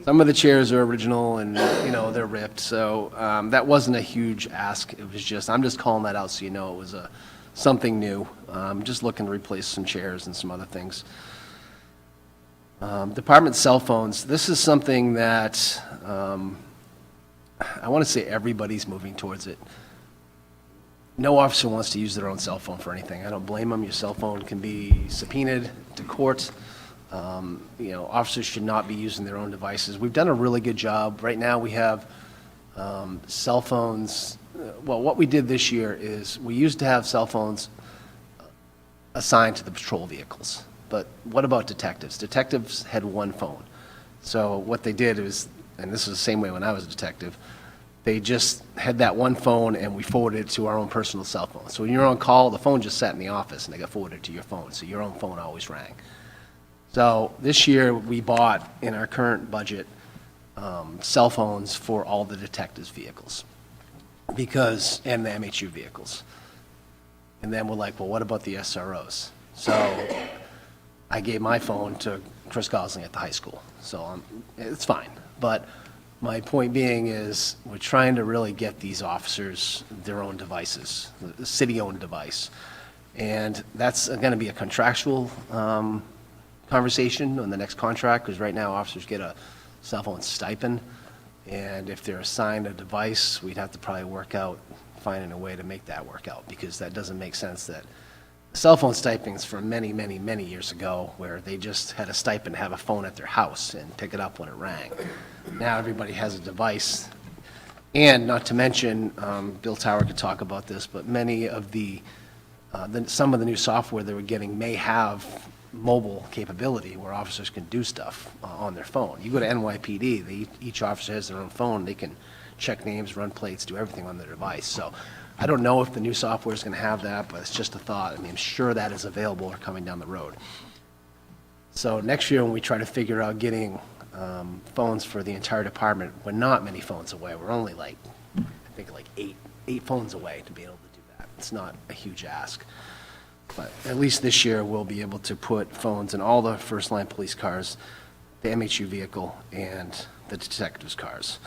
original, and, they're ripped, so that wasn't a huge ask. It was just, I'm just calling that out so you know it was something new. Just looking to replace some chairs and some other things. Department cell phones, this is something that I want to say everybody's moving towards it. No officer wants to use their own cell phone for anything. I don't blame them. Your cell phone can be subpoenaed to court. Officers should not be using their own devices. We've done a really good job. Right now, we have cell phones. Well, what we did this year is we used to have cell phones assigned to the patrol vehicles. But what about detectives? Detectives had one phone. So what they did is, and this was the same way when I was a detective, they just had that one phone, and we forwarded it to our own personal cell phone. So when you're on call, the phone just sat in the office, and they got forwarded to your phone. So your own phone always rang. So this year, we bought, in our current budget, cell phones for all the detectives' vehicles, and the MHU vehicles. And then we're like, well, what about the SROs? So I gave my phone to Chris Gosling at the high school, so it's fine. But My point being is, we're trying to really get these officers their own devices, the city-owned device. And that's going to be a contractual conversation on the next contract, because right now officers get a cell phone stipend. And if they're assigned a device, we'd have to probably work out, finding a way to make that work out, because that doesn't make sense that cell phone stipends from many, many, many years ago, where they just had a stipend to have a phone at their house and pick it up when it rang. Now everybody has a device. And not to mention, Bill Tower could talk about this, but many of some of the new software that we're getting may have mobile capability where officers can do stuff on their phone. You go to NYPD, each officer has their own phone. They can check names, run plates, do everything on their device. So I don't know if the new software is going to have that, but it's just a thought. I mean, I'm sure that is available or coming down the road. So next year when we try to figure out getting phones for the entire department, we're not many phones away. We're only I think eight phones away to be able to do that. It's not a huge ask. But at least this year, we'll be able to put phones in all the first-line police cars, the MHU vehicle, and the detectives' cars.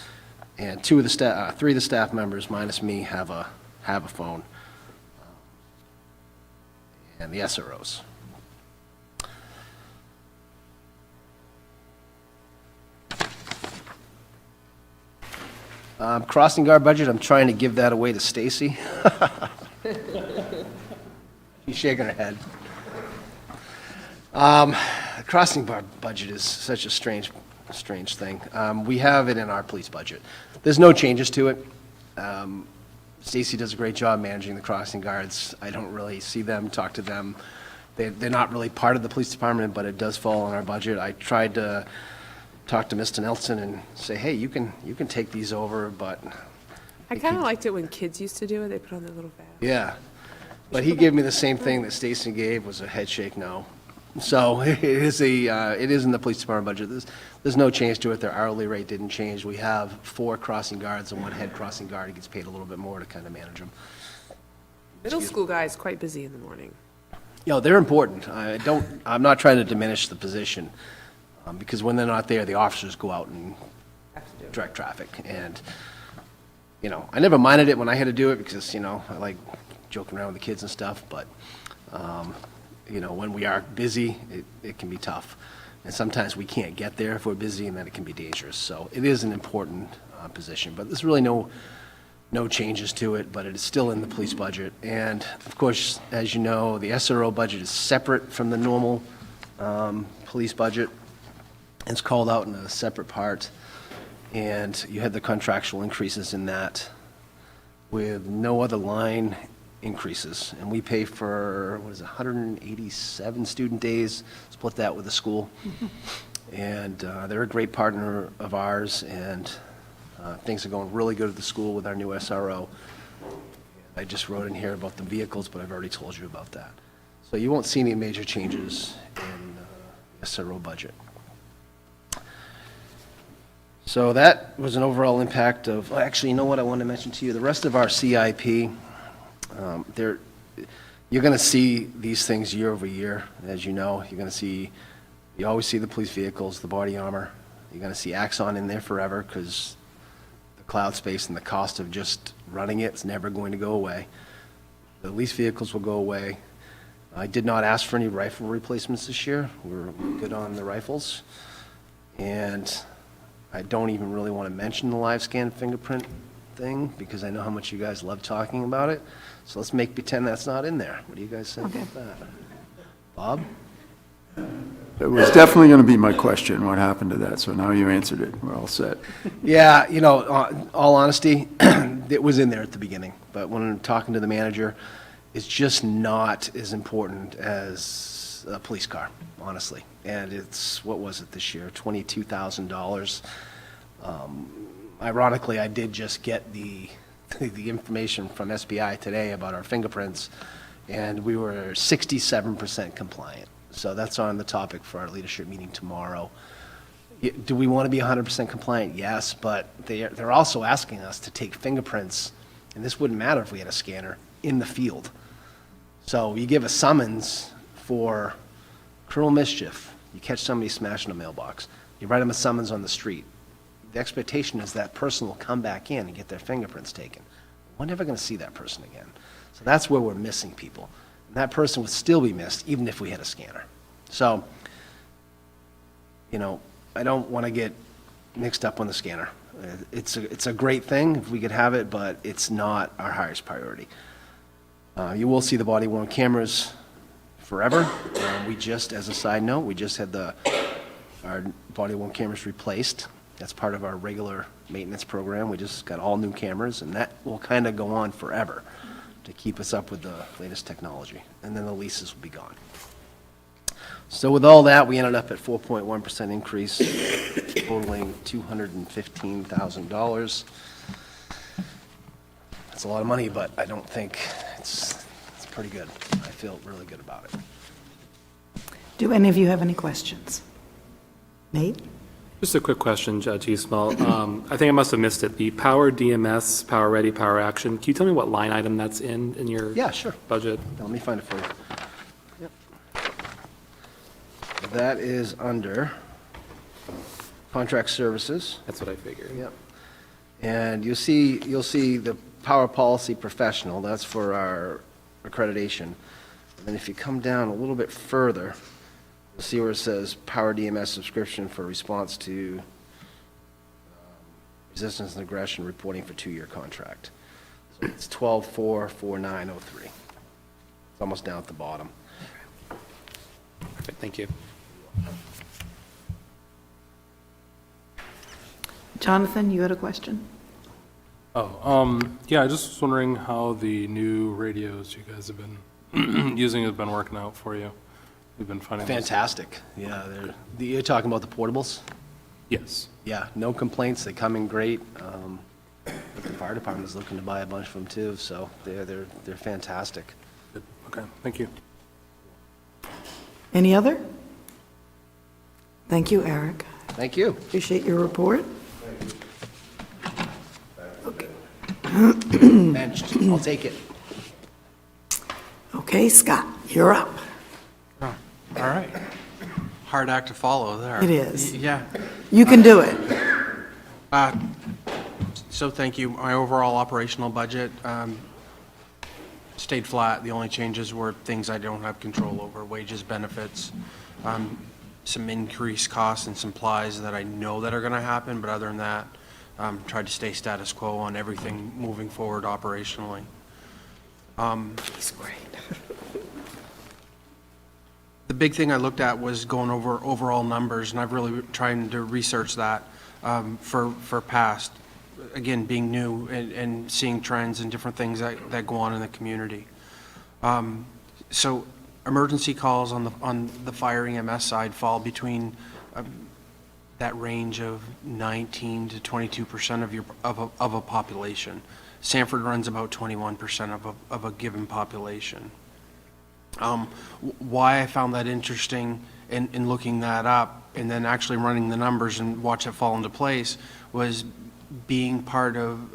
And three of the staff members, minus me, have a phone, and the SROs. Crossing guard budget, I'm trying to give that away to Stacy. She's shaking her head. The crossing guard budget is such a strange thing. We have it in our police budget. There's no changes to it. Stacy does a great job managing the crossing guards. I don't really see them, talk to them. They're not really part of the police department, but it does fall in our budget. I tried to talk to Mr. Nelson and say, hey, you can take these over, but... I kind of liked it when kids used to do it. They put on their little vest. Yeah. But he gave me the same thing that Stacy gave, was a head shake no. So it is in the police department budget. There's no change to it. Their hourly rate didn't change. We have 4 crossing guards and 1 head crossing guard. He gets paid a little bit more to kind of manage them. Middle school guy is quite busy in the morning. They're important. I'm not trying to diminish the position, because when they're not there, the officers go out and direct traffic. And, I never minded it when I had to do it, because, I like joking around with the kids and stuff, but, when we are busy, it can be tough. And sometimes we can't get there if we're busy, and then it can be dangerous. So it is an important position, but there's really no changes to it, but it is still in the police budget. And, of course, as you know, the SRO budget is separate from the normal police budget. It's called out in a separate part, and you had the contractual increases in that with no other line increases. And we pay for, 187 student days, split that with the school. And they're a great partner of ours, and things are going really good at the school with our new SRO. I just wrote in here about the vehicles, but I've already told you about that. So you won't see any major changes in the SRO budget. So that was an overall impact of, actually, you know what I wanted to mention to you? The rest of our CIP, you're going to see these things year over year, as you know. You always see the police vehicles, the body armor. You're going to see Axon in there forever, because the cloud space and the cost of just running it's never going to go away. The lease vehicles will go away. I did not ask for any rifle replacements this year. We're good on the rifles. And I don't even really want to mention the live scan fingerprint thing, because I know how much you guys love talking about it. So let's pretend that's not in there. What do you guys think about that? Bob? It was definitely going to be my question, what happened to that, so now you answered it. We're all set. Yeah, all honesty, it was in there at the beginning. But when I'm talking to the manager, it's just not as important as a police car, honestly. And it's, what was it this year, $22,000. Ironically, I did just get the information from SBI today about our fingerprints, and we were 67% compliant. So that's on the topic for our leadership meeting tomorrow. Do we want to be 100% compliant? Yes, but they're also asking us to take fingerprints, and this wouldn't matter if we had a scanner, in the field. So you give a summons for criminal mischief. You catch somebody smashing a mailbox. You write them a summons on the street. the expectation is that person will come back in and get their fingerprints taken. We're never going to see that person again. So that's where we're missing people. And that person would still be missed even if we had a scanner. So, you know, I don't want to get mixed up on the scanner. It's a great thing if we could have it, but it's not our highest priority. You will see the body-worn cameras forever. We just, as a side note, we just had our body-worn cameras replaced. That's part of our regular maintenance program. We just got all new cameras, and that will kind of go on forever to keep us up with the latest technology. And then the leases will be gone. So with all that, we ended up at 4.1% increase, totaling $215,000. That's a lot of money, but I don't think it's pretty good. I feel really good about it. Do any of you have any questions? Nate? Just a quick question, Judge Eastmal. I think I must have missed it. The Power DMS, Power Ready, Power Action, can you tell me what line item that's in your Yeah, sure. budget? Now, let me find it for you. Yep. That is under contract services. That's what I figured. Yep. And you'll see the Power Policy Professional, that's for our accreditation. And then if you come down a little bit further, you'll see where it says Power DMS subscription for response to resistance and aggression reporting for 2-year contract. So it's 12/4/4903. It's almost down at the bottom. Perfect, thank you. Jonathan, you had a question? Yeah, I just was wondering how the new radios you guys have been using have been working out for you. We've been finding those- Fantastic. Yeah, you're talking about the portables? Yes. Yeah, no complaints. They come in great. The fire department's looking to buy a bunch of them too, so they're fantastic. Good. Okay, thank you. Any other? Thank you, Eric. Thank you. Appreciate your report. Benched. I'll take it. Okay, Scott, you're up. All right. Hard act to follow there. It is. Yeah. You can do it. So thank you. My overall operational budget stayed flat. The only changes were things I don't have control over, wages, benefits, some increased costs and supplies that I know that are going to happen, but other than that, tried to stay status quo on everything moving forward operationally. That's great. The big thing I looked at was going over overall numbers, and I've really trying to research that for past, again, being new and seeing trends and different things that go on in the community. So emergency calls on the fire EMS side fall between that range of 19 to 22% of a population. Sanford runs about 21% of a given population. Why I found that interesting in looking that up and then actually running the numbers and watch it fall into place was being part of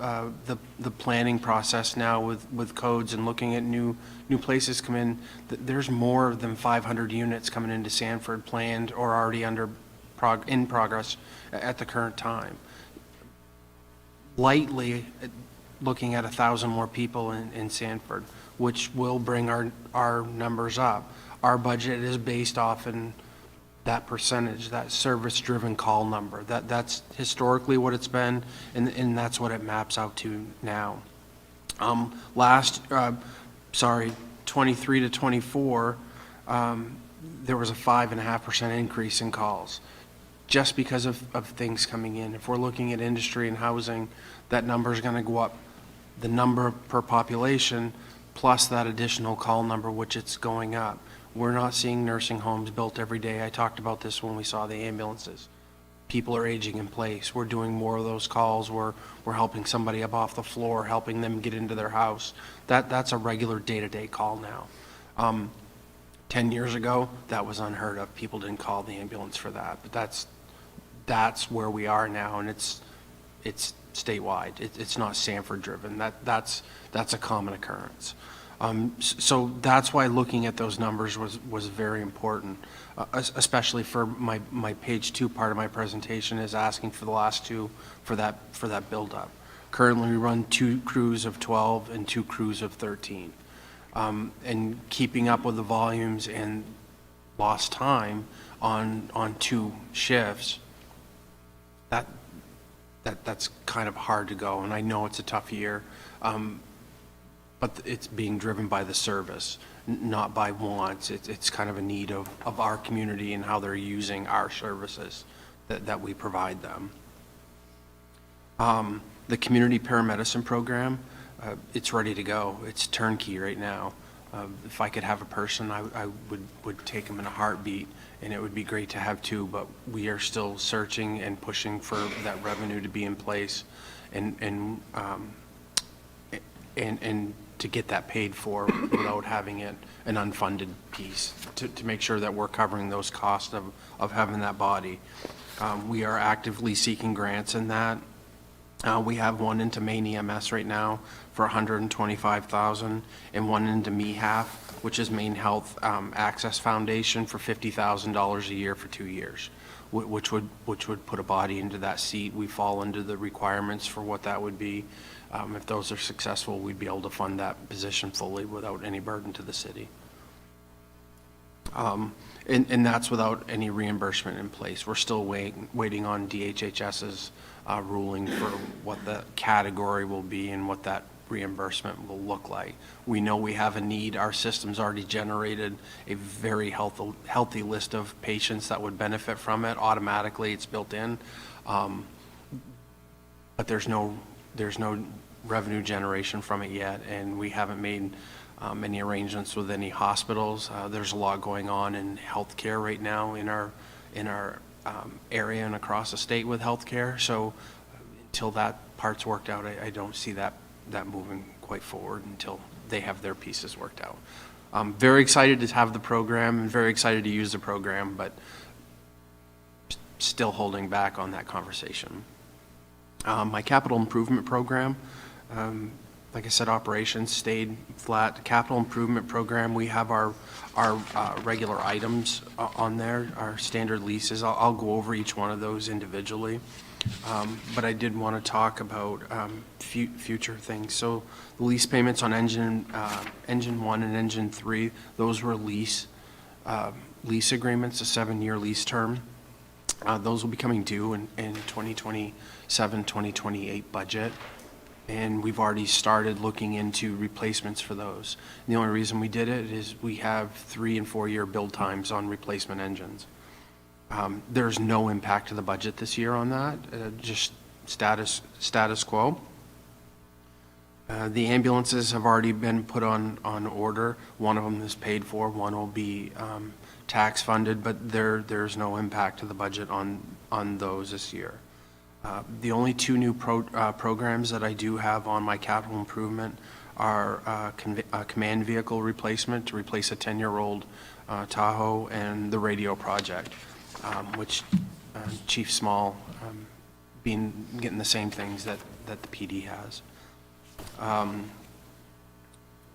the planning process now with codes and looking at new places come in. There's more than 500 units coming into Sanford planned or already in progress at the current time. Lightly looking at 1,000 more people in Sanford, which will bring our numbers up. Our budget is based off in that percentage, that service-driven call number. That's historically what it's been, and that's what it maps out to now. 23 to 24, there was a 5.5% increase in calls, just because of things coming in. If we're looking at industry and housing, that number is going to go up. The number per population plus that additional call number, which it's going up. We're not seeing nursing homes built every day. I talked about this when we saw the ambulances. People are aging in place. We're doing more of those calls. We're helping somebody up off the floor, helping them get into their house. That's a regular day-to-day call now. 10 years ago, that was unheard of. People didn't call the ambulance for that. But that's where we are now, and it's statewide. It's not Sanford driven. That's a common occurrence. So that's why looking at those numbers was very important, especially for my page 2 part of my presentation is asking for the last 2 for that buildup. Currently, we run 2 crews of 12 and 2 crews of 13. And keeping up with the volumes and lost time on 2 shifts, that's kind of hard to go. And I know it's a tough year. But it's being driven by the service, not by wants. It's kind of a need of our community and how they're using our services that we provide them. The community paramedicine program, it's ready to go. It's turnkey right now. If I could have a person, I would take them in a heartbeat, and it would be great to have 2, but we are still searching and pushing for that revenue to be in place and to get that paid for without having it an unfunded piece, to make sure that we're covering those costs of having that body. We are actively seeking grants in that. We have one into Maine EMS right now for $125,000 and one into MEHAF, which is Maine Health Access Foundation, for $50,000 a year for 2 years, which would put a body into that seat. We fall into the requirements for what that would be. If those are successful, we'd be able to fund that position fully without any burden to the city. And that's without any reimbursement in place. We're still waiting on DHHS's ruling for what the category will be and what that reimbursement will look like. We know we have a need. Our system's already generated a very healthy list of patients that would benefit from it. Automatically, it's built in. But there's no revenue generation from it yet, and we haven't made any arrangements with any hospitals. There's a lot going on in healthcare right now in our area and across the state with healthcare. So until that part's worked out, I don't see that moving quite forward until they have their pieces worked out. I'm very excited to have the program and very excited to use the program, but still holding back on that conversation. My capital improvement program, like I said, operations stayed flat. Capital improvement program, we have our regular items on there, our standard leases. I'll go over each one of those individually. But I did want to talk about future things. So the lease payments on engine 1 and engine 3, those were lease agreements, a 7-year lease term. Those will be coming due in 2027, 2028 budget. And we've already started looking into replacements for those. And the only reason we did it is we have 3- and 4-year build times on replacement engines. There's no impact to the budget this year on that, just status quo. The ambulances have already been put on order. One of them is paid for, one will be tax funded, but there's no impact to the budget on those this year. The only 2 new programs that I do have on my capital improvement are a command vehicle replacement to replace a 10-year-old Tahoe, and the radio project, which Chief Small getting the same things that the PD has.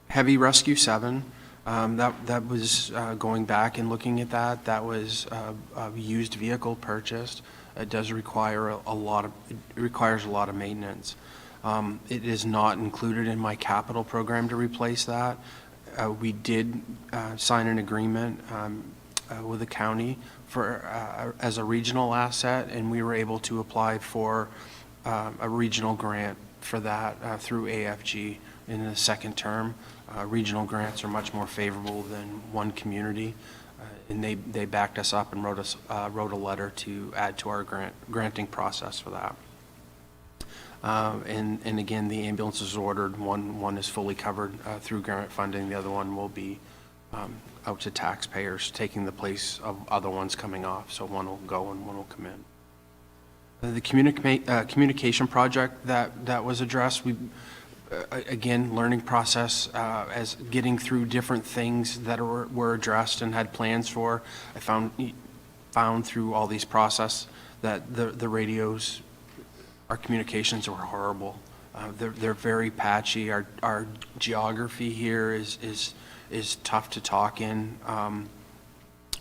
Heavy Rescue 7, that was going back and looking at that was a used vehicle purchased. It does require it requires a lot of maintenance. It is not included in my capital program to replace that. We did sign an agreement with the county for as a regional asset, and we were able to apply for a regional grant for that through AFG in the second term. Regional grants are much more favorable than one community. And they backed us up and wrote a letter to add to our granting process for that. And again, the ambulance is ordered. One is fully covered through grant funding. The other one will be out to taxpayers, taking the place of other ones coming off. So one will go and one will come in. The communication project that was addressed, again, learning process as getting through different things that were addressed and had plans for. I found through all these process that the radios, our communications were horrible. They're very patchy. Our geography here is tough to talk in,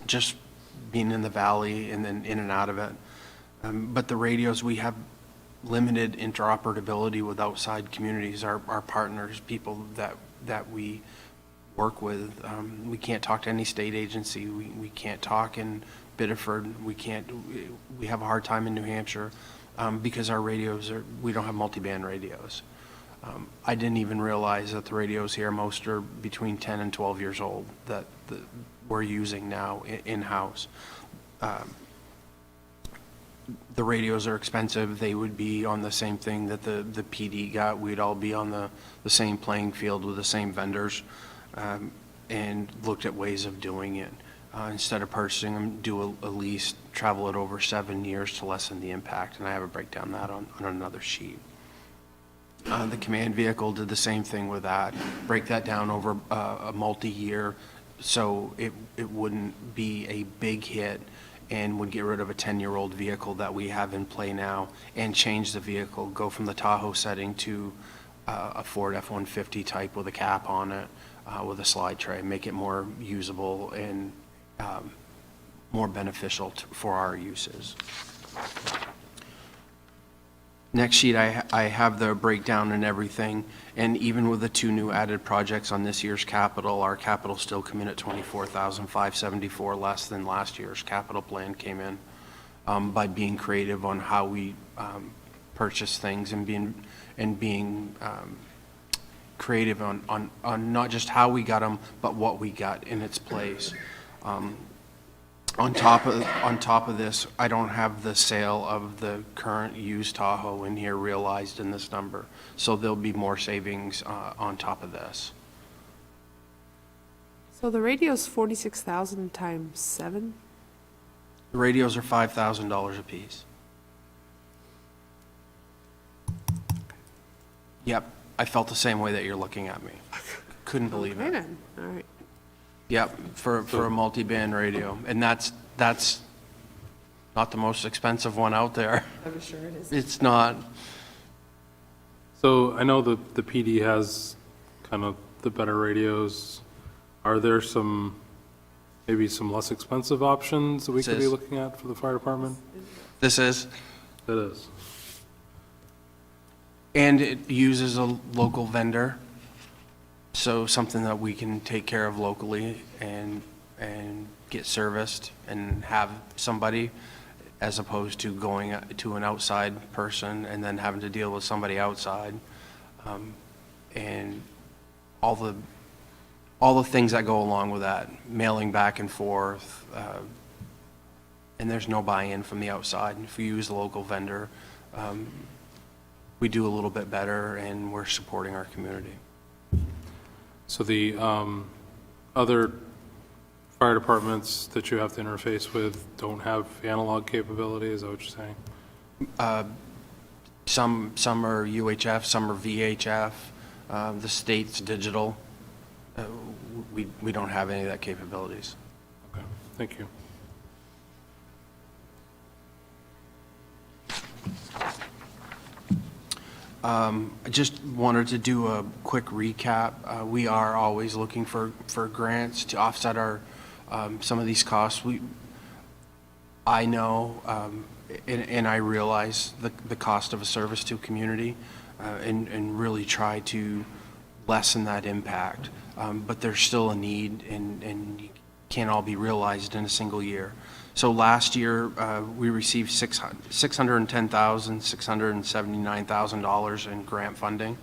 just being in the valley and then in and out of it. But the radios, we have limited interoperability with outside communities, our partners, people that we work with. We can't talk to any state agency. We can't talk in Biddeford. We have a hard time in New Hampshire because our radios we don't have multiband radios. I didn't even realize that the radios here, most are between 10 and 12 years old that we're using now in-house. The radios are expensive. They would be on the same thing that the PD got. We'd all be on the same playing field with the same vendors, and looked at ways of doing it. Instead of purchasing them, do a lease, travel it over 7 years to lessen the impact, and I have a breakdown that on another sheet. The command vehicle did the same thing with that, break that down over a multi-year so it wouldn't be a big hit, and would get rid of a 10-year-old vehicle that we have in play now and change the vehicle, go from the Tahoe setting to a Ford F-150 type with a cap on it, with a slide tray, make it more usable and more beneficial for our uses. Next sheet, I have the breakdown and everything, and even with the 2 new added projects on this year's capital, our capital still come in at $24,574 less than last year's capital plan came in, by being creative on how we purchase things and being creative on not just how we got them, but what we got in its place. On top of this, I don't have the sale of the current used Tahoe in here realized in this number, so there'll be more savings on top of this. So the radio's 46,000 times 7? The radios are $5,000 a piece. Yep, I felt the same way that you're looking at me. Couldn't believe it. Then. All right. Yep, for a multi-band radio, and that's not the most expensive one out there. I'm sure it is. It's not. So I know the PD has kind of the better radios. Are there maybe some less expensive options that we could be looking at for the fire department? This is. It is. And it uses a local vendor, so something that we can take care of locally and get serviced and have somebody, as opposed to going to an outside person and then having to deal with somebody outside, and all the things that go along with that, mailing back and forth, and there's no buy-in from the outside. If we use a local vendor, we do a little bit better, and we're supporting our community. So the other fire departments that you have to interface with don't have analog capability, is that what you're saying? Some are UHF, some are VHF. The state's digital. We don't have any of that capabilities. Okay, thank you. I just wanted to do a quick recap. We are always looking for grants to offset our some of these costs. I know and I realize the cost of a service to a community, and really try to lessen that impact. But there's still a need, and you can't all be realized in a single year. So last year, we received $610,000, in grant funding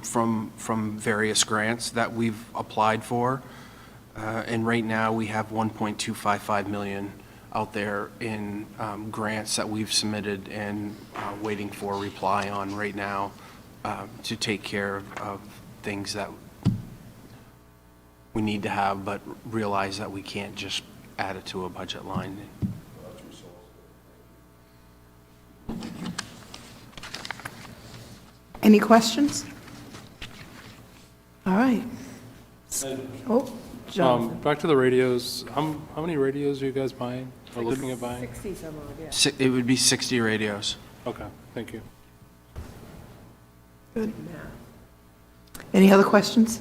from various grants that we've applied for. And right now, we have $1.255 million out there in grants that we've submitted and waiting for a reply on right now to take care of things that we need to have, but realize that we can't just add it to a budget line. Any questions? All right. Oh, Jonathan. Back to the radios. How many radios are you guys buying or looking at buying? 60 some odd, yeah. It would be 60 radios. Okay, thank you. Good. Any other questions?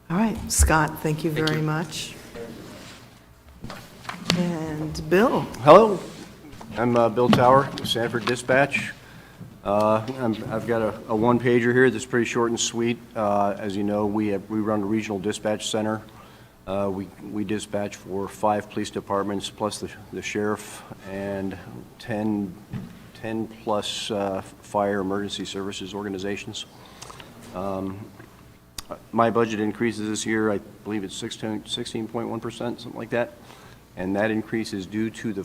All right, Scott, thank you very much. And Bill? Hello, I'm Bill Tower, Sanford Dispatch. I've got a one-pager here that's pretty short and sweet. As you know, we run a regional dispatch center. We dispatch for 5 police departments plus the sheriff and 10 plus fire emergency services organizations. My budget increases this year, I believe it's 16.1%, something like that. And that increase is due to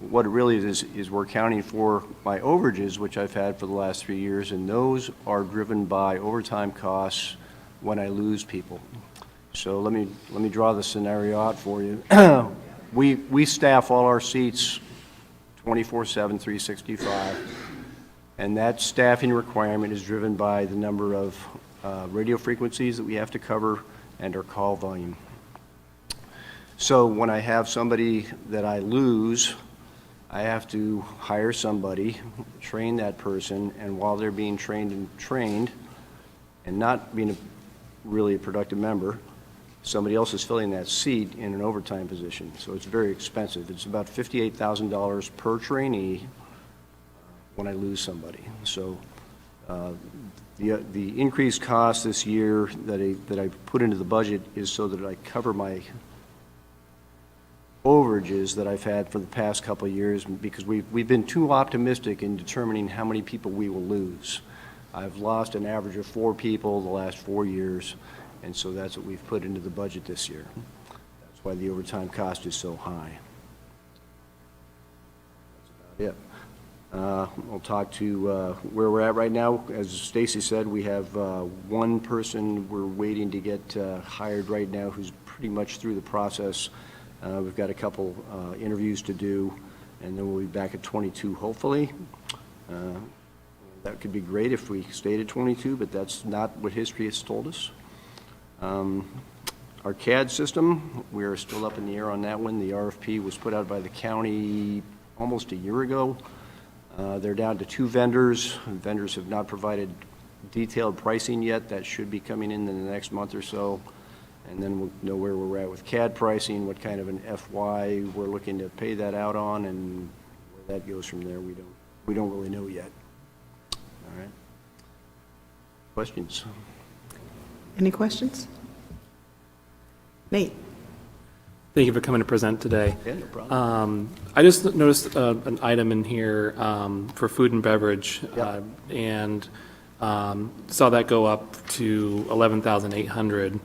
what it really is we're accounting for my overages, which I've had for the last 3 years, and those are driven by overtime costs when I lose people. So let me draw the scenario out for you. We staff all our seats 24/7, 365, and that staffing requirement is driven by the number of radio frequencies that we have to cover and our call volume. So when I have somebody that I lose, I have to hire somebody, train that person, and while they're being trained and not being really a productive member, somebody else is filling that seat in an overtime position. So it's very expensive. It's about $58,000 per trainee when I lose somebody. So the increased cost this year that I put into the budget is so that I cover my overages that I've had for the past couple of years, because we've been too optimistic in determining how many people we will lose. I've lost an average of 4 people the last 4 years, and so that's what we've put into the budget this year. That's why the overtime cost is so high. That's about it. I'll talk to where we're at right now. As Stacy said, we have one person we're waiting to get hired right now who's pretty much through the process. We've got a couple interviews to do, and then we'll be back at 22, hopefully. That could be great if we stayed at 22, but that's not what history has told us. Our CAD system, we're still up in the air on that one. The RFP was put out by the county almost a year ago. They're down to 2 vendors. Vendors have not provided detailed pricing yet. That should be coming in the next month or so. And then we'll know where we're at with CAD pricing, what kind of an FY we're looking to pay that out on, and where that goes from there, we don't really know yet. All right. Questions? Any questions? Nate? Thank you for coming to present today. Yeah, no problem. I just noticed an item in here for food and beverage, Yep. and saw that go up to $11,800.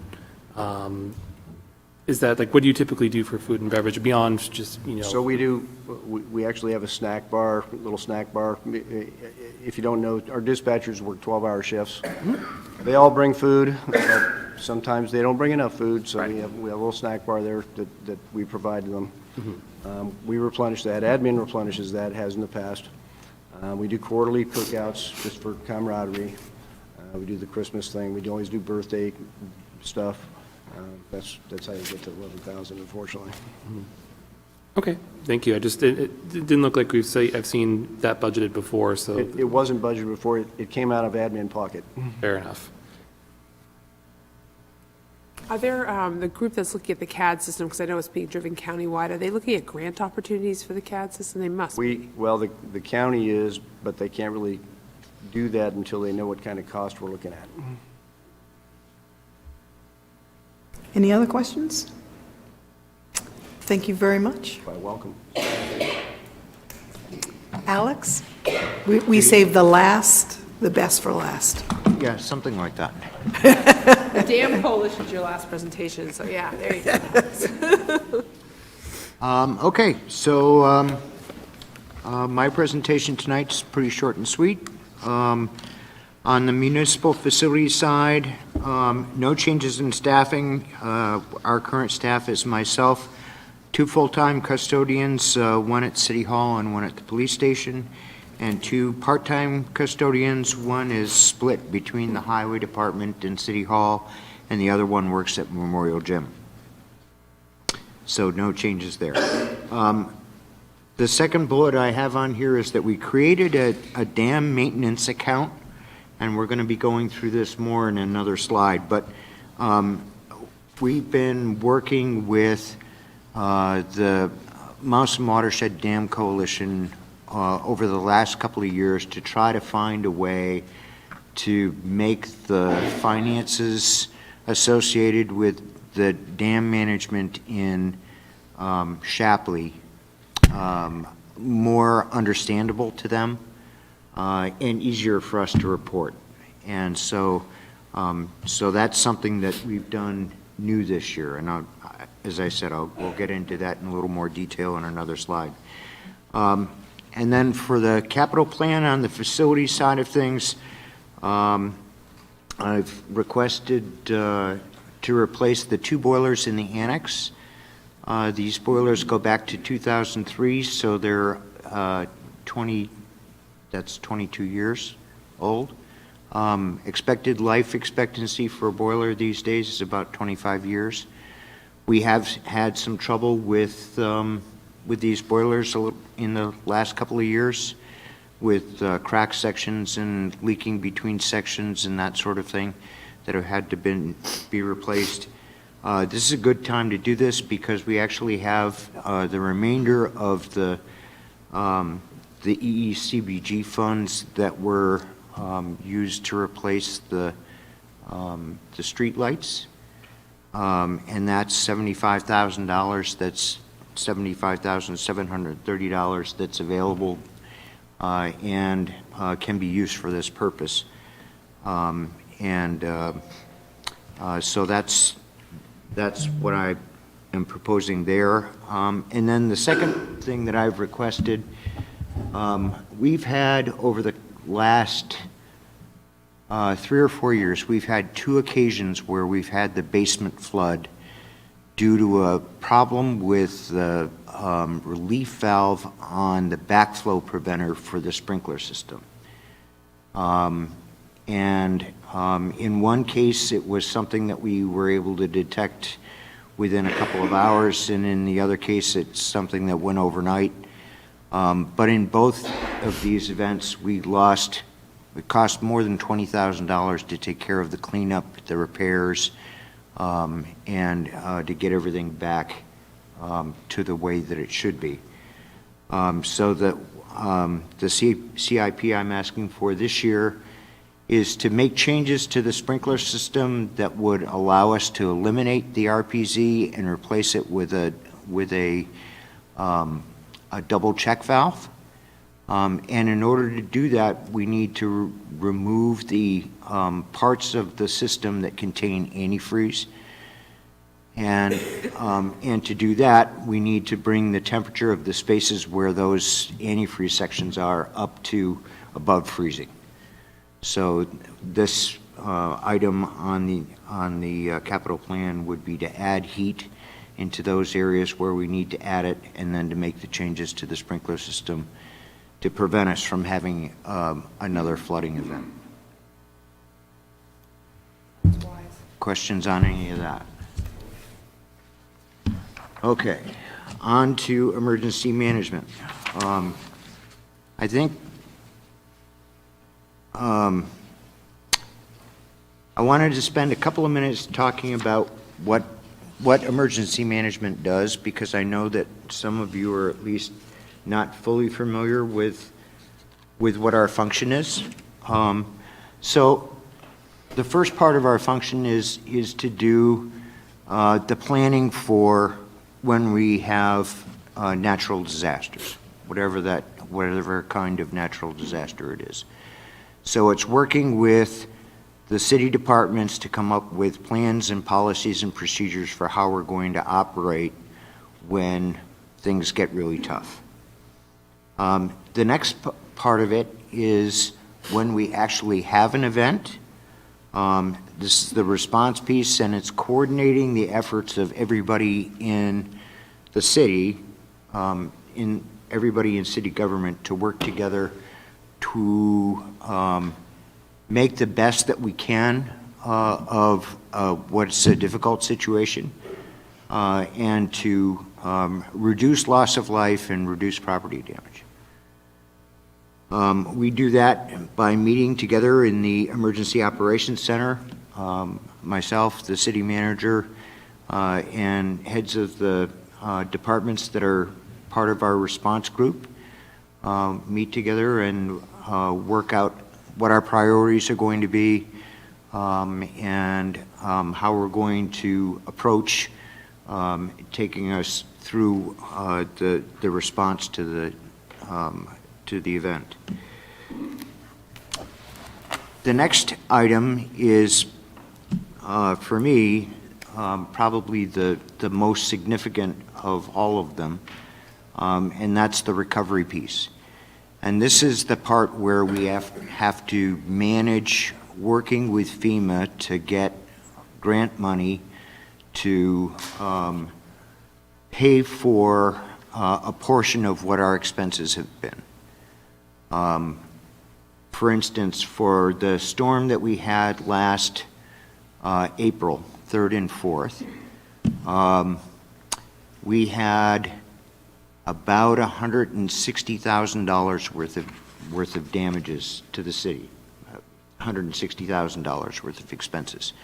Is that, like, what do you typically do for food and beverage beyond just, So we actually have a snack bar, little snack bar. If you don't know, our dispatchers work 12-hour shifts. They all bring food, but sometimes they don't bring enough food, so we have a little snack bar there that we provide to them. We replenish that. Admin replenishes that, has in the past. We do quarterly cookouts just for camaraderie. We do the Christmas thing. We always do birthday stuff. That's how you get to 11,000, unfortunately. Okay, thank you. It didn't look like I've seen that budgeted before, so. It wasn't budgeted before. It came out of admin pocket. Fair enough. Are there, the group that's looking at the CAD system, because I know it's being driven countywide, are they looking at grant opportunities for the CAD system? They must. Well, the county is, but they can't really do that until they know what kind of cost we're looking at. Any other questions? Thank you very much. You're welcome. Alex? We saved the best for last. Yeah, something like that. The damn Polish is your last presentation, so yeah, there you go. Okay, so my presentation tonight is pretty short and sweet. On the municipal facilities side, no changes in staffing. Our current staff is myself, 2 full-time custodians, 1 at City Hall and 1 at the police station, and 2 part-time custodians. 1 is split between the Highway Department and City Hall, and the other one works at Memorial Gym. So no changes there. The second bullet I have on here is that we created a dam maintenance account, and we're going to be going through this more in another slide, but we've been working with the Mouse and Watershed Dam Coalition over the last couple of years to try to find a way to make the finances associated with the dam management in Shapley more understandable to them and easier for us to report. And so that's something that we've done new this year. And as I said, we'll get into that in a little more detail in another slide. And then for the capital plan on the facility side of things, I've requested to replace the 2 boilers in the annex. These boilers go back to 2003, so they're 22 years old. Expected life expectancy for a boiler these days is about 25 years. We have had some trouble with these boilers in the last couple of years, with crack sections and leaking between sections and that sort of thing that have had to be replaced. This is a good time to do this because we actually have the remainder of the EECBG funds that were used to replace the street lights, and that's $75,000. That's $75,730 that's available and can be used for this purpose. So that's what I am proposing there. And then the second thing that I've requested, we've had over the last 3 or 4 years, we've had 2 occasions where we've had the basement flood due to a problem with the relief valve on the backflow preventer for the sprinkler system. In one case, it was something that we were able to detect within a couple of hours, and in the other case, it's something that went overnight. But in both of these events, it cost more than $20,000 to take care of the cleanup, the repairs, and to get everything back to the way that it should be. So the CIP I'm asking for this year is to make changes to the sprinkler system that would allow us to eliminate the RPZ and replace it with a double check valve. And in order to do that, we need to remove the parts of the system that contain antifreeze. And to do that, we need to bring the temperature of the spaces where those antifreeze sections are up to above freezing. So this item on the capital plan would be to add heat into those areas where we need to add it, and then to make the changes to the sprinkler system to prevent us from having another flooding event. Questions on any of that? Okay, on to emergency management. I think I wanted to spend a couple of minutes talking about what emergency management does, because I know that some of you are at least not fully familiar with what our function is. So the first part of our function is to do the planning for when we have natural disasters, whatever kind of natural disaster it is. So it's working with the city departments to come up with plans and policies and procedures for how we're going to operate when things get really tough. The next part of it is when we actually have an event. This is the response piece, and it's coordinating the efforts of everybody in the city, everybody in city government, to work together to make the best that we can of what's a difficult situation, and to reduce loss of life and reduce property damage. We do that by meeting together in the Emergency Operations Center, myself, the city manager, and heads of the departments that are part of our response group, meet together and work out what our priorities are going to be, and how we're going to approach taking us through the response to the event. The next item is, for me, probably the most significant of all of them, and that's the recovery piece. And this is the part where we have to manage working with FEMA to get grant money to pay for a portion of what our expenses have been. For instance, for the storm that we had last April 3rd and 4th, we had about $160,000 worth of damages to the city, $160,000 worth of expenses.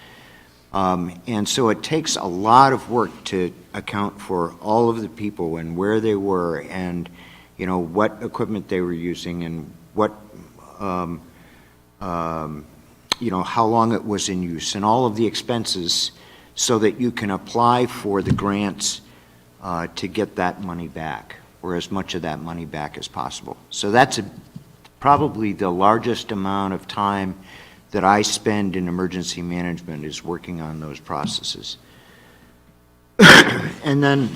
And so it takes a lot of work to account for all of the people and where they were and, you know, what equipment they were using and what, you know, how long it was in use and all of the expenses so that you can apply for the grants to get that money back, or as much of that money back as possible. So that's probably the largest amount of time that I spend in emergency management is working on those processes. And then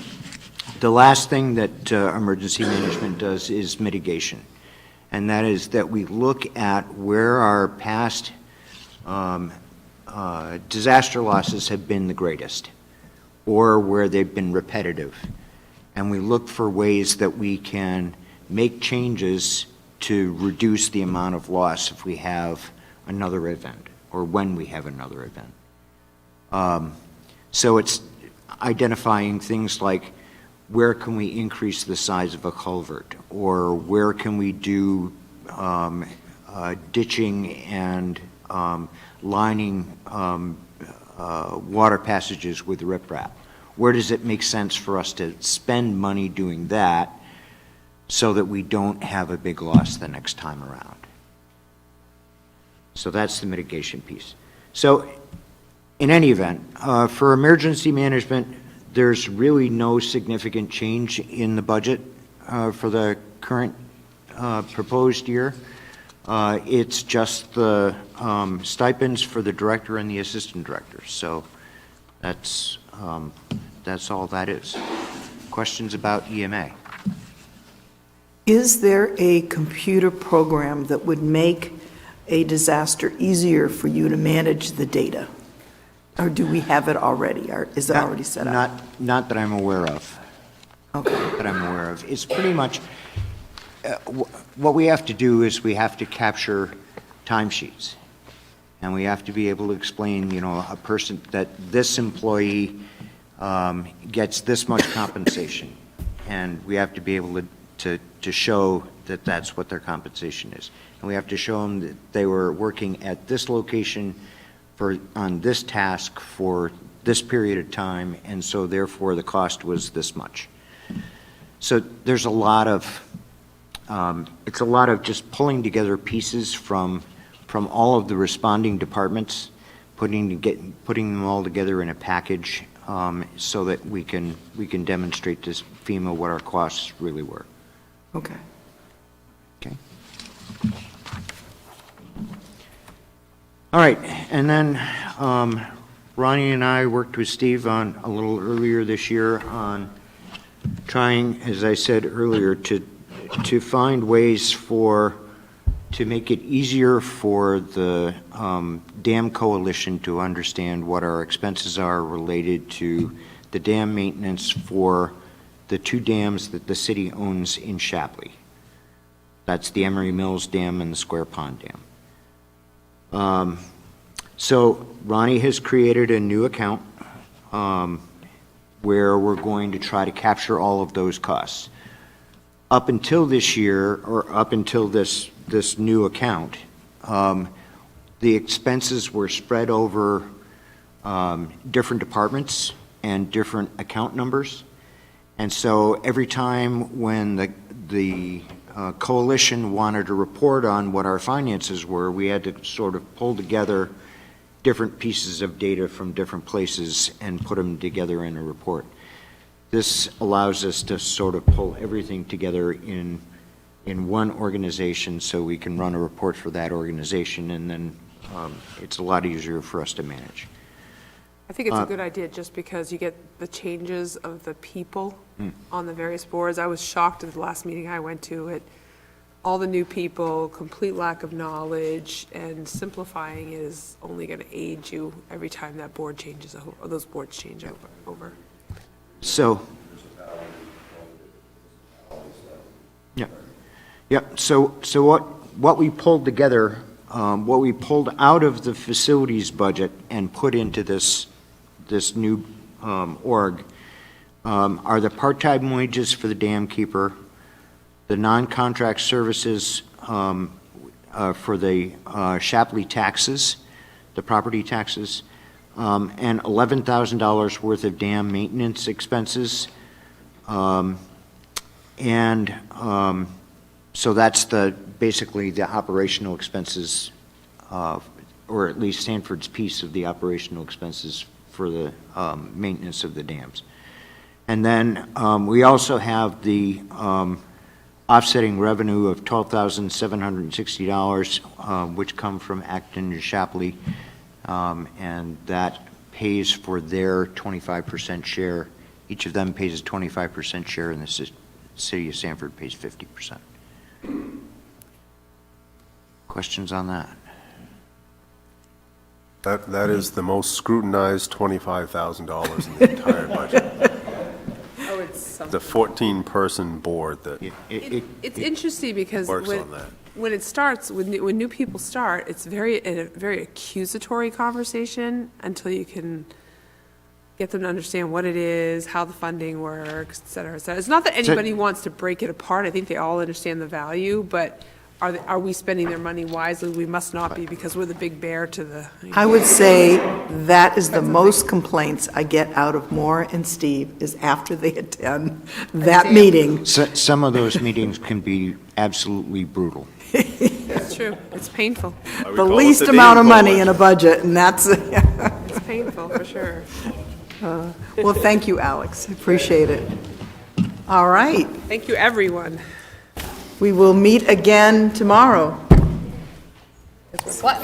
the last thing that emergency management does is mitigation. And that is that we look at where our past disaster losses have been the greatest, or where they've been repetitive. And we look for ways that we can make changes to reduce the amount of loss if we have another event, or when we have another event. So it's identifying things like where can we increase the size of a culvert, or where can we do ditching and lining water passages with riprap. Where does it make sense for us to spend money doing that so that we don't have a big loss the next time around? So that's the mitigation piece. So in any event, for emergency management, there's really no significant change in the budget for the current proposed year. It's just the stipends for the director and the assistant director. So that's all that is. Questions about EMA? Is there a computer program that would make a disaster easier for you to manage the data? Or do we have it already? Or is it already set up? Not that I'm aware of. Okay. That I'm aware of. It's pretty much, what we have to do is we have to capture timesheets. And we have to be able to explain, you know, a person that this employee gets this much compensation. And we have to be able to show that that's what their compensation is. And we have to show them that they were working at this location on this task for this period of time, and so therefore the cost was this much. So there's a lot of, it's a lot of just pulling together pieces from all of the responding departments, putting them all together in a package so that we can demonstrate to FEMA what our costs really were. Okay. Okay. All right, and then Ronnie and I worked with Steve on a little earlier this year on trying, as I said earlier, to find ways to make it easier for the Dam Coalition to understand what our expenses are related to the dam maintenance for the two dams that the city owns in Shapley. That's the Emery Mills Dam and the Square Pond Dam. So Ronnie has created a new account where we're going to try to capture all of those costs. Up until this year, or up until this new account, the expenses were spread over different departments and different account numbers. And so every time when the coalition wanted to report on what our finances were, we had to sort of pull together different pieces of data from different places and put them together in a report. This allows us to sort of pull everything together in one organization so we can run a report for that organization, and then it's a lot easier for us to manage. I think it's a good idea just because you get the changes of the people on the various boards. I was shocked at the last meeting I went to at all the new people, complete lack of knowledge, and simplifying is only going to aid you every time that board changes, or those boards change over. So, so what we pulled together, what we pulled out of the facilities budget and put into this new org are the part-time wages for the dam keeper, the non-contract services for the Shapley taxes, the property taxes, and $11,000 worth of dam maintenance expenses. So that's basically the operational expenses, or at least Sanford's piece of the operational expenses for the maintenance of the dams. And then we also have the offsetting revenue of $12,760, which come from Acton and Shapley, and that pays for their 25% share. Each of them pays a 25% share, and the city of Sanford pays 50%. Questions on that? That is the most scrutinized $25,000 in the entire budget. Oh, it's something. The 14-person board that It's interesting because works on that. when it starts, when new people start, it's a very accusatory conversation until you can get them to understand what it is, how the funding works, et cetera, et cetera. It's not that anybody wants to break it apart. I think they all understand the value, but are we spending their money wisely? We must not be, because we're the big bear to the... I would say that is the most complaints I get out of Maura and Steve, is after they attend that meeting. Some of those meetings can be absolutely brutal. It's true. It's painful. The least amount of money in a budget, and that's... It's painful, for sure. Well, thank you, Alex. Appreciate it. All right. Thank you, everyone. We will meet again tomorrow. What?